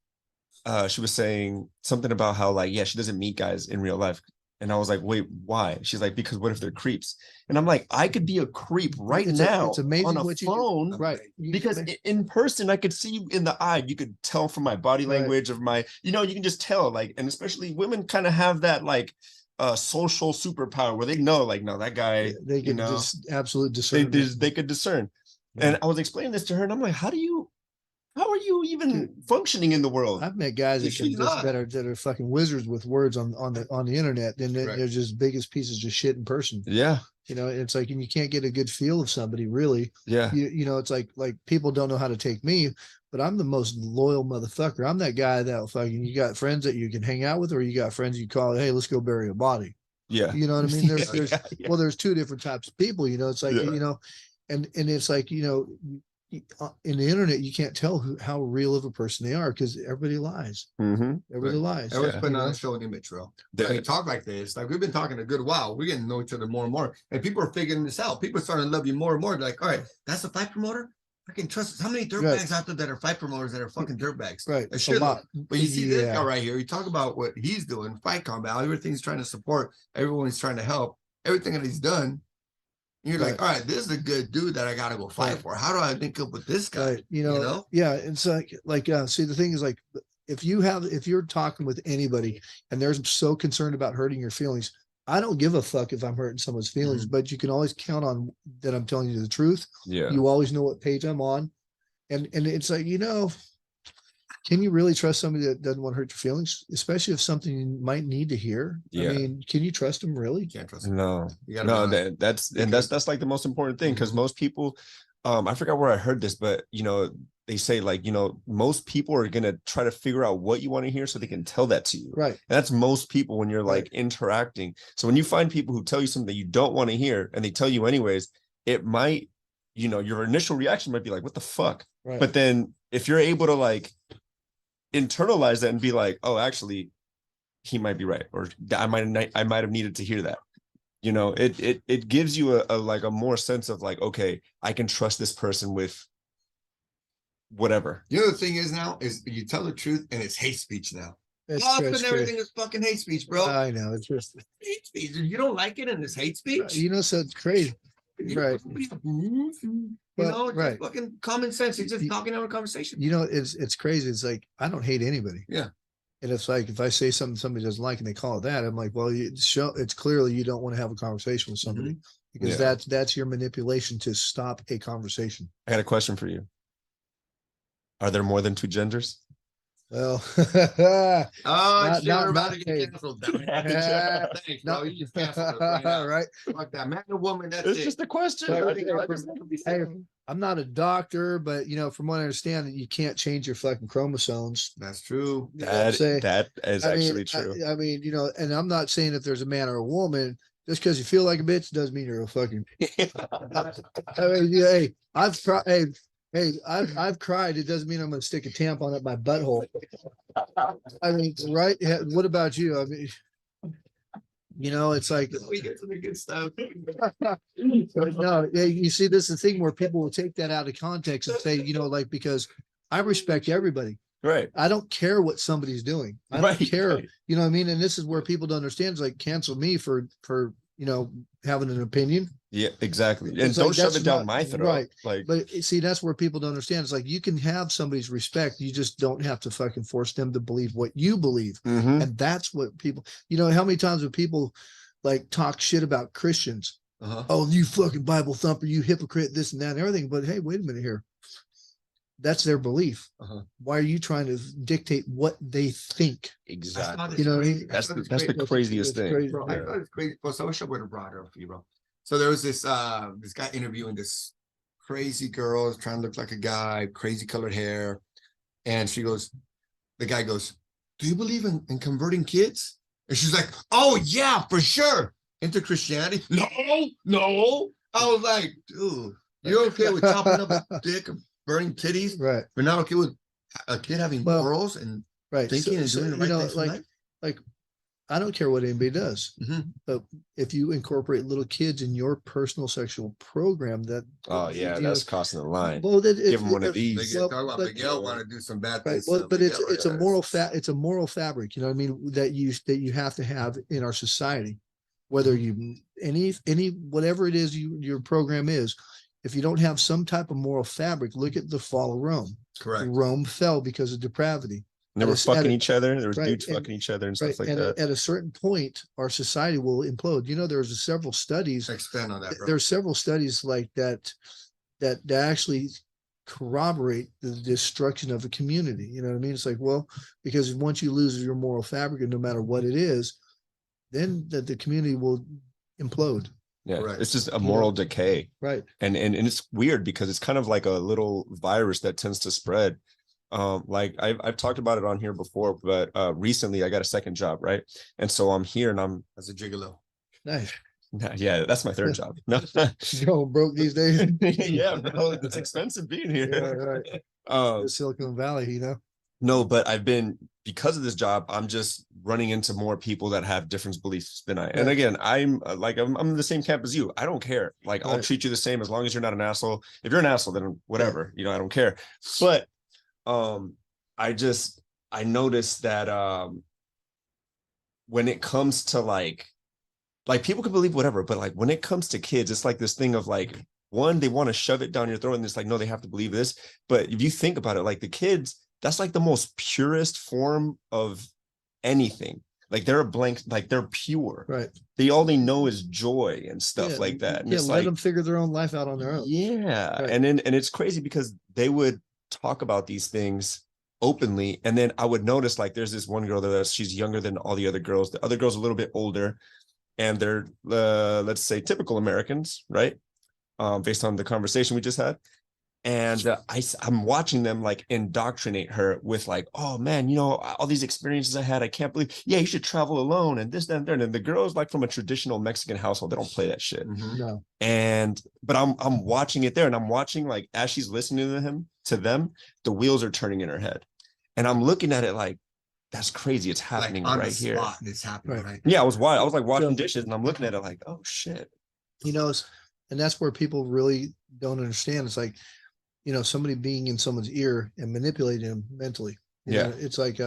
[SPEAKER 5] she was saying something about how like, yeah, she doesn't meet guys in real life. And I was like, wait, why? She's like, because what if they're creeps? And I'm like, I could be a creep right now
[SPEAKER 4] It's amazing
[SPEAKER 5] on a
[SPEAKER 4] what you do.
[SPEAKER 5] phone.
[SPEAKER 4] Right.
[SPEAKER 5] Because in person, I could see you in the eye. You could tell from my body
[SPEAKER 4] Right.
[SPEAKER 5] language of my, you can just tell, like, and especially women kind of have that like social superpower where they know, like, no, that guy,
[SPEAKER 4] they can just absolute discern.
[SPEAKER 5] they could discern. And I was explaining this to her, and I'm like, how are you even functioning in the world?
[SPEAKER 4] I've met guys that
[SPEAKER 1] She's
[SPEAKER 4] can just
[SPEAKER 1] not.
[SPEAKER 4] that are fucking wizards with words on the internet. Then
[SPEAKER 1] Right.
[SPEAKER 4] they're just biggest pieces of shit in person.
[SPEAKER 5] Yeah,
[SPEAKER 4] It's like, and you can't get a good feel of somebody really.
[SPEAKER 5] yeah.
[SPEAKER 4] It's like people don't know how to take me, but I'm the most loyal motherfucker. I'm that guy that fucking, you got friends that you can hang out with, or you got friends you call, hey, let's go bury a body.
[SPEAKER 5] Yeah.
[SPEAKER 4] You know what I mean? There's
[SPEAKER 5] Yeah.
[SPEAKER 4] well, there's two different types of people, it's like,
[SPEAKER 5] Yeah.
[SPEAKER 4] and it's like, in the internet, you can't tell how real of a person they are because everybody lies.
[SPEAKER 5] Mhm.
[SPEAKER 4] Everybody lies.
[SPEAKER 1] Everyone's
[SPEAKER 5] Yeah.
[SPEAKER 1] putting
[SPEAKER 4] You
[SPEAKER 1] on
[SPEAKER 4] know?
[SPEAKER 1] a show and image, bro.
[SPEAKER 5] The-
[SPEAKER 1] When you talk like this, like we've been talking a good while. We're getting to know each other more and more. And people are figuring this out. People are starting to love you more and more. They're like, all right, that's a fight promoter. I can trust this. How many dirtbags out there that are fight promoters that are fucking dirtbags?
[SPEAKER 4] Right.
[SPEAKER 1] A
[SPEAKER 4] A
[SPEAKER 1] shitload.
[SPEAKER 4] lot.
[SPEAKER 1] But you see this
[SPEAKER 4] Yeah.
[SPEAKER 1] guy right here. You talk about what he's doing, fight combat, everything's trying to support, everyone he's trying to help, everything that he's done. You're like, all right, this is a good dude that I gotta go fight for. How do I link up with this guy?
[SPEAKER 4] Right. Yeah. It's like see, the thing is, like, if you're talking with anybody and they're so concerned about hurting your feelings, I don't give a fuck if I'm hurting someone's feelings, but you can always count on that I'm telling you the truth.
[SPEAKER 5] Yeah.
[SPEAKER 4] You always know what page I'm on. And it's like, can you really trust somebody that doesn't want to hurt your feelings, especially if something you might need to hear?
[SPEAKER 5] Yeah.
[SPEAKER 4] I mean, can you trust them really?
[SPEAKER 1] You can't trust him.
[SPEAKER 5] No,
[SPEAKER 1] You gotta
[SPEAKER 5] no,
[SPEAKER 1] be honest.
[SPEAKER 5] that's like the most important thing, because most people, I forgot where I heard this, but they say, like, most people are gonna try to figure out what you want to hear so they can tell that to you.
[SPEAKER 4] Right.
[SPEAKER 5] And that's most people when you're like
[SPEAKER 4] Right.
[SPEAKER 5] interacting. So when you find people who tell you something that you don't want to hear and they tell you anyways, it might, your initial reaction might be like, what the fuck?
[SPEAKER 4] Right.
[SPEAKER 5] But then if you're able to like internalize that and be like, oh, actually, he might be right, or I might have needed to hear that. It gives you a more sense of like, okay, I can trust this person with whatever.
[SPEAKER 1] You know the thing is now is you tell the truth and it's hate speech now.
[SPEAKER 4] It's
[SPEAKER 1] Often
[SPEAKER 4] crazy.
[SPEAKER 1] everything is fucking hate speech, bro.
[SPEAKER 4] I know. It's just,
[SPEAKER 1] Hate speech. You don't like it and it's hate speech.
[SPEAKER 4] so it's crazy. Right.
[SPEAKER 1] You know, it's
[SPEAKER 4] right.
[SPEAKER 1] just fucking common sense. It's just talking out a conversation.
[SPEAKER 4] It's crazy. It's like, I don't hate anybody.
[SPEAKER 1] Yeah.
[SPEAKER 4] And it's like, if I say something somebody doesn't like and they call it that, I'm like, well, it's clearly you don't want to have a conversation with somebody because
[SPEAKER 5] Yeah.
[SPEAKER 4] that's your manipulation to stop a conversation.
[SPEAKER 5] I got a question for you. Are there more than two genders?
[SPEAKER 4] Well,
[SPEAKER 1] Oh,
[SPEAKER 4] Not-
[SPEAKER 1] shit,
[SPEAKER 4] not-
[SPEAKER 1] we're about
[SPEAKER 4] not
[SPEAKER 1] to get
[SPEAKER 4] paid.
[SPEAKER 1] canceled. Damn it.
[SPEAKER 4] Yeah.
[SPEAKER 1] Thanks,
[SPEAKER 4] No.
[SPEAKER 1] bro. You just canceled us right now.
[SPEAKER 4] right.
[SPEAKER 1] Fuck that. Man or woman, that's
[SPEAKER 5] It's
[SPEAKER 1] it.
[SPEAKER 5] just a question.
[SPEAKER 4] Hey,
[SPEAKER 5] I just want to be
[SPEAKER 4] hey,
[SPEAKER 5] safe.
[SPEAKER 4] I'm not a doctor, but from what I understand, that you can't change your fucking chromosomes.
[SPEAKER 1] That's true.
[SPEAKER 4] You know what I'm saying?
[SPEAKER 5] That is
[SPEAKER 4] I mean,
[SPEAKER 5] actually true.
[SPEAKER 4] I mean, and I'm not saying if there's a man or a woman, just because you feel like a bitch doesn't mean you're a fucking. I mean, yeah, hey, I've cried. Hey, I've cried. It doesn't mean I'm going to stick a tampon up my butthole. I mean, right? Yeah, what about you? I mean, it's like
[SPEAKER 1] We get to the good stuff.
[SPEAKER 4] no. You see, this is the thing where people will take that out of context and say, like because I respect everybody.
[SPEAKER 5] Right.
[SPEAKER 4] I don't care what somebody's doing. I don't
[SPEAKER 5] Right,
[SPEAKER 4] care.
[SPEAKER 5] right.
[SPEAKER 4] You know what I mean? And this is where people don't understand. It's like cancel me for having an opinion.
[SPEAKER 5] Yeah, exactly. And
[SPEAKER 4] It's
[SPEAKER 5] don't
[SPEAKER 4] like,
[SPEAKER 5] shove
[SPEAKER 4] that's
[SPEAKER 5] it down
[SPEAKER 4] not
[SPEAKER 5] my throat.
[SPEAKER 4] right.
[SPEAKER 5] Like,
[SPEAKER 4] But see, that's where people don't understand. It's like you can have somebody's respect. You just don't have to fucking force them to believe what you believe.
[SPEAKER 5] mhm.
[SPEAKER 4] And that's what people, how many times have people like talk shit about Christians?
[SPEAKER 1] Uh-huh.
[SPEAKER 4] Oh, you fucking Bible thumper, you hypocrite, this and that and everything. But hey, wait a minute here. That's their belief.
[SPEAKER 1] Uh-huh.
[SPEAKER 4] Why are you trying to dictate what they think?
[SPEAKER 5] Exactly.
[SPEAKER 4] You know what I mean?
[SPEAKER 5] That's the craziest thing.
[SPEAKER 4] crazy.
[SPEAKER 1] Bro, I thought it's crazy. Well, so I wish I would have brought her up for you, bro. So there was this guy interviewing this crazy girl trying to look like a guy, crazy colored hair. And the guy goes, do you believe in converting kids? And she's like, oh yeah, for sure. Into Christianity? No. I was like, dude, you're okay with chopping up a dick and burning titties,
[SPEAKER 4] Right.
[SPEAKER 1] but not okay with a kid having
[SPEAKER 4] Well,
[SPEAKER 1] morals and
[SPEAKER 4] Right.
[SPEAKER 1] thinking and doing the right things in life?
[SPEAKER 4] like I don't care what anybody does,
[SPEAKER 1] Mhm.
[SPEAKER 4] but if you incorporate little kids in your personal sexual program, that
[SPEAKER 5] Oh yeah, that's crossing the line.
[SPEAKER 4] well, that
[SPEAKER 5] Give them one of these.
[SPEAKER 1] They get
[SPEAKER 4] well,
[SPEAKER 1] talk about
[SPEAKER 4] but-
[SPEAKER 1] Miguel want to do some bad
[SPEAKER 4] right.
[SPEAKER 1] things.
[SPEAKER 4] Well,
[SPEAKER 1] to
[SPEAKER 4] but
[SPEAKER 1] Miguel,
[SPEAKER 4] it's a
[SPEAKER 1] right?
[SPEAKER 4] moral it's a moral fabric, you know what I mean, that you have to have in our society, whether you any whatever it is your program is. If you don't have some type of moral fabric, look at the fall of Rome.
[SPEAKER 1] Correct.
[SPEAKER 4] Rome fell because of depravity.
[SPEAKER 5] And they were
[SPEAKER 4] at
[SPEAKER 5] fucking
[SPEAKER 4] a-
[SPEAKER 5] each other. There was
[SPEAKER 4] right,
[SPEAKER 5] dudes
[SPEAKER 4] and-
[SPEAKER 5] fucking each other and
[SPEAKER 4] Right.
[SPEAKER 5] stuff like
[SPEAKER 4] And
[SPEAKER 5] that.
[SPEAKER 4] at a certain point, our society will implode. There's several studies.
[SPEAKER 1] Expand on that, bro.
[SPEAKER 4] There's several studies like that actually corroborate the destruction of a community. You know what I mean? It's like, well, because once you lose your moral fabric, and no matter what it is, then the community will implode.
[SPEAKER 5] Yeah,
[SPEAKER 1] Correct.
[SPEAKER 5] it's just a moral decay.
[SPEAKER 4] Right.
[SPEAKER 5] And it's weird because it's kind of like a little virus that tends to spread. Like I've talked about it on here before, but recently I got a second job, right? And so I'm here and I'm
[SPEAKER 1] As a gigolo.
[SPEAKER 4] Nice.
[SPEAKER 5] yeah, that's my third job. No.
[SPEAKER 4] You're broke these days.
[SPEAKER 5] Yeah, bro, it's expensive being
[SPEAKER 4] Yeah,
[SPEAKER 5] here.
[SPEAKER 4] right. Silicon Valley,
[SPEAKER 5] No, but because of this job, I'm just running into more people that have different beliefs than I. And
[SPEAKER 4] Right.
[SPEAKER 5] again, I'm in the same camp as you. I don't care. Like I'll
[SPEAKER 4] Right.
[SPEAKER 5] treat you the same as long as you're not an asshole. If you're an asshole, then whatever. I don't care. But I noticed that when it comes to like people can believe whatever, but like when it comes to kids, it's like this thing of like, one, they want to shove it down your throat and it's like, no, they have to believe this. But if you think about it, like the kids, that's like the most purest form of anything. Like they're they're pure.
[SPEAKER 4] right?
[SPEAKER 5] All they know is joy and stuff
[SPEAKER 4] Yeah,
[SPEAKER 5] like that. And
[SPEAKER 4] Yeah,
[SPEAKER 5] it's
[SPEAKER 4] let
[SPEAKER 5] like,
[SPEAKER 4] them figure their own life out on their own.
[SPEAKER 5] yeah.
[SPEAKER 4] Right.
[SPEAKER 5] And it's crazy because they would talk about these things openly. And then I would notice like there's this one girl she's younger than all the other girls. The other girl's a little bit older and they're let's say typical Americans, right? Based on the conversation we just had. And I'm watching them like indoctrinate her with like, oh man, all these experiences I had, I can't believe, yeah, you should travel alone and this, that, and that. And the girl's like from a traditional Mexican household, they don't play that shit.
[SPEAKER 1] Mhm.
[SPEAKER 4] No.
[SPEAKER 5] But I'm watching it there and I'm watching like as she's listening to them, the wheels are turning in her head. And I'm looking at it like, that's crazy. It's happening
[SPEAKER 1] Like on
[SPEAKER 5] right
[SPEAKER 1] the
[SPEAKER 5] here.
[SPEAKER 1] spot, it's happening,
[SPEAKER 4] Right.
[SPEAKER 1] right?
[SPEAKER 5] Yeah, I was like washing
[SPEAKER 4] So-
[SPEAKER 5] dishes and I'm looking at it like, oh shit.
[SPEAKER 4] And that's where people really don't understand. It's like, somebody being in someone's ear and manipulating them mentally.
[SPEAKER 5] Yeah.
[SPEAKER 4] It's like,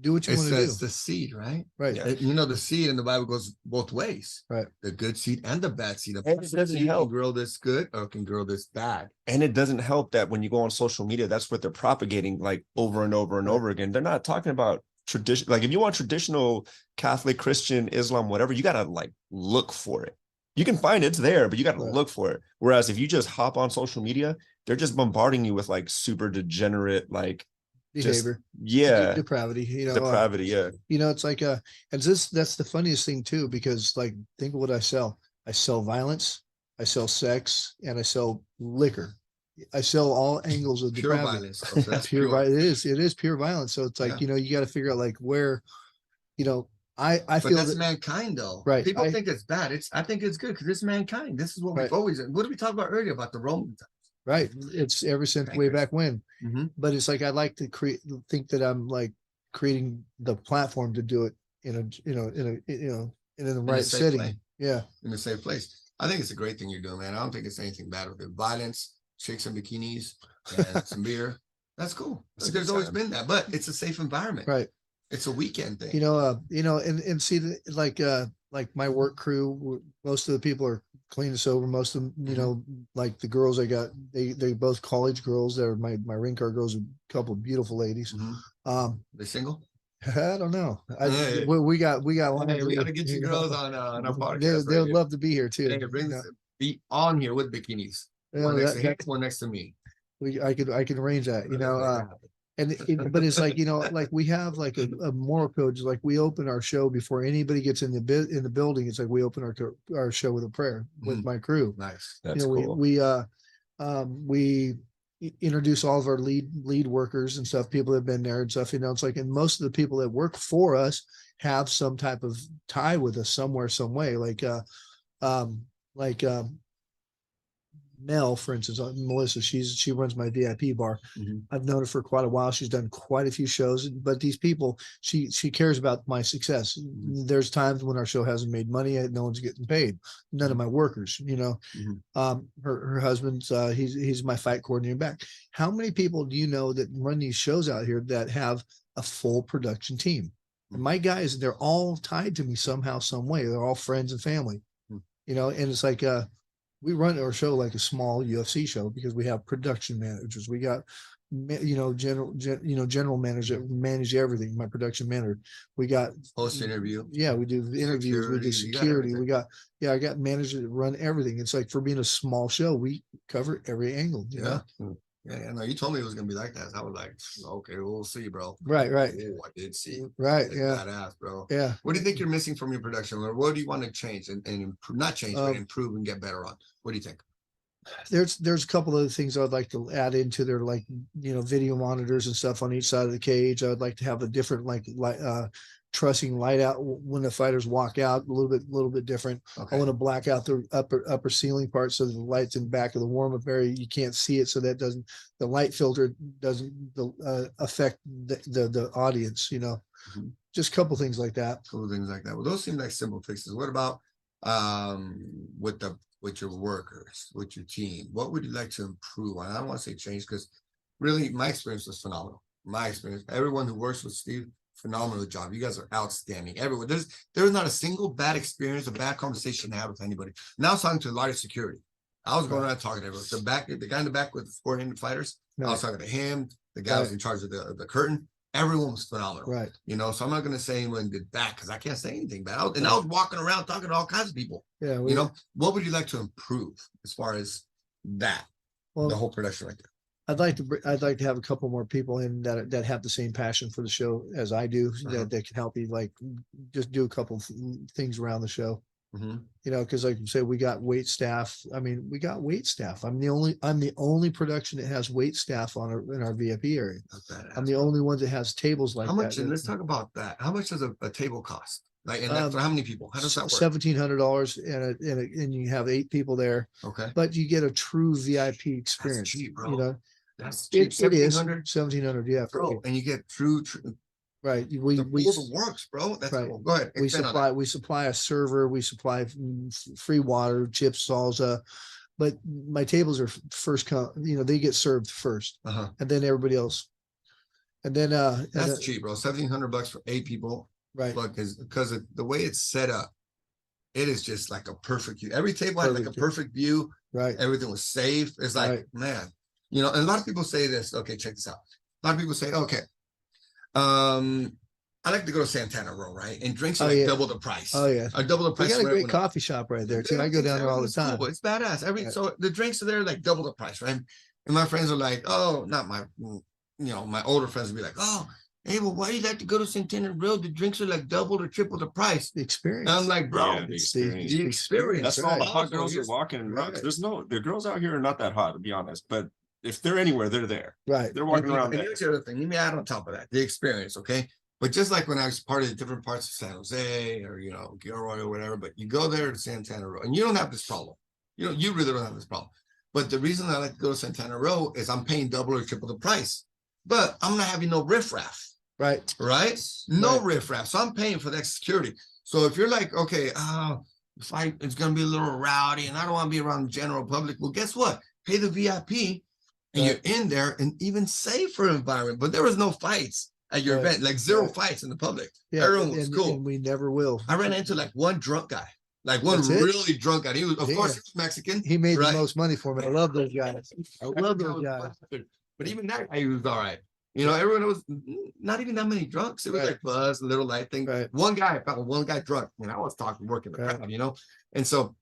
[SPEAKER 4] do what you
[SPEAKER 1] It
[SPEAKER 4] want to do.
[SPEAKER 1] says the seed, right?
[SPEAKER 4] Right.
[SPEAKER 5] Yeah.
[SPEAKER 1] The seed in the Bible goes both ways.
[SPEAKER 4] Right.
[SPEAKER 1] The good seed and the bad seed. A
[SPEAKER 5] And it
[SPEAKER 1] perfect
[SPEAKER 5] doesn't
[SPEAKER 1] seed
[SPEAKER 5] help.
[SPEAKER 1] can grow this good or can grow this bad.
[SPEAKER 5] And it doesn't help that when you go on social media, that's what they're propagating like over and over and
[SPEAKER 4] Right.
[SPEAKER 5] over again. They're not talking about tradition. Like if you want traditional Catholic, Christian, Islam, whatever, you got to like look for it. You can find it's there, but you got to
[SPEAKER 4] Right.
[SPEAKER 5] look for it. Whereas if you just hop on social media, they're just bombarding you with like super degenerate, like just
[SPEAKER 4] behavior,
[SPEAKER 5] yeah,
[SPEAKER 4] depravity,
[SPEAKER 5] depravity. Yeah.
[SPEAKER 4] it's like and that's the funniest thing too, because like think of what I sell. I sell violence, I sell sex, and I sell liquor. I sell all angles of
[SPEAKER 1] Pure
[SPEAKER 4] depravity.
[SPEAKER 1] violence. Oh, so that's
[SPEAKER 4] Pure
[SPEAKER 1] pure.
[SPEAKER 4] it is pure violence. So it's like,
[SPEAKER 1] Yeah.
[SPEAKER 4] you got to figure out like where, I
[SPEAKER 1] But
[SPEAKER 4] feel
[SPEAKER 1] that's
[SPEAKER 4] that,
[SPEAKER 1] mankind, though.
[SPEAKER 4] right.
[SPEAKER 1] People think it's bad. I think it's good because it's mankind. This is what we've
[SPEAKER 4] Right.
[SPEAKER 1] always. What did we talk about earlier about the Romans?
[SPEAKER 4] Right. It's ever since way back when.
[SPEAKER 1] Mm-hmm.
[SPEAKER 4] But it's like I'd like to think that I'm like creating the platform to do it in the right setting.
[SPEAKER 1] Place.
[SPEAKER 4] Yeah.
[SPEAKER 1] In a safe place. I think it's a great thing you're doing, man. I don't think it's anything bad with it. Violence, chicks in bikinis, and some beer. That's cool. There's always been that, but it's a safe environment.
[SPEAKER 4] Right.
[SPEAKER 1] It's a weekend thing.
[SPEAKER 4] And see like my work crew, most of the people are clean and sober. Most of them, like the girls I got, they both college girls. They're my ring car girls, a couple of beautiful ladies.
[SPEAKER 1] They single?
[SPEAKER 4] I don't know.
[SPEAKER 1] Hey.
[SPEAKER 4] We got
[SPEAKER 1] we gotta get you girls on our podcast.
[SPEAKER 4] They would love to be here too.
[SPEAKER 1] Hey, be on here with bikinis. One next to him, one next to me.
[SPEAKER 4] I can arrange that, but it's like, like we have like a moral code. Just like we open our show before anybody gets in the building. It's like we open our show with a prayer with my crew.
[SPEAKER 1] Nice.
[SPEAKER 5] That's cool.
[SPEAKER 4] We introduce all of our lead workers and stuff, people that have been there and stuff, it's like, and most of the people that work for us have some type of tie with us somewhere, some way, like Mel, for instance, Melissa, she runs my VIP bar. I've known her for quite a while. She's done quite a few shows, but these people, she cares about my success. There's times when our show hasn't made money, no one's getting paid. None of my workers, her husband's, he's my fight coordinator back. How many people do you know that run these shows out here that have a full production team? And my guys, they're all tied to me somehow, some way. They're all friends and family, and it's like, we run our show like a small UFC show because we have production managers. We got, general manager manage everything. My production manager. We got
[SPEAKER 1] post interview.
[SPEAKER 4] Yeah, we do interviews. We do security. I got managers that run everything. It's like for being a small show, we cover every angle. You know?
[SPEAKER 1] Yeah, no, you told me it was gonna be like that. I was like, okay, we'll see, bro.
[SPEAKER 4] Right.
[SPEAKER 1] Oh, I did see.
[SPEAKER 4] Right,
[SPEAKER 1] like,
[SPEAKER 4] yeah.
[SPEAKER 1] Badass, bro.
[SPEAKER 4] Yeah.
[SPEAKER 1] What do you think you're missing from your production, or what do you want to change and improve? Not change, but improve and get better on. What do you think?
[SPEAKER 4] There's a couple of things I'd like to add into there, like video monitors and stuff on each side of the cage. I'd like to have a different trussing light out when the fighters walk out, a little bit different. Okay. I want to black out the upper ceiling part so that the light's in the back of the warm-up area. You can't see it, so that the light filter doesn't affect the audience. Just a couple things like that.
[SPEAKER 1] Well, those seem like simple fixes. What about with your workers, with your team? What would you like to improve on? I don't want to say change because really my experience was phenomenal. Everyone who works with Steve, phenomenal job. You guys are outstanding. Everyone, there's not a single bad experience, a bad conversation to have with anybody. Now I was talking to a lot of security. I was going around talking to everyone. The guy in the back with the 400 fighters. I was talking to him. The guy was in charge of the curtain. Everyone was phenomenal. Right. So I'm not going to say anyone did bad because I can't say anything bad. I was walking around talking to all kinds of people. Yeah. What would you like to improve as far as that? The whole production right there. I'd like to have a couple more people in that have the same passion for the show as I do, that can help me just do a couple things around the show. Because like you said, we got wait staff. I'm the only production that has wait staff in our VIP area. I'm the only one that has tables like that. How much? And let's talk about that. How much does a table cost? For how many people? How does that work? $1,700 and you have 8 people there. Okay. But you get a true VIP experience. That's cheap, bro. That's cheap. It is $1,700. Yeah, bro. And you get true. Right. We works, bro. That's right. Cool. Go ahead. We supply a server. We supply free water, chips, salsa. But my tables are first come. They get served first, and then everybody else. And then that's cheap, bro. $1,700 for 8 people. Right. Because of the way it's set up, it is just like a perfect view. Every table had like a perfect view. Right. Everything was safe. It's like, man, and a lot of people say this. Okay, check this out. A lot of people say, okay, I like to go to Santana Row, right? And drinks are double the price. Oh yeah, double the price. We got a great coffee shop right there too. I go down there all the time. Cool. It's badass. So the drinks are there like double the price, right? And my friends are like, oh, not my. my older friends would be like, oh, hey, well, why do you like to go to Centennial Road? The drinks are like double or triple the price.
[SPEAKER 4] The experience.
[SPEAKER 1] And I'm like, bro,
[SPEAKER 5] Yeah, the experience.
[SPEAKER 1] the experience.
[SPEAKER 5] That's all the
[SPEAKER 1] right?
[SPEAKER 5] hot girls are walking around. There's the girls out here are not that hot, to be honest. But if they're anywhere, they're there.
[SPEAKER 4] Right.
[SPEAKER 5] They're walking around
[SPEAKER 1] And
[SPEAKER 5] there.
[SPEAKER 1] here's the other thing. Let me add on top of that, the experience, okay? But just like when I was part of the different parts of San Jose or Gilroy or whatever, but you go there to Santana Row and you don't have this problem. You really don't have this problem. But the reason I like to go to Santana Row is I'm paying double or triple the price. But I'm not having no riffraff.
[SPEAKER 4] Right.
[SPEAKER 1] Right? No
[SPEAKER 4] Right.
[SPEAKER 1] riffraff. So I'm paying for that security. So if you're like, okay, the fight is gonna be a little rowdy and I don't want to be around the general public. Well, guess what? Pay the VIP and
[SPEAKER 4] Right.
[SPEAKER 1] you're in there and even safer environment. But there was no fights at your
[SPEAKER 4] Right.
[SPEAKER 1] event, like zero
[SPEAKER 4] Right.
[SPEAKER 1] fights in the public.
[SPEAKER 4] Yeah.
[SPEAKER 1] Everyone was
[SPEAKER 4] and,
[SPEAKER 1] cool.
[SPEAKER 4] and we never will.
[SPEAKER 1] I ran into like one drunk guy, like one
[SPEAKER 4] That's it?
[SPEAKER 1] really drunk guy. He was, of
[SPEAKER 4] Yeah.
[SPEAKER 1] course, he was Mexican.
[SPEAKER 4] He made
[SPEAKER 1] right?
[SPEAKER 4] the most money for me. I love those guys. I love those guys.
[SPEAKER 1] But even that guy, he was all right. Everyone was not even that many drunks. It was
[SPEAKER 4] Right.
[SPEAKER 1] like buzz, little light thing.
[SPEAKER 4] Right.
[SPEAKER 1] One guy, I found one guy drunk. I was talking, working the
[SPEAKER 4] Right.
[SPEAKER 1] crowd, And so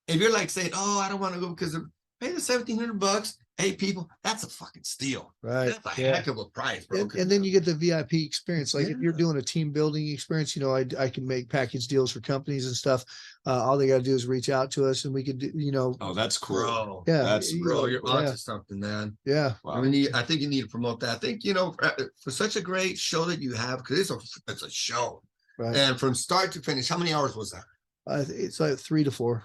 [SPEAKER 1] if you're like saying, oh, I don't want to go because pay the $1,700, 8 people, that's a fucking steal.
[SPEAKER 4] Right.
[SPEAKER 1] That's a
[SPEAKER 4] Yeah.
[SPEAKER 1] heck of a price, bro.
[SPEAKER 4] And then you get the VIP experience. Like if you're
[SPEAKER 1] Yeah.
[SPEAKER 4] doing a team building experience, I can make package deals for companies and stuff. All they got to do is reach out to us and we could do,
[SPEAKER 5] Oh, that's cool.
[SPEAKER 1] Bro,
[SPEAKER 4] yeah,
[SPEAKER 5] That's
[SPEAKER 1] bro, you're
[SPEAKER 4] yeah,
[SPEAKER 1] onto something, man.
[SPEAKER 4] yeah.
[SPEAKER 5] Wow.
[SPEAKER 1] I think you need to promote that. I think, for such a great show that you have, because it's a show.
[SPEAKER 4] Right.
[SPEAKER 1] And from start to finish, how many hours was that?
[SPEAKER 4] It's like 3 to 4.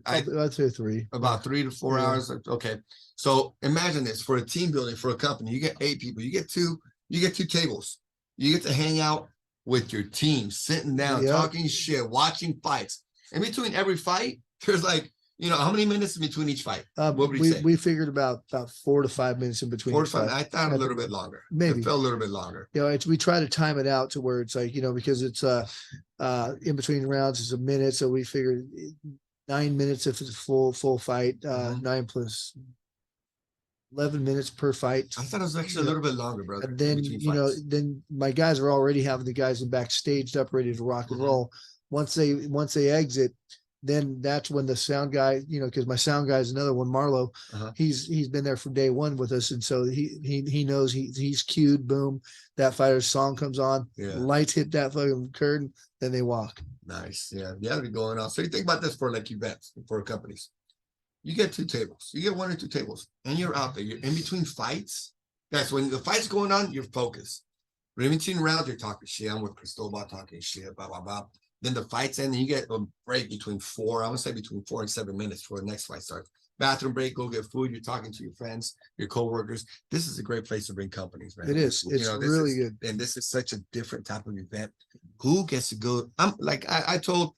[SPEAKER 4] I'd say 3.
[SPEAKER 1] About 3 to 4
[SPEAKER 4] Yeah.
[SPEAKER 1] hours. Okay. So imagine this for a team building for a company, you get 8 people, you get two tables. You get to hang out with your team, sitting down,
[SPEAKER 4] Yeah.
[SPEAKER 1] talking shit, watching fights. In between every fight, there's like, how many minutes in between each fight? What would you say?
[SPEAKER 4] We figured about 4 to 5 minutes in between.
[SPEAKER 1] 4 to
[SPEAKER 4] each
[SPEAKER 1] 5.
[SPEAKER 4] fight.
[SPEAKER 1] I thought a little bit longer.
[SPEAKER 4] Maybe.
[SPEAKER 1] It felt a little bit longer.
[SPEAKER 4] We try to time it out to where it's like, because it's in between rounds is a minute. So we figured 9 minutes if it's a full fight,
[SPEAKER 1] Mhm.
[SPEAKER 4] 9 plus 11 minutes per fight.
[SPEAKER 1] I thought it was actually a little bit longer, brother.
[SPEAKER 4] And then,
[SPEAKER 1] in between fights.
[SPEAKER 4] then my guys are already having the guys in back staged up, ready to rock and
[SPEAKER 1] Mhm.
[SPEAKER 4] roll. Once they exit, then that's when the sound guy, because my sound guy is another one, Marlo.
[SPEAKER 1] Uh-huh.
[SPEAKER 4] He's been there from day one with us, and so he knows he's cued. Boom, that fighter's song comes on.
[SPEAKER 1] Yeah.
[SPEAKER 4] Lights hit that fucking curtain, then they walk.
[SPEAKER 1] Nice. Yeah. You have to be going on. So you think about this for like events, for companies. You get 2 tables. You get 1 or 2 tables, and you're out there. You're in between fights. That's when the fight's going on, you're focused. But in between rounds, you're talking shit. I'm with Cristobal talking shit, blah, blah, blah. Then the fight's end, and you get a break between 4, I would say between 4 and 7 minutes before the next fight starts. Bathroom break, go get food. You're talking to your friends, your coworkers. This is a great place to bring companies, man.
[SPEAKER 4] It is. It's
[SPEAKER 1] this
[SPEAKER 4] really
[SPEAKER 1] is-
[SPEAKER 4] good.
[SPEAKER 1] And this is such a different type of event. Who gets to go? I'm like, I told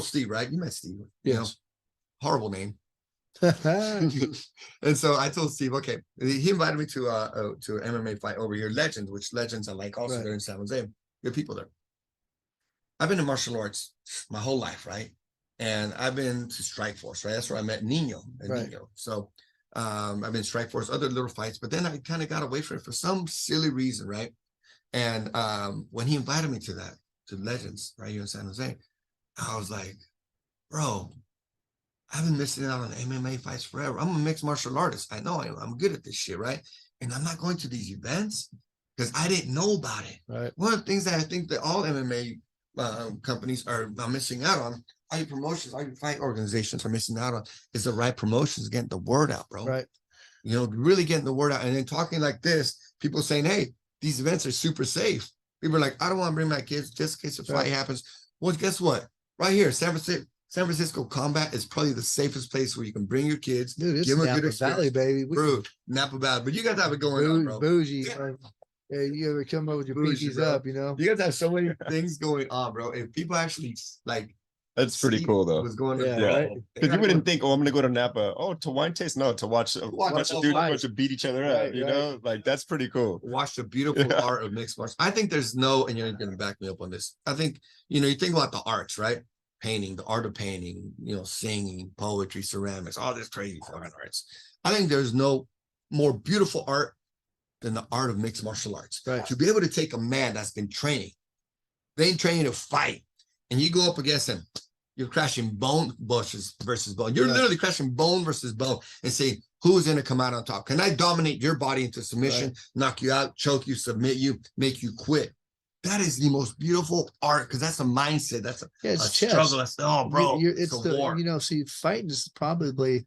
[SPEAKER 1] Steve, right? You met Steve.
[SPEAKER 4] Yes.
[SPEAKER 1] Horrible name. And so I told Steve, okay, he invited me to an MMA fight over here, Legends I like also
[SPEAKER 4] Right.
[SPEAKER 1] there in San Jose. Good people there. I've been in martial arts my whole life, right? And I've been to Strike Force, right? That's where I met Nino and
[SPEAKER 4] Right.
[SPEAKER 1] Nino. So I've been Strike Force, other little fights, but then I kind of got away from it for some silly reason, right? And when he invited me to Legends right here in San Jose, I was like, bro, I've been missing out on MMA fights forever. I'm a mixed martial artist. I know I'm good at this shit, right? And I'm not going to these events because I didn't know about it.
[SPEAKER 4] Right.
[SPEAKER 1] One of the things that I think that all MMA companies are missing out on, all your promotions, all your fight organizations are missing out on, is the right promotions, getting the word out, bro.
[SPEAKER 4] Right.
[SPEAKER 1] Really getting the word out. And then talking like this, people saying, hey, these events are super safe. People are like, I don't want to bring my kids just in case a fight happens. Well, guess what? Right here, San Francisco Combat is probably the safest place where you can bring your kids.
[SPEAKER 4] Dude, it's
[SPEAKER 1] Give 'em a good
[SPEAKER 4] Napa Valley,
[SPEAKER 1] experience.
[SPEAKER 4] baby.
[SPEAKER 1] Bro, Napa Valley. But you guys have it going on, bro.
[SPEAKER 4] Bougie.
[SPEAKER 1] Yeah.
[SPEAKER 4] Yeah, you ever come up with your
[SPEAKER 1] Bougie,
[SPEAKER 4] pinkies
[SPEAKER 1] bro.
[SPEAKER 4] up,
[SPEAKER 1] You guys have so many things going on, bro. If people actually like,
[SPEAKER 5] That's pretty
[SPEAKER 1] see
[SPEAKER 5] cool though.
[SPEAKER 1] what's going on,
[SPEAKER 4] Yeah,
[SPEAKER 5] Yeah.
[SPEAKER 4] right.
[SPEAKER 5] Because you wouldn't think, I'm gonna go to Napa. Oh, to wine taste? No, to watch a
[SPEAKER 1] Watch
[SPEAKER 5] bunch
[SPEAKER 1] a
[SPEAKER 5] of dudes
[SPEAKER 4] fight.
[SPEAKER 5] bunch of beat each other
[SPEAKER 4] Right,
[SPEAKER 5] up. You know, like that's pretty cool.
[SPEAKER 1] watch the beautiful
[SPEAKER 5] Yeah.
[SPEAKER 1] art of mixed martial. I think there's no, and you're going to back me up on this. I think, you think about the arts, right? Painting, the art of painting, singing, poetry, ceramics, all this crazy fucking arts. I think there's no more beautiful art than the art of mixed martial arts.
[SPEAKER 4] Right.
[SPEAKER 1] To be able to take a man that's been training to fight, and you go up against him, you're crashing bone versus bone. You're
[SPEAKER 4] Yeah.
[SPEAKER 1] literally crashing bone versus bone and say, who's going to come out on top? Can I dominate your body into submission, knock you out, choke you, submit you, make you quit? That is the most beautiful art because that's a mindset. That's a
[SPEAKER 4] it's chess.
[SPEAKER 1] struggle. That's, oh, bro,
[SPEAKER 4] It's
[SPEAKER 1] a
[SPEAKER 4] the
[SPEAKER 1] war.
[SPEAKER 4] you know, see, fighting is probably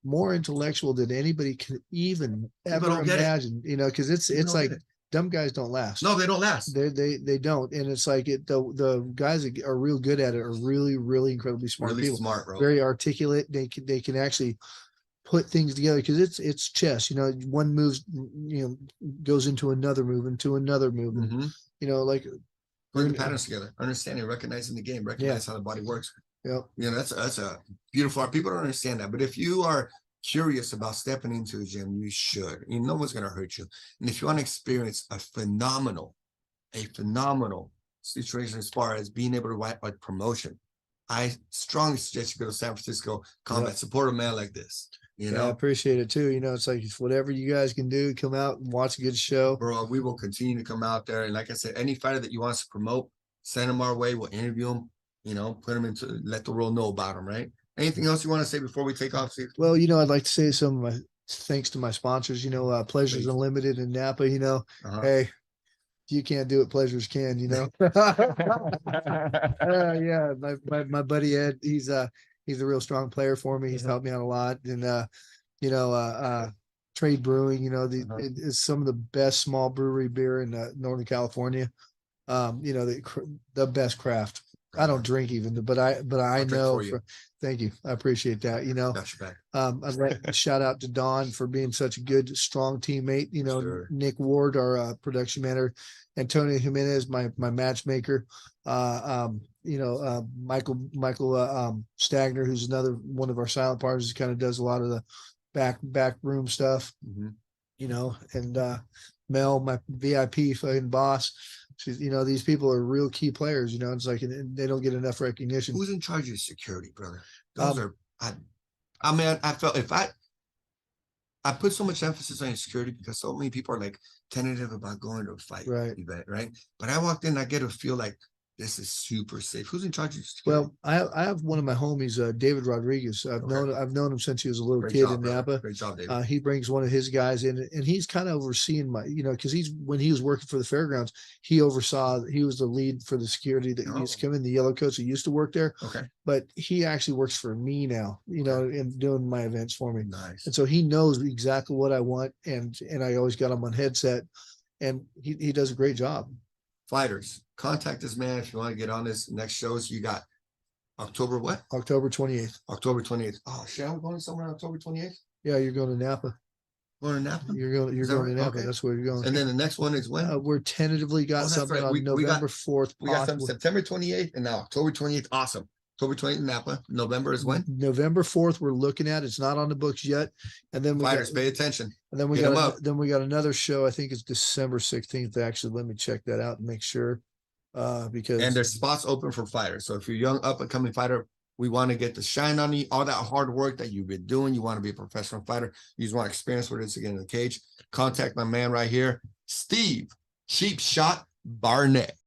[SPEAKER 4] more intellectual than anybody can even ever imagine. You know, because it's like dumb guys don't last.
[SPEAKER 1] No, they don't last.
[SPEAKER 4] They don't, and it's like the guys that are real good at it are really, really incredibly smart
[SPEAKER 1] Really
[SPEAKER 4] people.
[SPEAKER 1] smart, bro.
[SPEAKER 4] Very articulate. They can actually put things together because it's chess. You know, one move, you know, goes into another move, into another move.
[SPEAKER 1] Mhm.
[SPEAKER 4] You know, like
[SPEAKER 1] Putting the patterns together, understanding, recognizing the game, recognize how the body works.
[SPEAKER 4] Yep.
[SPEAKER 1] You know, that's a beautiful art. People don't understand that. But if you are curious about stepping into a gym, you should. You know, no one's gonna hurt you. And if you want to experience a phenomenal situation as far as being able to write a promotion, I strongly suggest you go to San Francisco Combat, support a man like this. You know,
[SPEAKER 4] I appreciate it too. You know, it's like whatever you guys can do, come out and watch a good show.
[SPEAKER 1] Bro, we will continue to come out there. And like I said, any fighter that you want us to promote, send them our way. We'll interview them, you know, put them into, let the world know about them, right? Anything else you want to say before we take off, Steve?
[SPEAKER 4] Well, you know, I'd like to say some of my thanks to my sponsors, you know, Pleasures
[SPEAKER 1] Please.
[SPEAKER 4] Unlimited in Napa, you know, hey, if you can't do it, pleasures can, you know. Yeah, my buddy Ed, he's a real strong player for me. He's helped me out a lot. And you know, Trade Brewing, you know, it's some of the best small brewery beer in Northern California. You know, the best craft. I don't drink even, but I know. Thank you. I appreciate that. You know, I'd like to shout out to Don for being such a good, strong teammate. You know, Nick Ward, our production manager, Antonio Jimenez, my matchmaker. You know, Michael Stagner, who's another one of our silent partners, kind of does a lot of the back room stuff. You know, and Mel, my VIP fucking boss. She's, you know, these people are real key players. You know, it's like they don't get enough recognition.
[SPEAKER 1] Who's in charge of security, brother? Those are. I mean, I felt if I put so much emphasis on security because so many people are like tentative about going to a fight event, right? But I walked in, I get to feel like this is super safe. Who's in charge of security?
[SPEAKER 4] Well, I have one of my homies, David Rodriguez. I've known him since he was a little kid in Napa.
[SPEAKER 1] Great job, David.
[SPEAKER 4] He brings one of his guys in, and he's kind of overseeing my, you know, because when he was working for the fairgrounds, he was the lead for the security that used to come in, the yellow coats that used to work there. But he actually works for me now, you know, and doing my events for me.
[SPEAKER 1] Nice.
[SPEAKER 4] And so he knows exactly what I want, and I always got him on headset, and he does a great job.
[SPEAKER 1] Fighters, contact this man if you want to get on this next shows. You got October what?
[SPEAKER 4] October 28th.
[SPEAKER 1] October 28th. Oh shit, I'm going somewhere on October 28th.
[SPEAKER 4] Yeah, you're going to Napa.
[SPEAKER 1] Going to Napa?
[SPEAKER 4] You're going to Napa. That's where you're going.
[SPEAKER 1] And then the next one is when?
[SPEAKER 4] We're tentatively got something on November 4th.
[SPEAKER 1] We got something September 28th and now October 28th. Awesome. October 28th in Napa. November is when?
[SPEAKER 4] November 4th. We're looking at. It's not on the books yet. And then
[SPEAKER 1] fighters, pay attention.
[SPEAKER 4] And then we got another show. I think it's December 16th. Actually, let me check that out and make sure. Because
[SPEAKER 1] there's spots open for fighters. So if you're a young up and coming fighter, we want to get the shine on you, all that hard work that you've been doing. You want to be a professional fighter. You just want to experience what it is to get in the cage. Contact my man right here, Steve Cheap Shot Barnett.